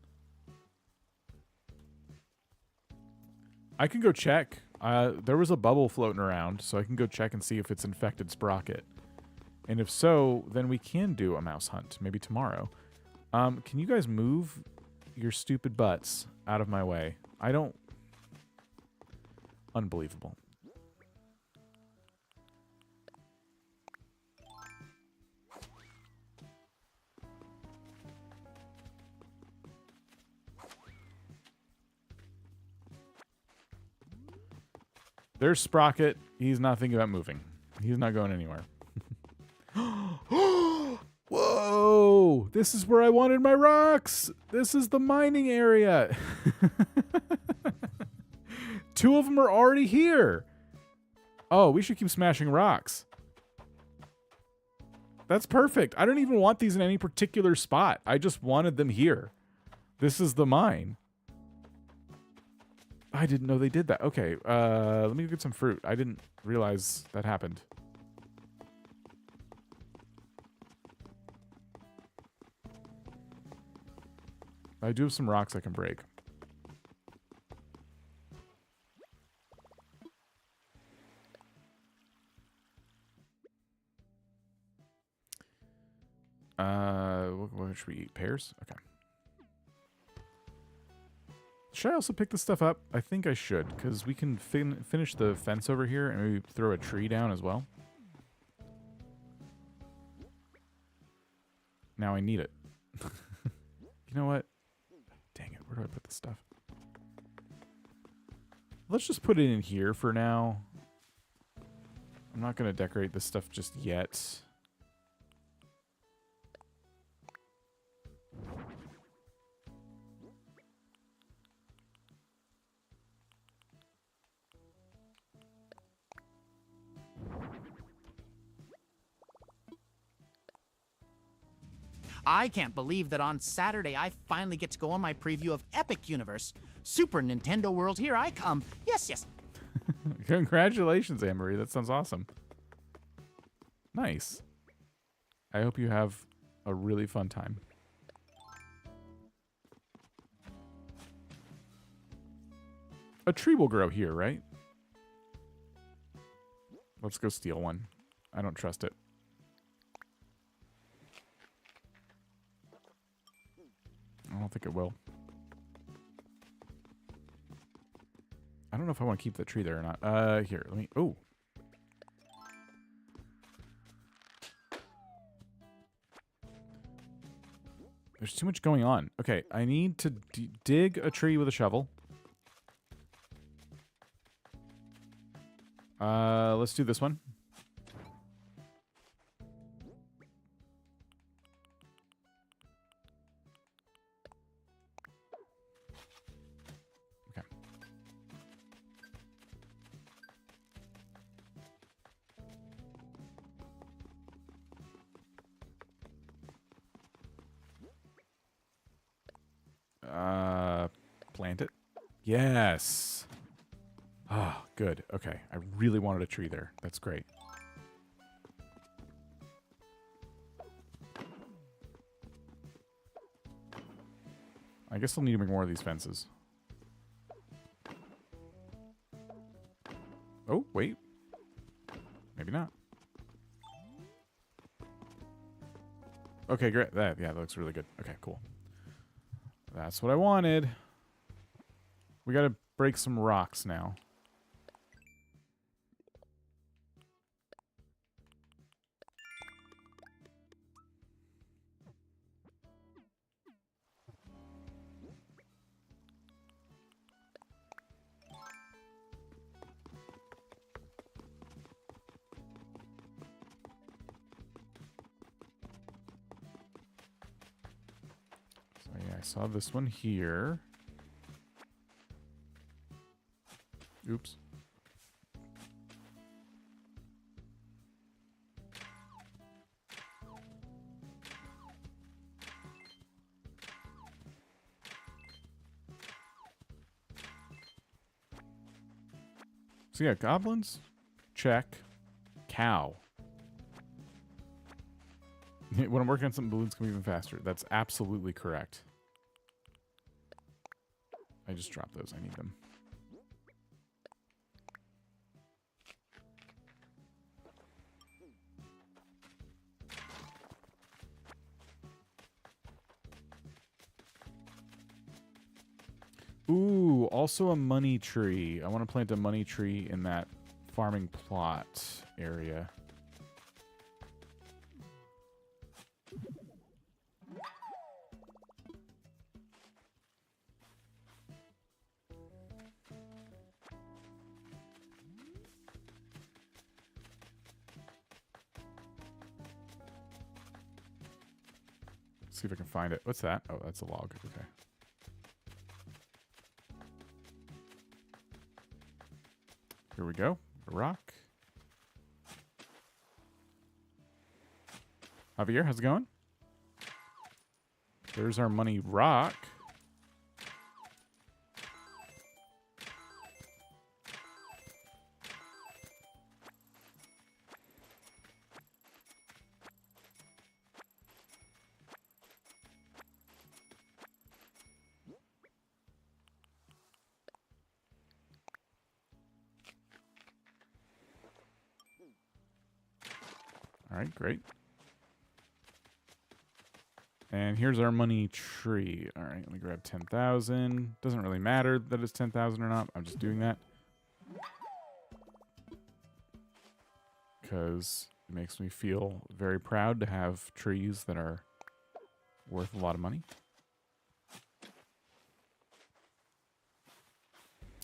I can go check. There was a bubble floating around, so I can go check and see if it's infected Sprocket. And if so, then we can do a mouse hunt, maybe tomorrow. Can you guys move your stupid butts out of my way? I don't... Unbelievable. There's Sprocket. He's not thinking about moving. He's not going anywhere. Whoa! This is where I wanted my rocks! This is the mining area! 2 of them are already here! Oh, we should keep smashing rocks. That's perfect. I don't even want these in any particular spot. I just wanted them here. This is the mine. I didn't know they did that. Okay, let me get some fruit. I didn't realize that happened. I do have some rocks I can break. What should we eat? Pears? Okay. Should I also pick this stuff up? I think I should, because we can finish the fence over here and maybe throw a tree down as well. Now I need it. You know what? Dang it, where do I put this stuff? Let's just put it in here for now. I'm not going to decorate this stuff just yet. I can't believe that on Saturday I finally get to go on my preview of Epic Universe. Super Nintendo World, here I come. Yes, yes. Congratulations, Anne-Marie. That sounds awesome. Nice. I hope you have a really fun time. A tree will grow here, right? Let's go steal one. I don't trust it. I don't think it will. I don't know if I want to keep the tree there or not. Here, let me... Oh. There's too much going on. Okay, I need to dig a tree with a shovel. Let's do this one. Plant it. Yes. Ah, good. Okay. I really wanted a tree there. That's great. I guess I'll need to make more of these fences. Oh, wait. Maybe not. Okay, great. Yeah, that looks really good. Okay, cool. That's what I wanted. We gotta break some rocks now. So yeah, I saw this one here. Oops. So yeah, goblins, check. Cow. When I'm working on something, balloons come even faster. That's absolutely correct. I just dropped those. I need them. Ooh, also a money tree. I want to plant a money tree in that farming plot area. See if I can find it. What's that? Oh, that's a log. Okay. Here we go. A rock. Javier, how's it going? There's our money rock. All right, great. And here's our money tree. All right, let me grab 10,000. Doesn't really matter that it's 10,000 or not. I'm just doing that because it makes me feel very proud to have trees that are worth a lot of money.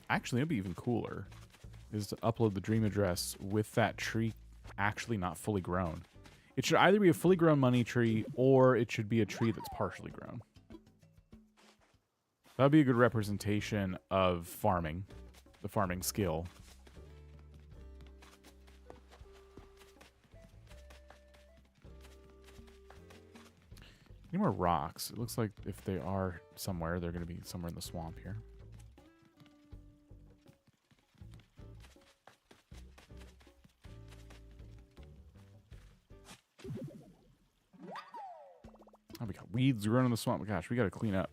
Actually, it'd be even cooler is to upload the dream address with that tree actually not fully grown. It should either be a fully grown money tree or it should be a tree that's partially grown. That would be a good representation of farming, the farming skill. Any more rocks? It looks like if they are somewhere, they're going to be somewhere in the swamp here. Oh, we got weeds growing in the swamp. Gosh, we got to clean up.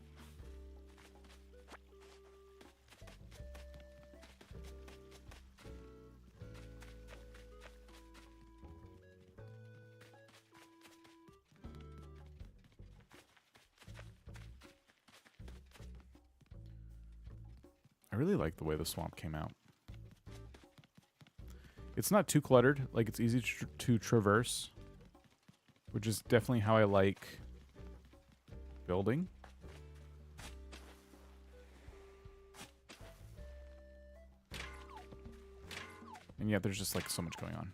I really like the way the swamp came out. It's not too cluttered. Like, it's easy to traverse, which is definitely how I like building. And yet there's just like so much going on.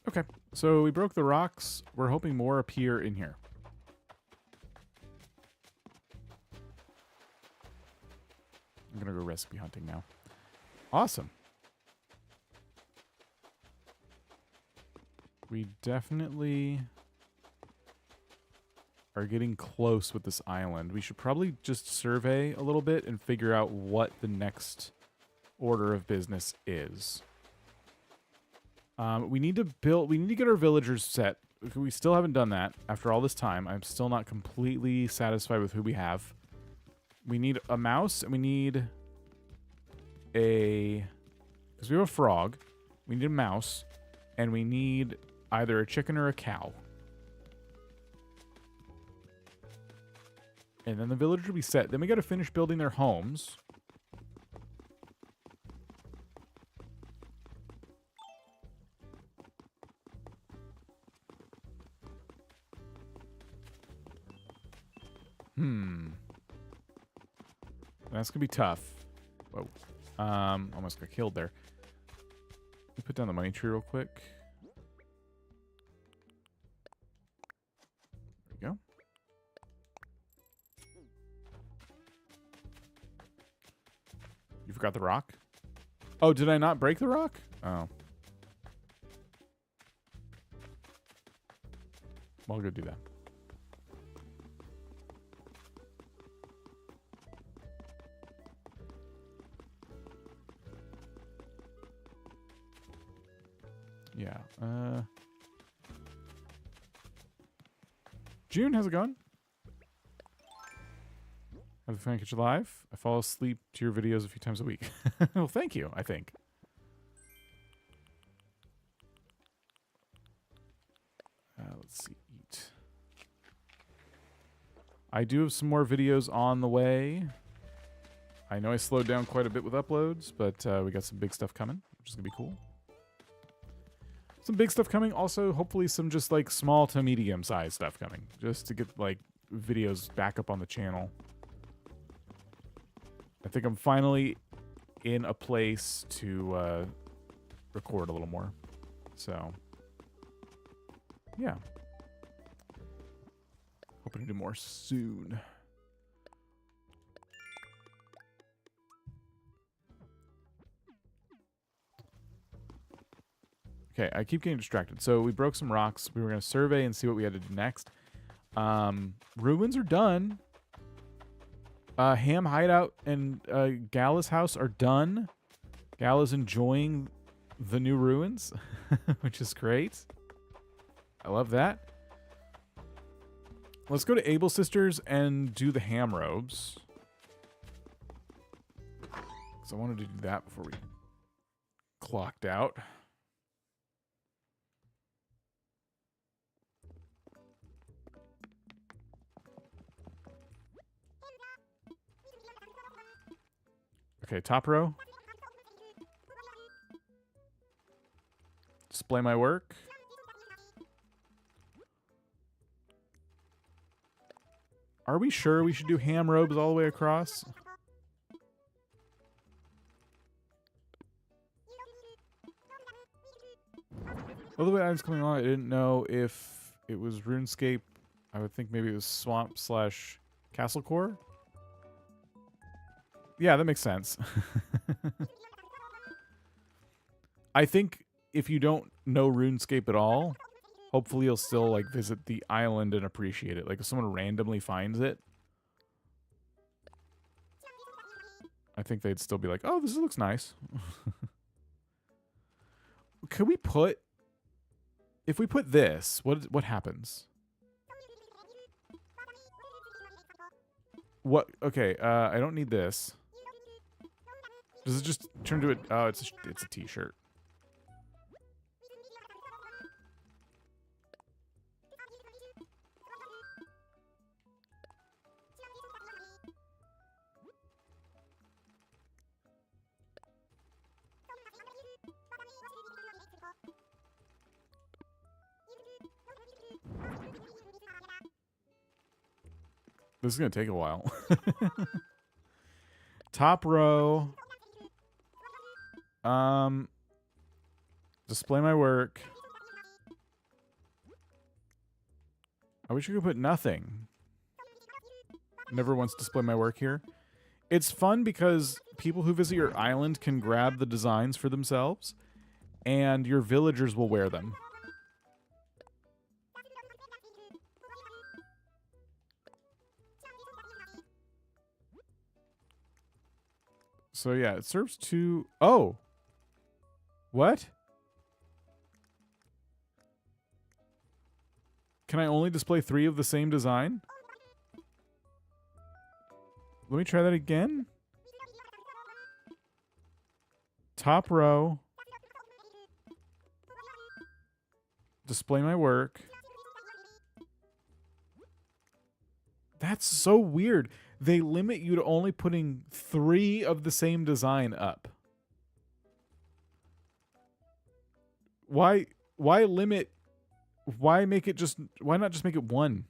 Okay, so we broke the rocks. We're hoping more appear in here. guess we'll be hunting now. Awesome. We definitely are getting close with this island. We should probably just survey a little bit and figure out what the next order of business is. We need to get our villagers set. We still haven't done that after all this time. I'm still not completely satisfied with who we have. We need a mouse and we need because we have a frog. We need a mouse and we need either a chicken or a cow. And then the village will be set. Then we got to finish building their homes. That's gonna be tough. Whoa. Almost got killed there. Let me put down the money tree real quick. There we go. You forgot the rock? Oh, did I not break the rock? Oh. Well, I'll go do that. Yeah. June, how's it going? Have a fan catch you live. I fall asleep to your videos a few times a week. Well, thank you, I think. Let's see. Eat. I do have some more videos on the way. I know I slowed down quite a bit with uploads, but we got some big stuff coming, which is going to be cool. Some big stuff coming. Also, hopefully some just like small to medium size stuff coming. Just to get like videos back up on the channel. I think I'm finally in a place to record a little more. So, yeah. Hoping to do more soon. Okay, I keep getting distracted. So we broke some rocks. We were going to survey and see what we had to do next. Ruins are done. Ham Hideout and Gala's house are done. Gala's enjoying the new ruins, which is great. I love that. Let's go to Able Sisters and do the ham robes. Because I wanted to do that before we clocked out. Okay, top row. Display my work. Are we sure we should do ham robes all the way across? All the way items coming on, I didn't know if it was RuneScape. I would think maybe it was Swamp / Castle Core. Yeah, that makes sense. I think if you don't know RuneScape at all, hopefully you'll still like visit the island and appreciate it. Like if someone randomly finds it, I think they'd still be like, "Oh, this looks nice." Could we put, if we put this, what happens? What? Okay, I don't need this. Does it just turn to it? Oh, it's a t-shirt. This is gonna take a while. Top row. Display my work. I wish you could put nothing. Never once display my work here. It's fun because people who visit your island can grab the designs for themselves, and your villagers will wear them. So yeah, it serves two... Oh! What? Can I only display 3 of the same design? Let me try that again. Top row. Display my work. That's so weird. They limit you to only putting 3 of the same design up. Why limit? Why make it just... Why not just make it 1?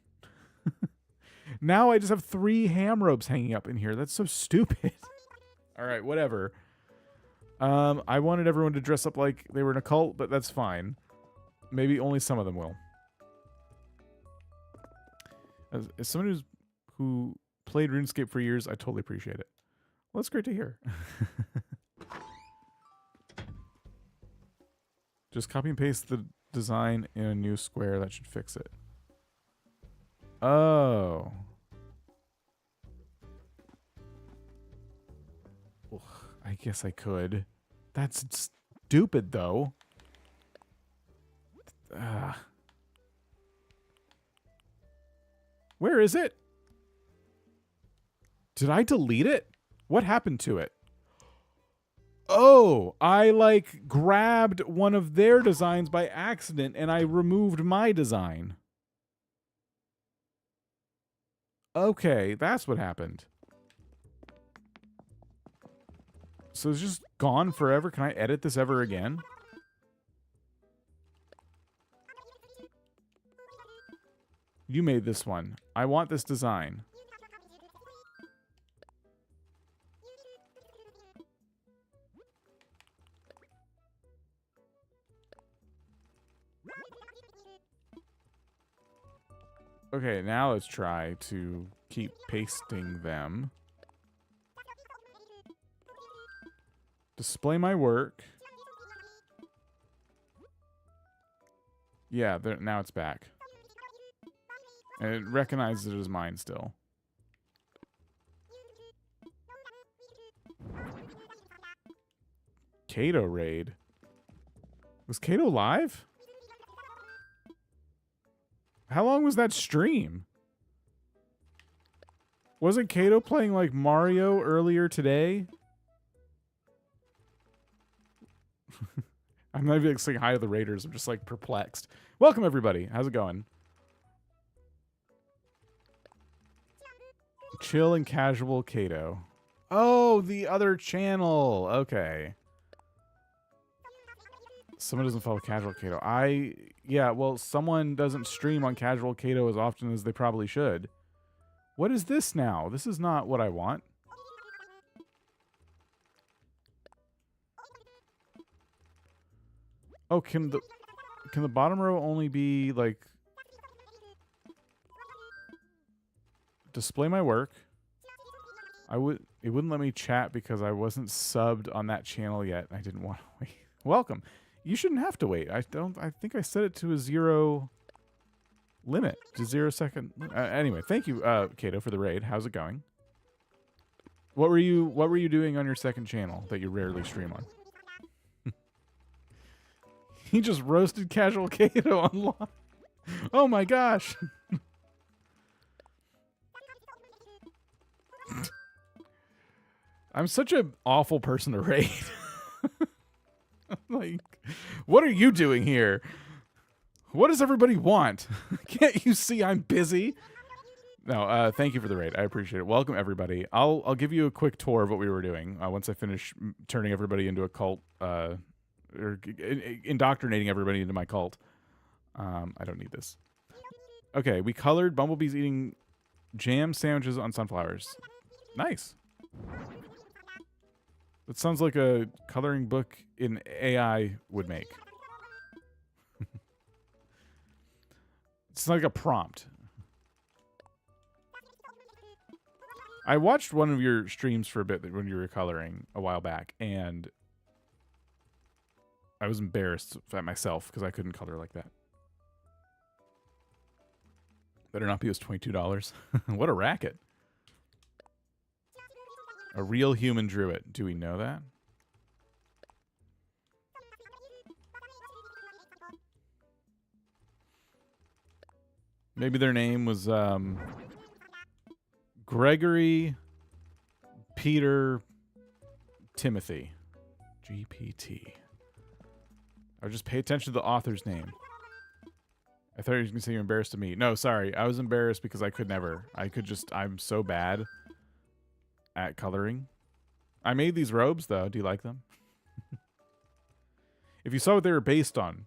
Now I just have 3 ham ropes hanging up in here. That's so stupid. All right, whatever. I wanted everyone to dress up like they were in a cult, but that's fine. Maybe only some of them will. As someone who played RuneScape for years, I totally appreciate it. Well, that's great to hear. Just copy and paste the design in a new square. That should fix it. Oh. Ugh, I guess I could. That's stupid, though. Where is it? Did I delete it? What happened to it? Oh, I like grabbed one of their designs by accident and I removed my design. Okay, that's what happened. So it's just gone forever. Can I edit this ever again? You made this one. I want this design. Okay, now let's try to keep pasting them. Display my work. Yeah, now it's back. And it recognizes it as mine still. Kato raid. Was Kato live? How long was that stream? Wasn't Kato playing like Mario earlier today? I'm not even like, saying hi to the raiders. I'm just like perplexed. Welcome everybody. How's it going? Chill and casual Kato. Oh, the other channel. Okay. Someone doesn't follow casual Kato. Yeah, well, someone doesn't stream on casual Kato as often as they probably should. What is this now? This is not what I want. Oh, can the bottom row only be like display my work? It wouldn't let me chat because I wasn't subbed on that channel yet. I didn't want to wait. Welcome. You shouldn't have to wait. I think I set it to a 0 limit, to 0 second. Anyway, thank you, Kato, for the raid. How's it going? What were you doing on your second channel that you rarely stream on? He just roasted casual Kato online. Oh my gosh. I'm such an awful person to raid. Like, what are you doing here? What does everybody want? Can't you see I'm busy? No, thank you for the raid. I appreciate it. Welcome everybody. I'll give you a quick tour of what we were doing once I finish turning everybody into a cult, or indoctrinating everybody into my cult. I don't need this. Okay, we colored bumblebees eating jam sandwiches on sunflowers. Nice. That sounds like a coloring book in AI would make. It's like a prompt. I watched one of your streams for a bit when you were coloring a while back, and I was embarrassed at myself because I couldn't color like that. Better not be. It was $22. What a racket. A real human drew it. Do we know that? Maybe their name was Gregory Peter Timothy. GPT. Or just pay attention to the author's name. I thought you were going to say you're embarrassed of me. No, sorry. I was embarrassed because I could never. I'm so bad at coloring. I made these robes, though. Do you like them? If you saw what they were based on.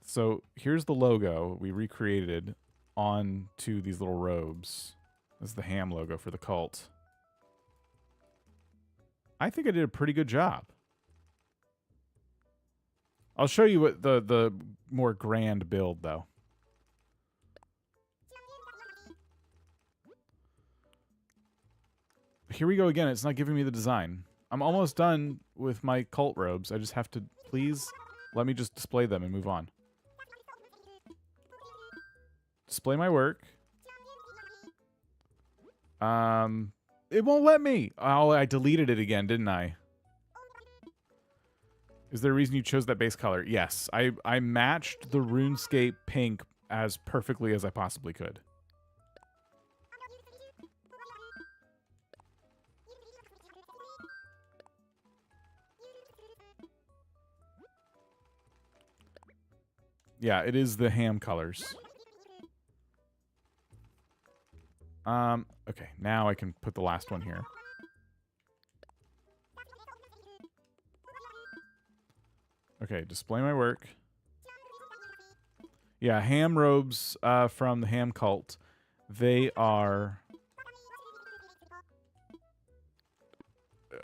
So here's the logo we recreated onto these little robes. This is the Ham logo for the cult. I think I did a pretty good job. I'll show you what the more grand build, though. Here we go again. It's not giving me the design. I'm almost done with my cult robes. I just have to, please, let me just display them and move on. Display my work. It won't let me. Oh, I deleted it again, didn't I? Is there a reason you chose that base color? Yes. I matched the RuneScape pink as perfectly as I possibly could. Yeah, it is the Ham colors. Okay, now I can put the last one here. Okay, display my work. Yeah, Ham robes from the Ham cult. They are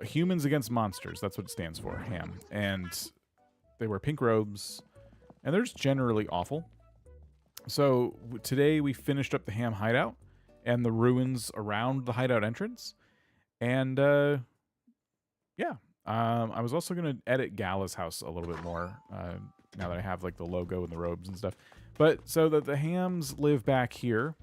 humans against monsters. That's what it stands for, Ham. And they wear pink robes. And they're just generally awful. So today we finished up the Ham Hideout and the ruins around the hideout entrance. And yeah, I was also going to edit Gala's house a little bit more now that I have like the logo and the robes and stuff. But so that the Hams live back here.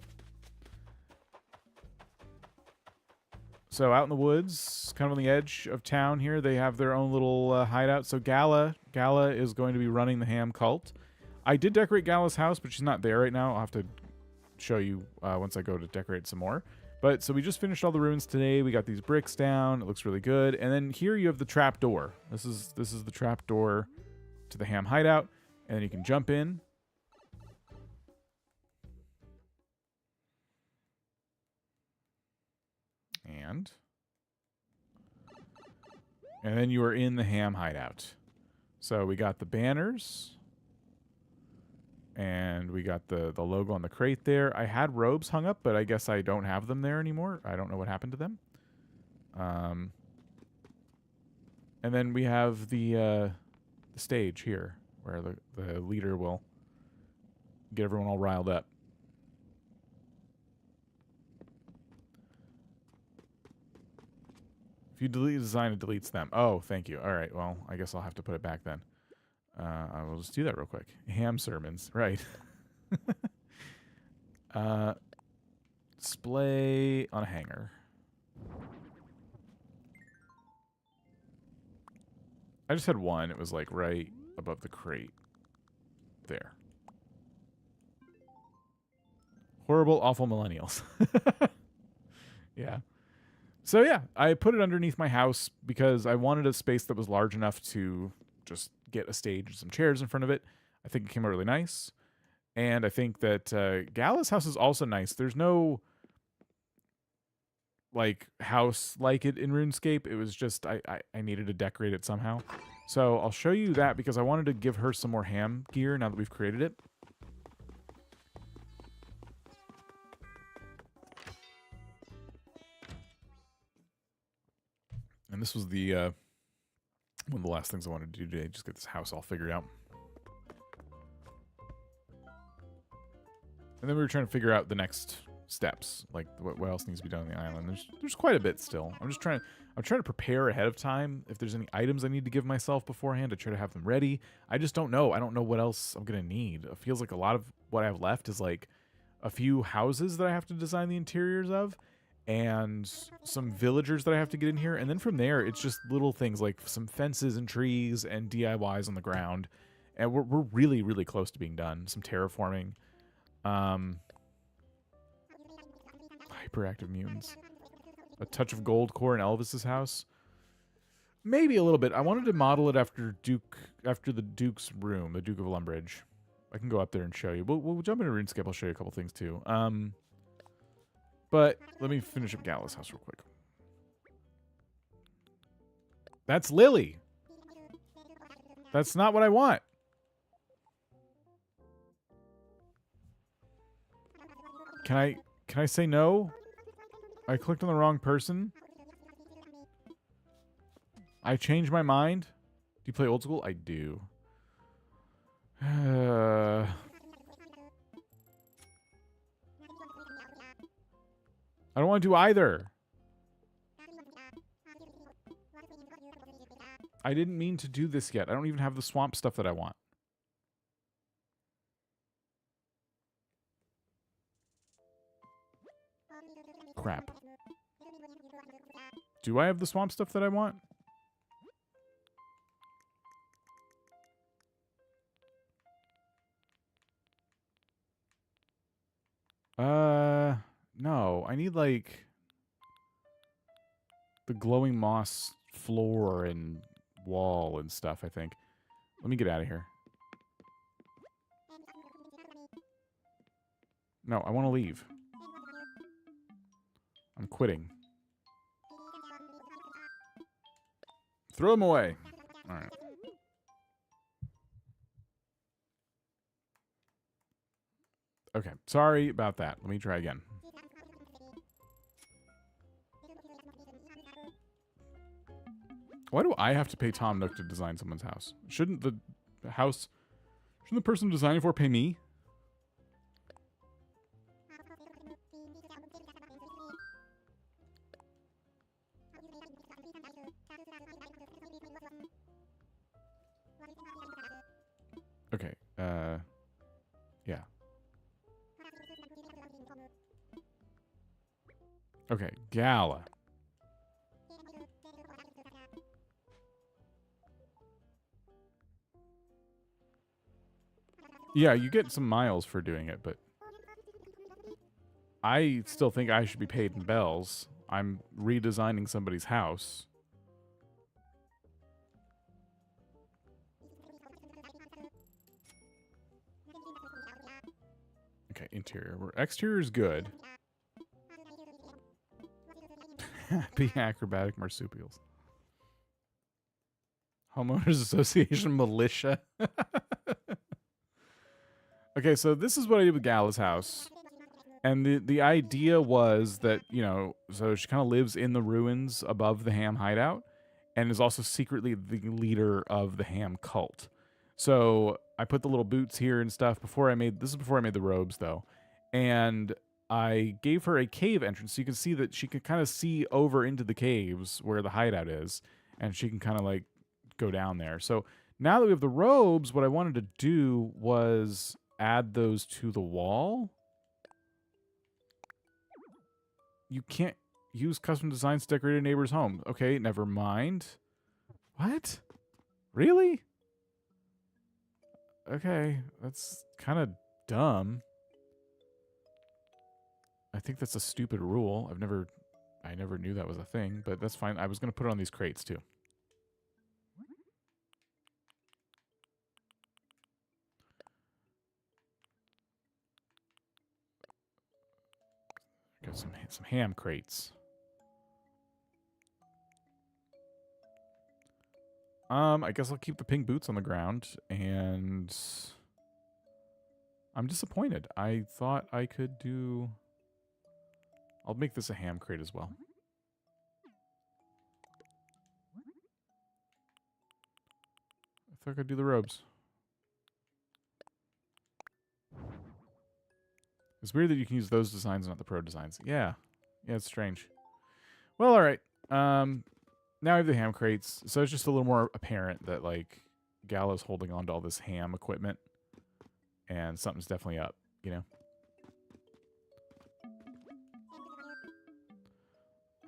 So out in the woods, kind of on the edge of town here, they have their own little hideout. So Gala is going to be running the Ham cult. I did decorate Gala's house, but she's not there right now. I'll have to show you once I go to decorate some more. But so we just finished all the ruins today. We got these bricks down. It looks really good. And then here you have the trap door. This is the trap door to the Ham hideout, and then you can jump in. And then you are in the Ham hideout. So we got the banners. And we got the logo on the crate there. I had robes hung up, but I guess I don't have them there anymore. I don't know what happened to them. And then we have the stage here, where the leader will get everyone all riled up. If you delete the design, it deletes them. Oh, thank you. All right, well, I guess I'll have to put it back then. I will just do that real quick. Ham sermons, right. Display on a hanger. I just had one. It was like right above the crate. There. Horrible, awful millennials. Yeah. So yeah, I put it underneath my house because I wanted a space that was large enough to just get a stage and some chairs in front of it. I think it came out really nice. And I think that Gala's house is also nice. There's no like house like it in RuneScape. It was just I needed to decorate it somehow. So I'll show you that because I wanted to give her some more ham gear now that we've created it. And this was the one of the last things I wanted to do today, just get this house all figured out. And then we were trying to figure out the next steps. Like what else needs to be done on the island? There's quite a bit still. I'm trying to prepare ahead of time. If there's any items I need to give myself beforehand, I try to have them ready. I just don't know. I don't know what else I'm gonna need. It feels like a lot of what I have left is like a few houses that I have to design the interiors of, and some villagers that I have to get in here. And then from there, it's just little things like some fences and trees and DIYs on the ground. And we're really, really close to being done. Some terraforming. Hyperactive mutants. A touch of gold core in Elvis's house. Maybe a little bit. I wanted to model it after the Duke's room, the Duke of Lumbridge. I can go up there and show you. We'll jump into RuneScape. I'll show you a couple things too. But let me finish up Gala's house real quick. That's Lily. That's not what I want. Can I say no? I clicked on the wrong person. I changed my mind. Do you play Old School? I do. I don't want to do either. I didn't mean to do this yet. I don't even have the swamp stuff that I want. Crap. Do I have the swamp stuff that I want? No. I need, like, the glowing moss floor and wall and stuff, I think. Let me get out of here. No, I want to leave. I'm quitting. Throw them away. All right. Okay, sorry about that. Let me try again. Why do I have to pay Tom Nook to design someone's house? Shouldn't the person designing for pay me? Okay, yeah. Okay, Gala. Yeah, you get some miles for doing it, but I still think I should be paid in bells. I'm redesigning somebody's house. Okay, interior. Exterior is good. Happy acrobatic marsupials. Homeowners Association militia. Okay, so this is what I did with Gala's house. And the idea was that, you know, so she kind of lives in the ruins above the Ham Hideout and is also secretly the leader of the Ham cult. So I put the little boots here and stuff this is before I made the robes though. And I gave her a cave entrance so you can see that she can kind of see over into the caves where the hideout is, and she can kind of like go down there. So now that we have the robes, what I wanted to do was add those to the wall. You can't use custom designs to decorate a neighbor's home. Okay, never mind. What? Really? Okay, that's kind of dumb. I think that's a stupid rule. I never knew that was a thing, but that's fine. I was going to put it on these crates too. Got some ham crates. I guess I'll keep the pink boots on the ground, and I'm disappointed. I thought I could do... I'll make this a ham crate as well. I thought I could do the robes. It's weird that you can use those designs, not the pro designs. Yeah. Yeah, it's strange. Well, all right. Now I have the ham crates, so it's just a little more apparent that, like, Gallo's holding on to all this ham equipment, and something's definitely up, you know?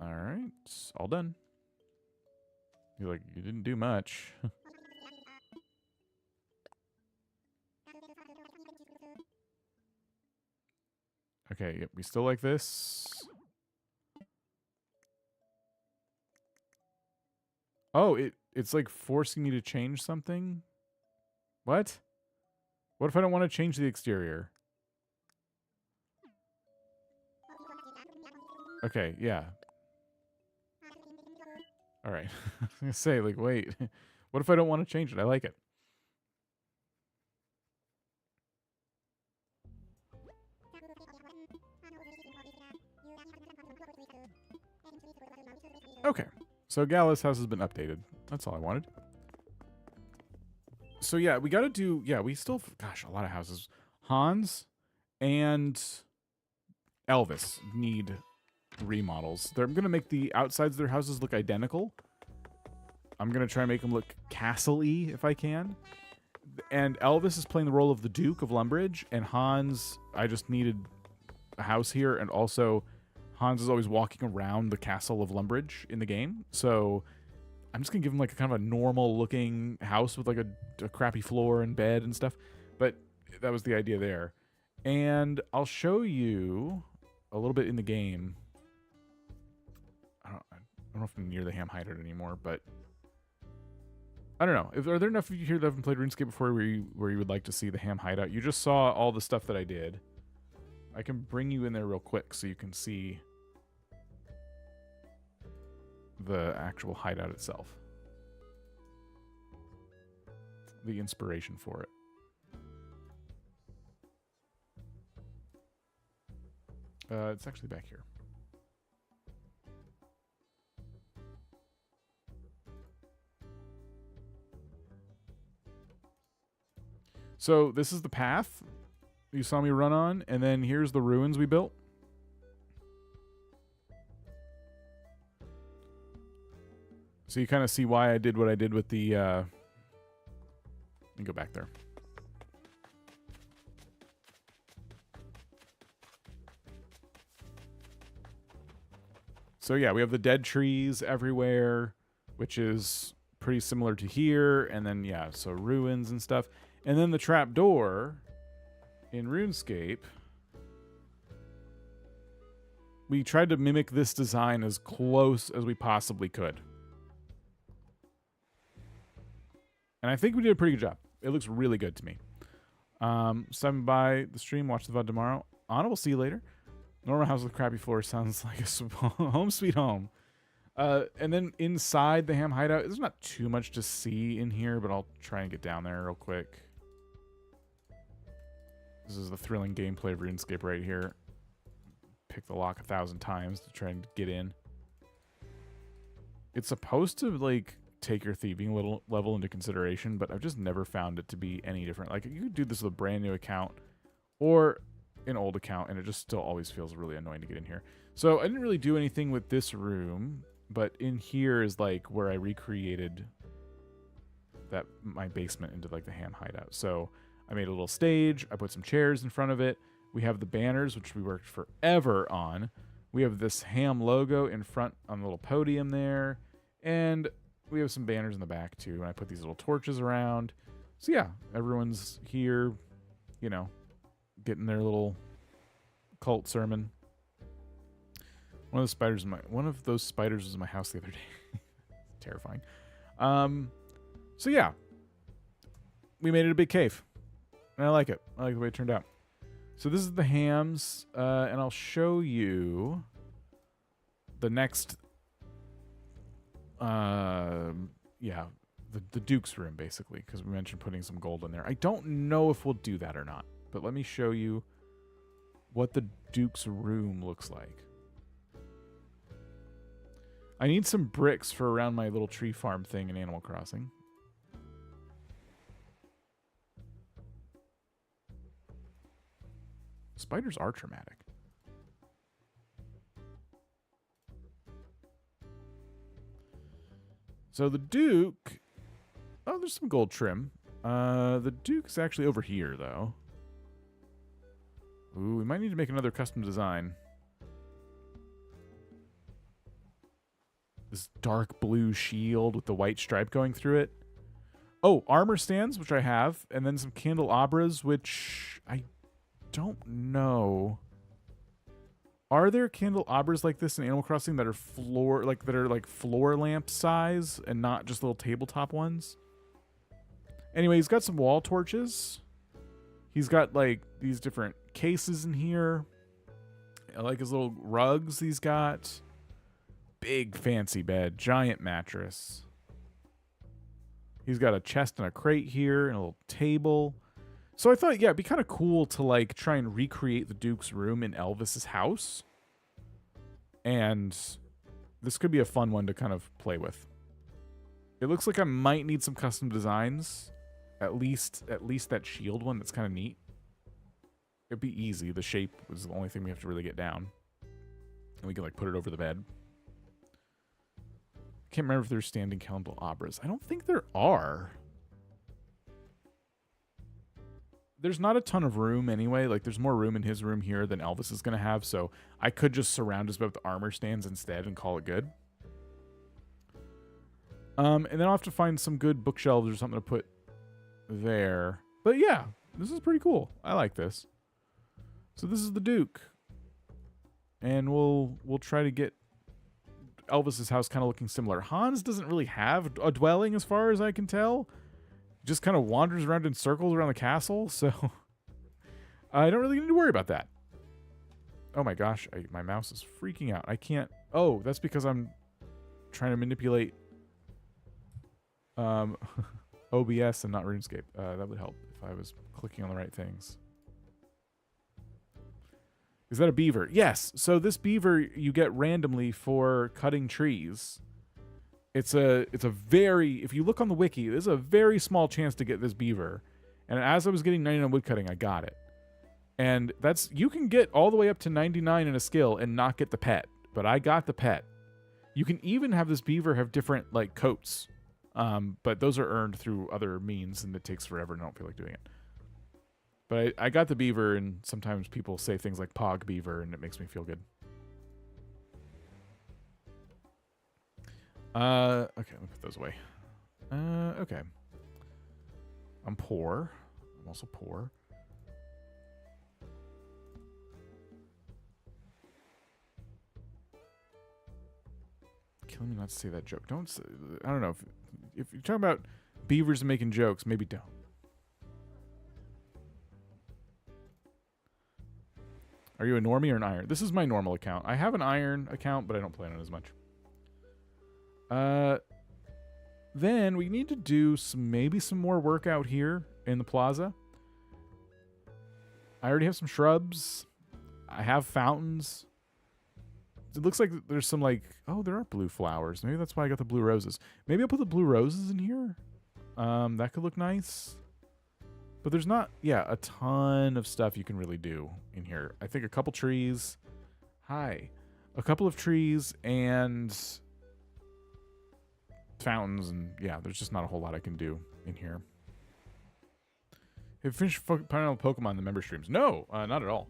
All right. All done. You're like, you didn't do much. Okay, yep, we still like this. Oh, it's like forcing me to change something? What? What if I don't want to change the exterior? Okay, yeah. All right. I was going to say, like, wait. What if I don't want to change it? I like it. Okay. So Gallus house has been updated. That's all I wanted. So yeah, we got to do, yeah, we still, gosh, a lot of houses. Hans and Elvis need remodels. They're going to make the outsides of their houses look identical. I'm going to try and make them look castle-y if I can. And Elvis is playing the role of the Duke of Lumbridge, and Hans, I just needed a house here, and also Hans is always walking around the castle of Lumbridge in the game, so I'm just gonna give him like a kind of a normal looking house with like a crappy floor and bed and stuff, but that was the idea there. And I'll show you a little bit in the game. I don't know if I'm near the Ham Hideout anymore, but I don't know. Are there enough of you here that haven't played RuneScape before where you would like to see the Ham Hideout? You just saw all the stuff that I did. I can bring you in there real quick so you can see the actual hideout itself. The inspiration for it. It's actually back here. So this is the path you saw me run on, and then here's the ruins we built. So you kind of see why I did what I did with the, let me go back there. So yeah, we have the dead trees everywhere, which is pretty similar to here. And then, yeah, so ruins and stuff. And then the trap door in RuneScape, we tried to mimic this design as close as we possibly could. And I think we did a pretty good job. It looks really good to me. Stopping by the stream, watch the VOD tomorrow. Anna, we'll see you later. Normal house with crappy floor sounds like a home sweet home. And then inside the Ham Hideout, there's not too much to see in here, but I'll try and get down there real quick. This is the thrilling gameplay of RuneScape right here. Pick the lock 1,000 times to try and get in. It's supposed to, like, take your thieving level into consideration, but I've just never found it to be any different. Like, you could do this with a brand new account or an old account, and it just still always feels really annoying to get in here. So I didn't really do anything with this room, but in here is like where I recreated my basement into like the Ham Hideout. So I made a little stage. I put some chairs in front of it. We have the banners, which we worked forever on. We have this ham logo in front on the little podium there, and we have some banners in the back too. And I put these little torches around. So yeah, everyone's here, you know, getting their little cult sermon. One of those spiders was in my house the other day. Terrifying. So yeah, we made it a big cave, and I like it. I like the way it turned out. So this is the hams, and I'll show you the next. Yeah, the Duke's room basically, because we mentioned putting some gold in there. I don't know if we'll do that or not, but let me show you what the Duke's room looks like. I need some bricks for around my little tree farm thing in Animal Crossing. Spiders are traumatic. So the Duke... Oh, there's some gold trim. The Duke's actually over here, though. Ooh, we might need to make another custom design. This dark blue shield with the white stripe going through it. Oh, armor stands, which I have, and then some candelabras, which I don't know. Are there candelabras like this in Animal Crossing that are floor lamp size and not just little tabletop ones? Anyway, he's got some wall torches. He's got like these different cases in here. I like his little rugs he's got. Big fancy bed, giant mattress. He's got a chest and a crate here and a little table. So I thought, yeah, it'd be kind of cool to like try and recreate the Duke's room in Elvis's house. And this could be a fun one to kind of play with. It looks like I might need some custom designs. At least that shield one, that's kind of neat. It'd be easy. The shape was the only thing we have to really get down. And we can like put it over the bed. Can't remember if there's standing candelabras. I don't think there are. There's not a ton of room anyway. Like, there's more room in his room here than Elvis is going to have, so I could just surround his bed with armor stands instead and call it good. And then I'll have to find some good bookshelves or something to put there. But yeah, this is pretty cool. I like this. So this is the Duke. And we'll try to get Elvis's house kind of looking similar. Hans doesn't really have a dwelling as far as I can tell. Just kind of wanders around in circles around the castle, so I don't really need to worry about that. Oh my gosh, my mouse is freaking out. I can't... Oh, that's because I'm trying to manipulate OBS and not RuneScape. That would help if I was clicking on the right things. Is that a beaver? Yes. So this beaver you get randomly for cutting trees. It's a very, if you look on the wiki, there's a very small chance to get this beaver. And as I was getting 99 woodcutting, I got it. And that's, you can get all the way up to 99 in a skill and not get the pet. But I got the pet. You can even have this beaver have different like coats. But those are earned through other means and it takes forever and I don't feel like doing it. But I got the beaver, and sometimes people say things like Pog Beaver, and it makes me feel good. Okay, let me put those away. Okay. I'm poor. I'm also poor. Killing me not to say that joke. Don't say, I don't know. If you're talking about beavers and making jokes, maybe don't. Are you a normie or an iron? This is my normal account. I have an iron account, but I don't play on it as much. Then we need to do maybe some more work out here in the plaza. I already have some shrubs. I have fountains. It looks like there's some like... Oh, there are blue flowers. Maybe that's why I got the blue roses. Maybe I'll put the blue roses in here. That could look nice. But there's not, yeah, a ton of stuff you can really do in here. I think a couple trees. Hi. A couple of trees and fountains. And yeah, there's just not a whole lot I can do in here. Have you finished playing on Pokemon in the member streams? No, not at all.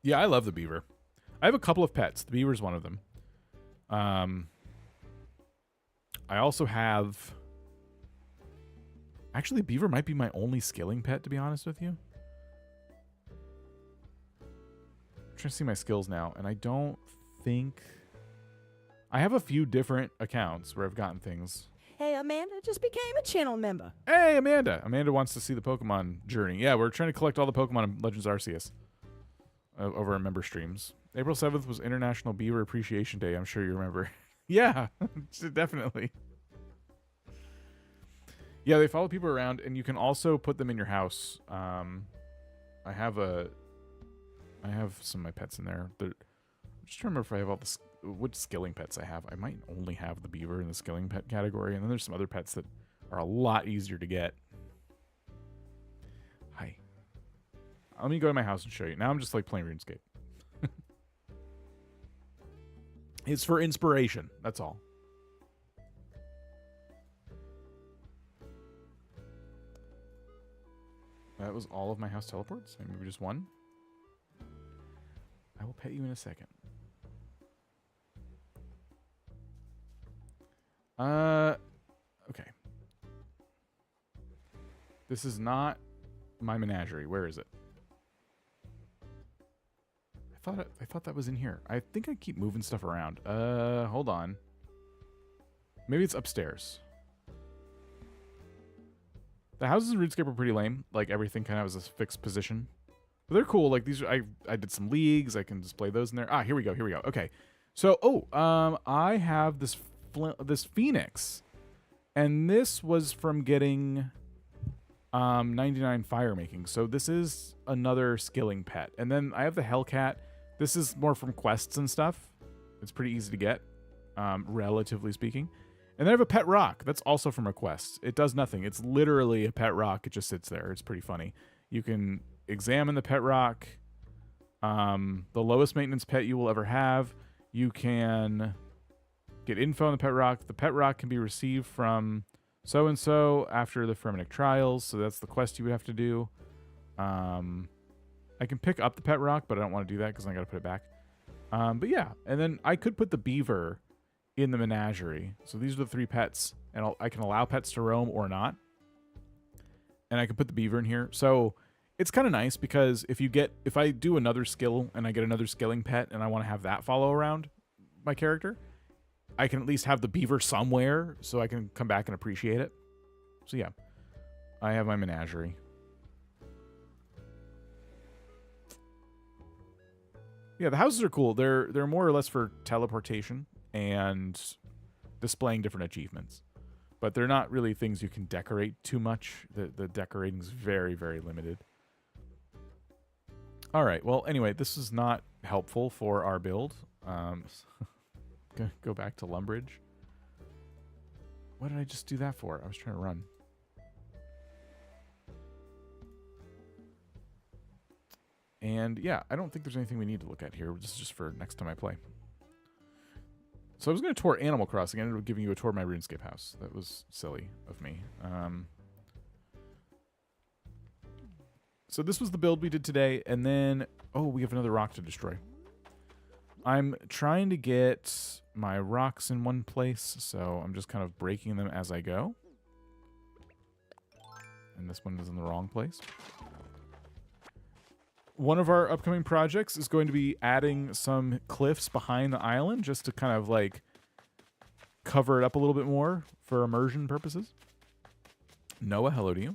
Yeah, I love the beaver. I have a couple of pets. The beaver's one of them. I also have... Actually, beaver might be my only skilling pet, to be honest with you. I'm trying to see my skills now, and I don't think... I have a few different accounts where I've gotten things. Hey, Amanda just became a channel member. Hey, Amanda! Amanda wants to see the Pokemon journey. Yeah, we're trying to collect all the Pokemon in Legends Arceus over our member streams. April 7th was International Beaver Appreciation Day. I'm sure you remember. Yeah, definitely. Yeah, they follow people around, and you can also put them in your house. I have some of my pets in there. I'm just trying to remember if I have all the what skilling pets I have. I might only have the beaver in the skilling pet category, and then there's some other pets that are a lot easier to get. Let me go to my house and show you. Now I'm just like playing RuneScape. It's for inspiration. That's all. That was all of my house teleports. Maybe just one. I will pet you in a second. Okay. This is not my menagerie. Where is it? I thought that was in here. I think I keep moving stuff around. Hold on. Maybe it's upstairs. The houses in RuneScape are pretty lame. Like, everything kind of has a fixed position. But they're cool. Like, these are, I did some leagues. I can display those in there. Ah, here we go. Here we go. Okay. So, I have this Phoenix. And this was from getting 99 fire making. So this is another skilling pet. And then I have the Hellcat. This is more from quests and stuff. It's pretty easy to get, relatively speaking. And then I have a pet rock. That's also from a quest. It does nothing. It's literally a pet rock. It just sits there. It's pretty funny. You can examine the pet rock. The lowest maintenance pet you will ever have. You can get info on the pet rock. The pet rock can be received from so-and-so after the Fremennik trials. So that's the quest you would have to do. I can pick up the pet rock, but I don't want to do that because I got to put it back. But yeah, and then I could put the beaver in the menagerie. So these are the 3 pets, and I can allow pets to roam or not. And I can put the beaver in here. So it's kind of nice because if I do another skill and I get another skilling pet and I want to have that follow around my character, I can at least have the beaver somewhere so I can come back and appreciate it. So yeah, I have my menagerie. Yeah, the houses are cool. They're more or less for teleportation and displaying different achievements. But they're not really things you can decorate too much. The decorating is very, very limited. All right, well, anyway, this is not helpful for our build. Go back to Lumbridge. What did I just do that for? I was trying to run. And yeah, I don't think there's anything we need to look at here. This is just for next time I play. So I was going to tour Animal Crossing. I ended up giving you a tour of my RuneScape house. That was silly of me. So this was the build we did today. And then, oh, we have another rock to destroy. I'm trying to get my rocks in one place. So I'm just kind of breaking them as I go. And this one is in the wrong place. One of our upcoming projects is going to be adding some cliffs behind the island just to kind of like cover it up a little bit more for immersion purposes. Noah, hello to you.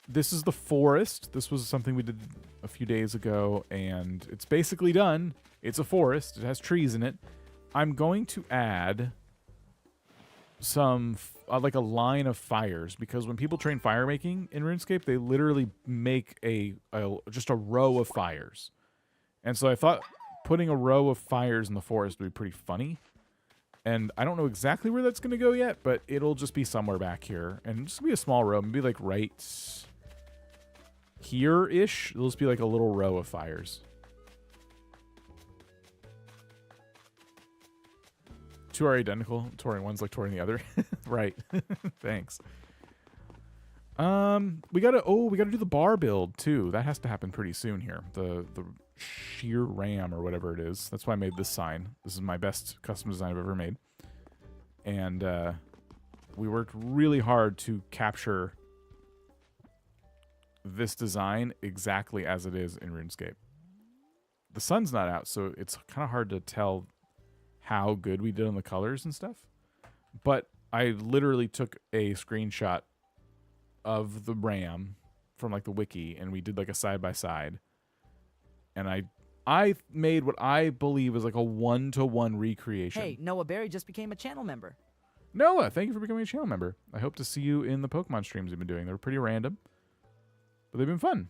This is the forest. This was something we did a few days ago, and it's basically done. It's a forest. It has trees in it. I'm going to add some like a line of fires, because when people train fire making in RuneScape, they literally make just a row of fires. And so I thought putting a row of fires in the forest would be pretty funny. And I don't know exactly where that's going to go yet, but it'll just be somewhere back here. And just be a small row, maybe like right here-ish. It'll just be like a little row of fires. Two are identical. Touring one's like touring the other. Right. Thanks. We gotta do the bar build too. That has to happen pretty soon here. The sheer ram or whatever it is. That's why I made this sign. This is my best custom design I've ever made. And we worked really hard to capture this design exactly as it is in RuneScape. The sun's not out, so it's kind of hard to tell how good we did on the colors and stuff. But I literally took a screenshot of the RAM from like the wiki, and we did like a side-by-side. And I made what I believe is like a 1-to-1 recreation. Hey, Noah Berry just became a channel member. Noah, thank you for becoming a channel member. I hope to see you in the Pokemon streams we've been doing. They were pretty random, but they've been fun.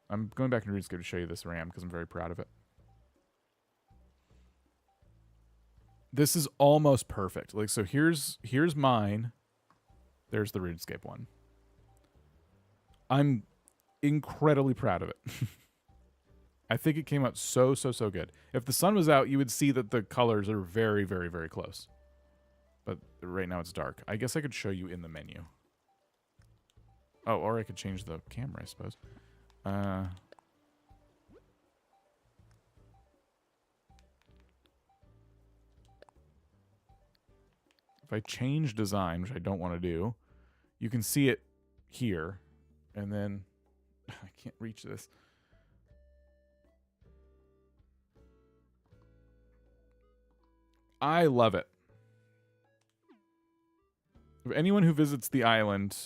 I'm going back into RuneScape to show you this RAM because I'm very proud of it. This is almost perfect. Like, so here's mine. There's the RuneScape one. I'm incredibly proud of it. I think it came out so good. If the sun was out, you would see that the colors are very, very, very close. But right now it's dark. I guess I could show you in the menu. Oh, or I could change the camera, I suppose. If I change design, which I don't want to do, you can see it here. And then I can't reach this. I love it. If anyone who visits the island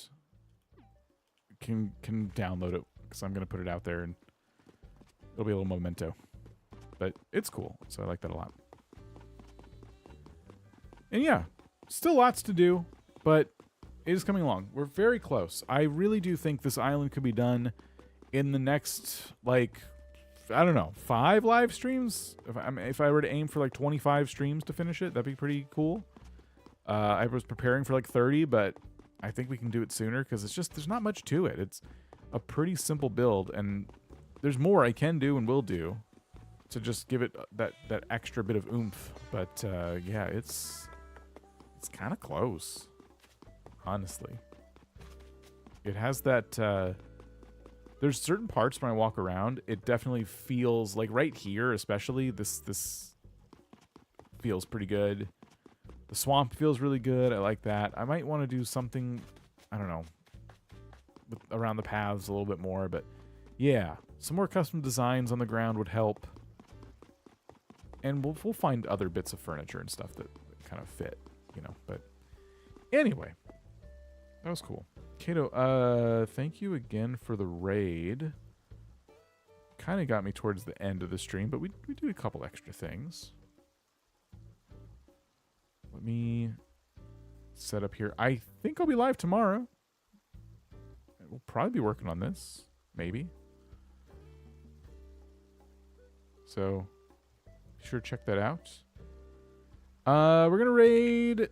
can download it, because I'm going to put it out there and it'll be a little memento. But it's cool, so I like that a lot. And yeah, still lots to do, but it is coming along. We're very close. I really do think this island could be done in the next, like, I don't know, 5 live streams? If I were to aim for like 25 streams to finish it, that'd be pretty cool. I was preparing for like 30, but I think we can do it sooner because it's just, there's not much to it. It's a pretty simple build, and there's more I can do and will do to just give it that extra bit of oomph. But yeah, it's kind of close, honestly. It has that... there's certain parts when I walk around, it definitely feels like right here, especially this feels pretty good. The swamp feels really good. I like that. I might want to do something, I don't know, around the paths a little bit more, but yeah, some more custom designs on the ground would help. And we'll find other bits of furniture and stuff that kind of fit, you know. But anyway, that was cool. Kato, thank you again for the raid. Kind of got me towards the end of the stream, but we did a couple extra things. Let me set up here. I think I'll be live tomorrow. We'll probably be working on this, maybe. So, be sure to check that out. We're gonna raid.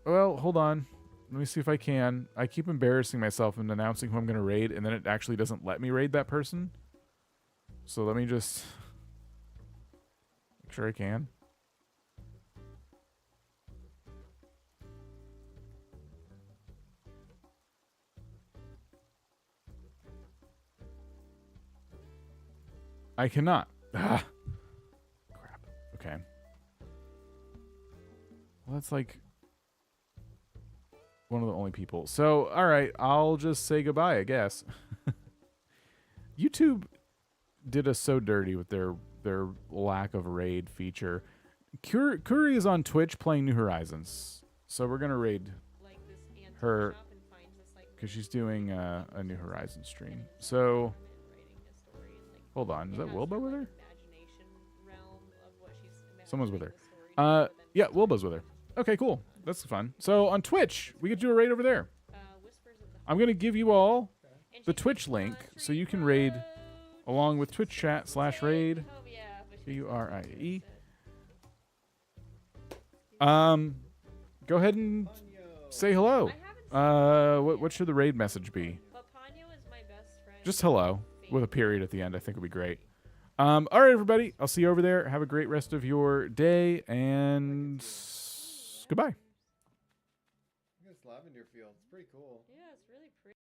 Well, hold on. Let me see if I can. I keep embarrassing myself and announcing who I'm gonna raid, and then it actually doesn't let me raid that person. So let me just make sure I can. I cannot. Ah. Crap. Okay. Well, that's like one of the only people. So, all right, I'll just say goodbye, I guess. YouTube did us so dirty with their lack of raid feature. Kuri is on Twitch playing New Horizons, so we're gonna raid her because she's doing a New Horizons stream. So. Hold on, is that Wilbur with her? Someone's with her. Yeah, Wilbur's with her. Okay, cool. That's fun. So on Twitch, we get to do a raid over there. I'm going to give you all the Twitch link so you can raid along with Twitch chat /raid. Kurie. Go ahead and say hello. What should the raid message be? Just hello. With a period at the end, I think would be great. All right, everybody. I'll see you over there. Have a great rest of your day, and goodbye. This lavender field. It's pretty cool. Yeah, it's really pretty.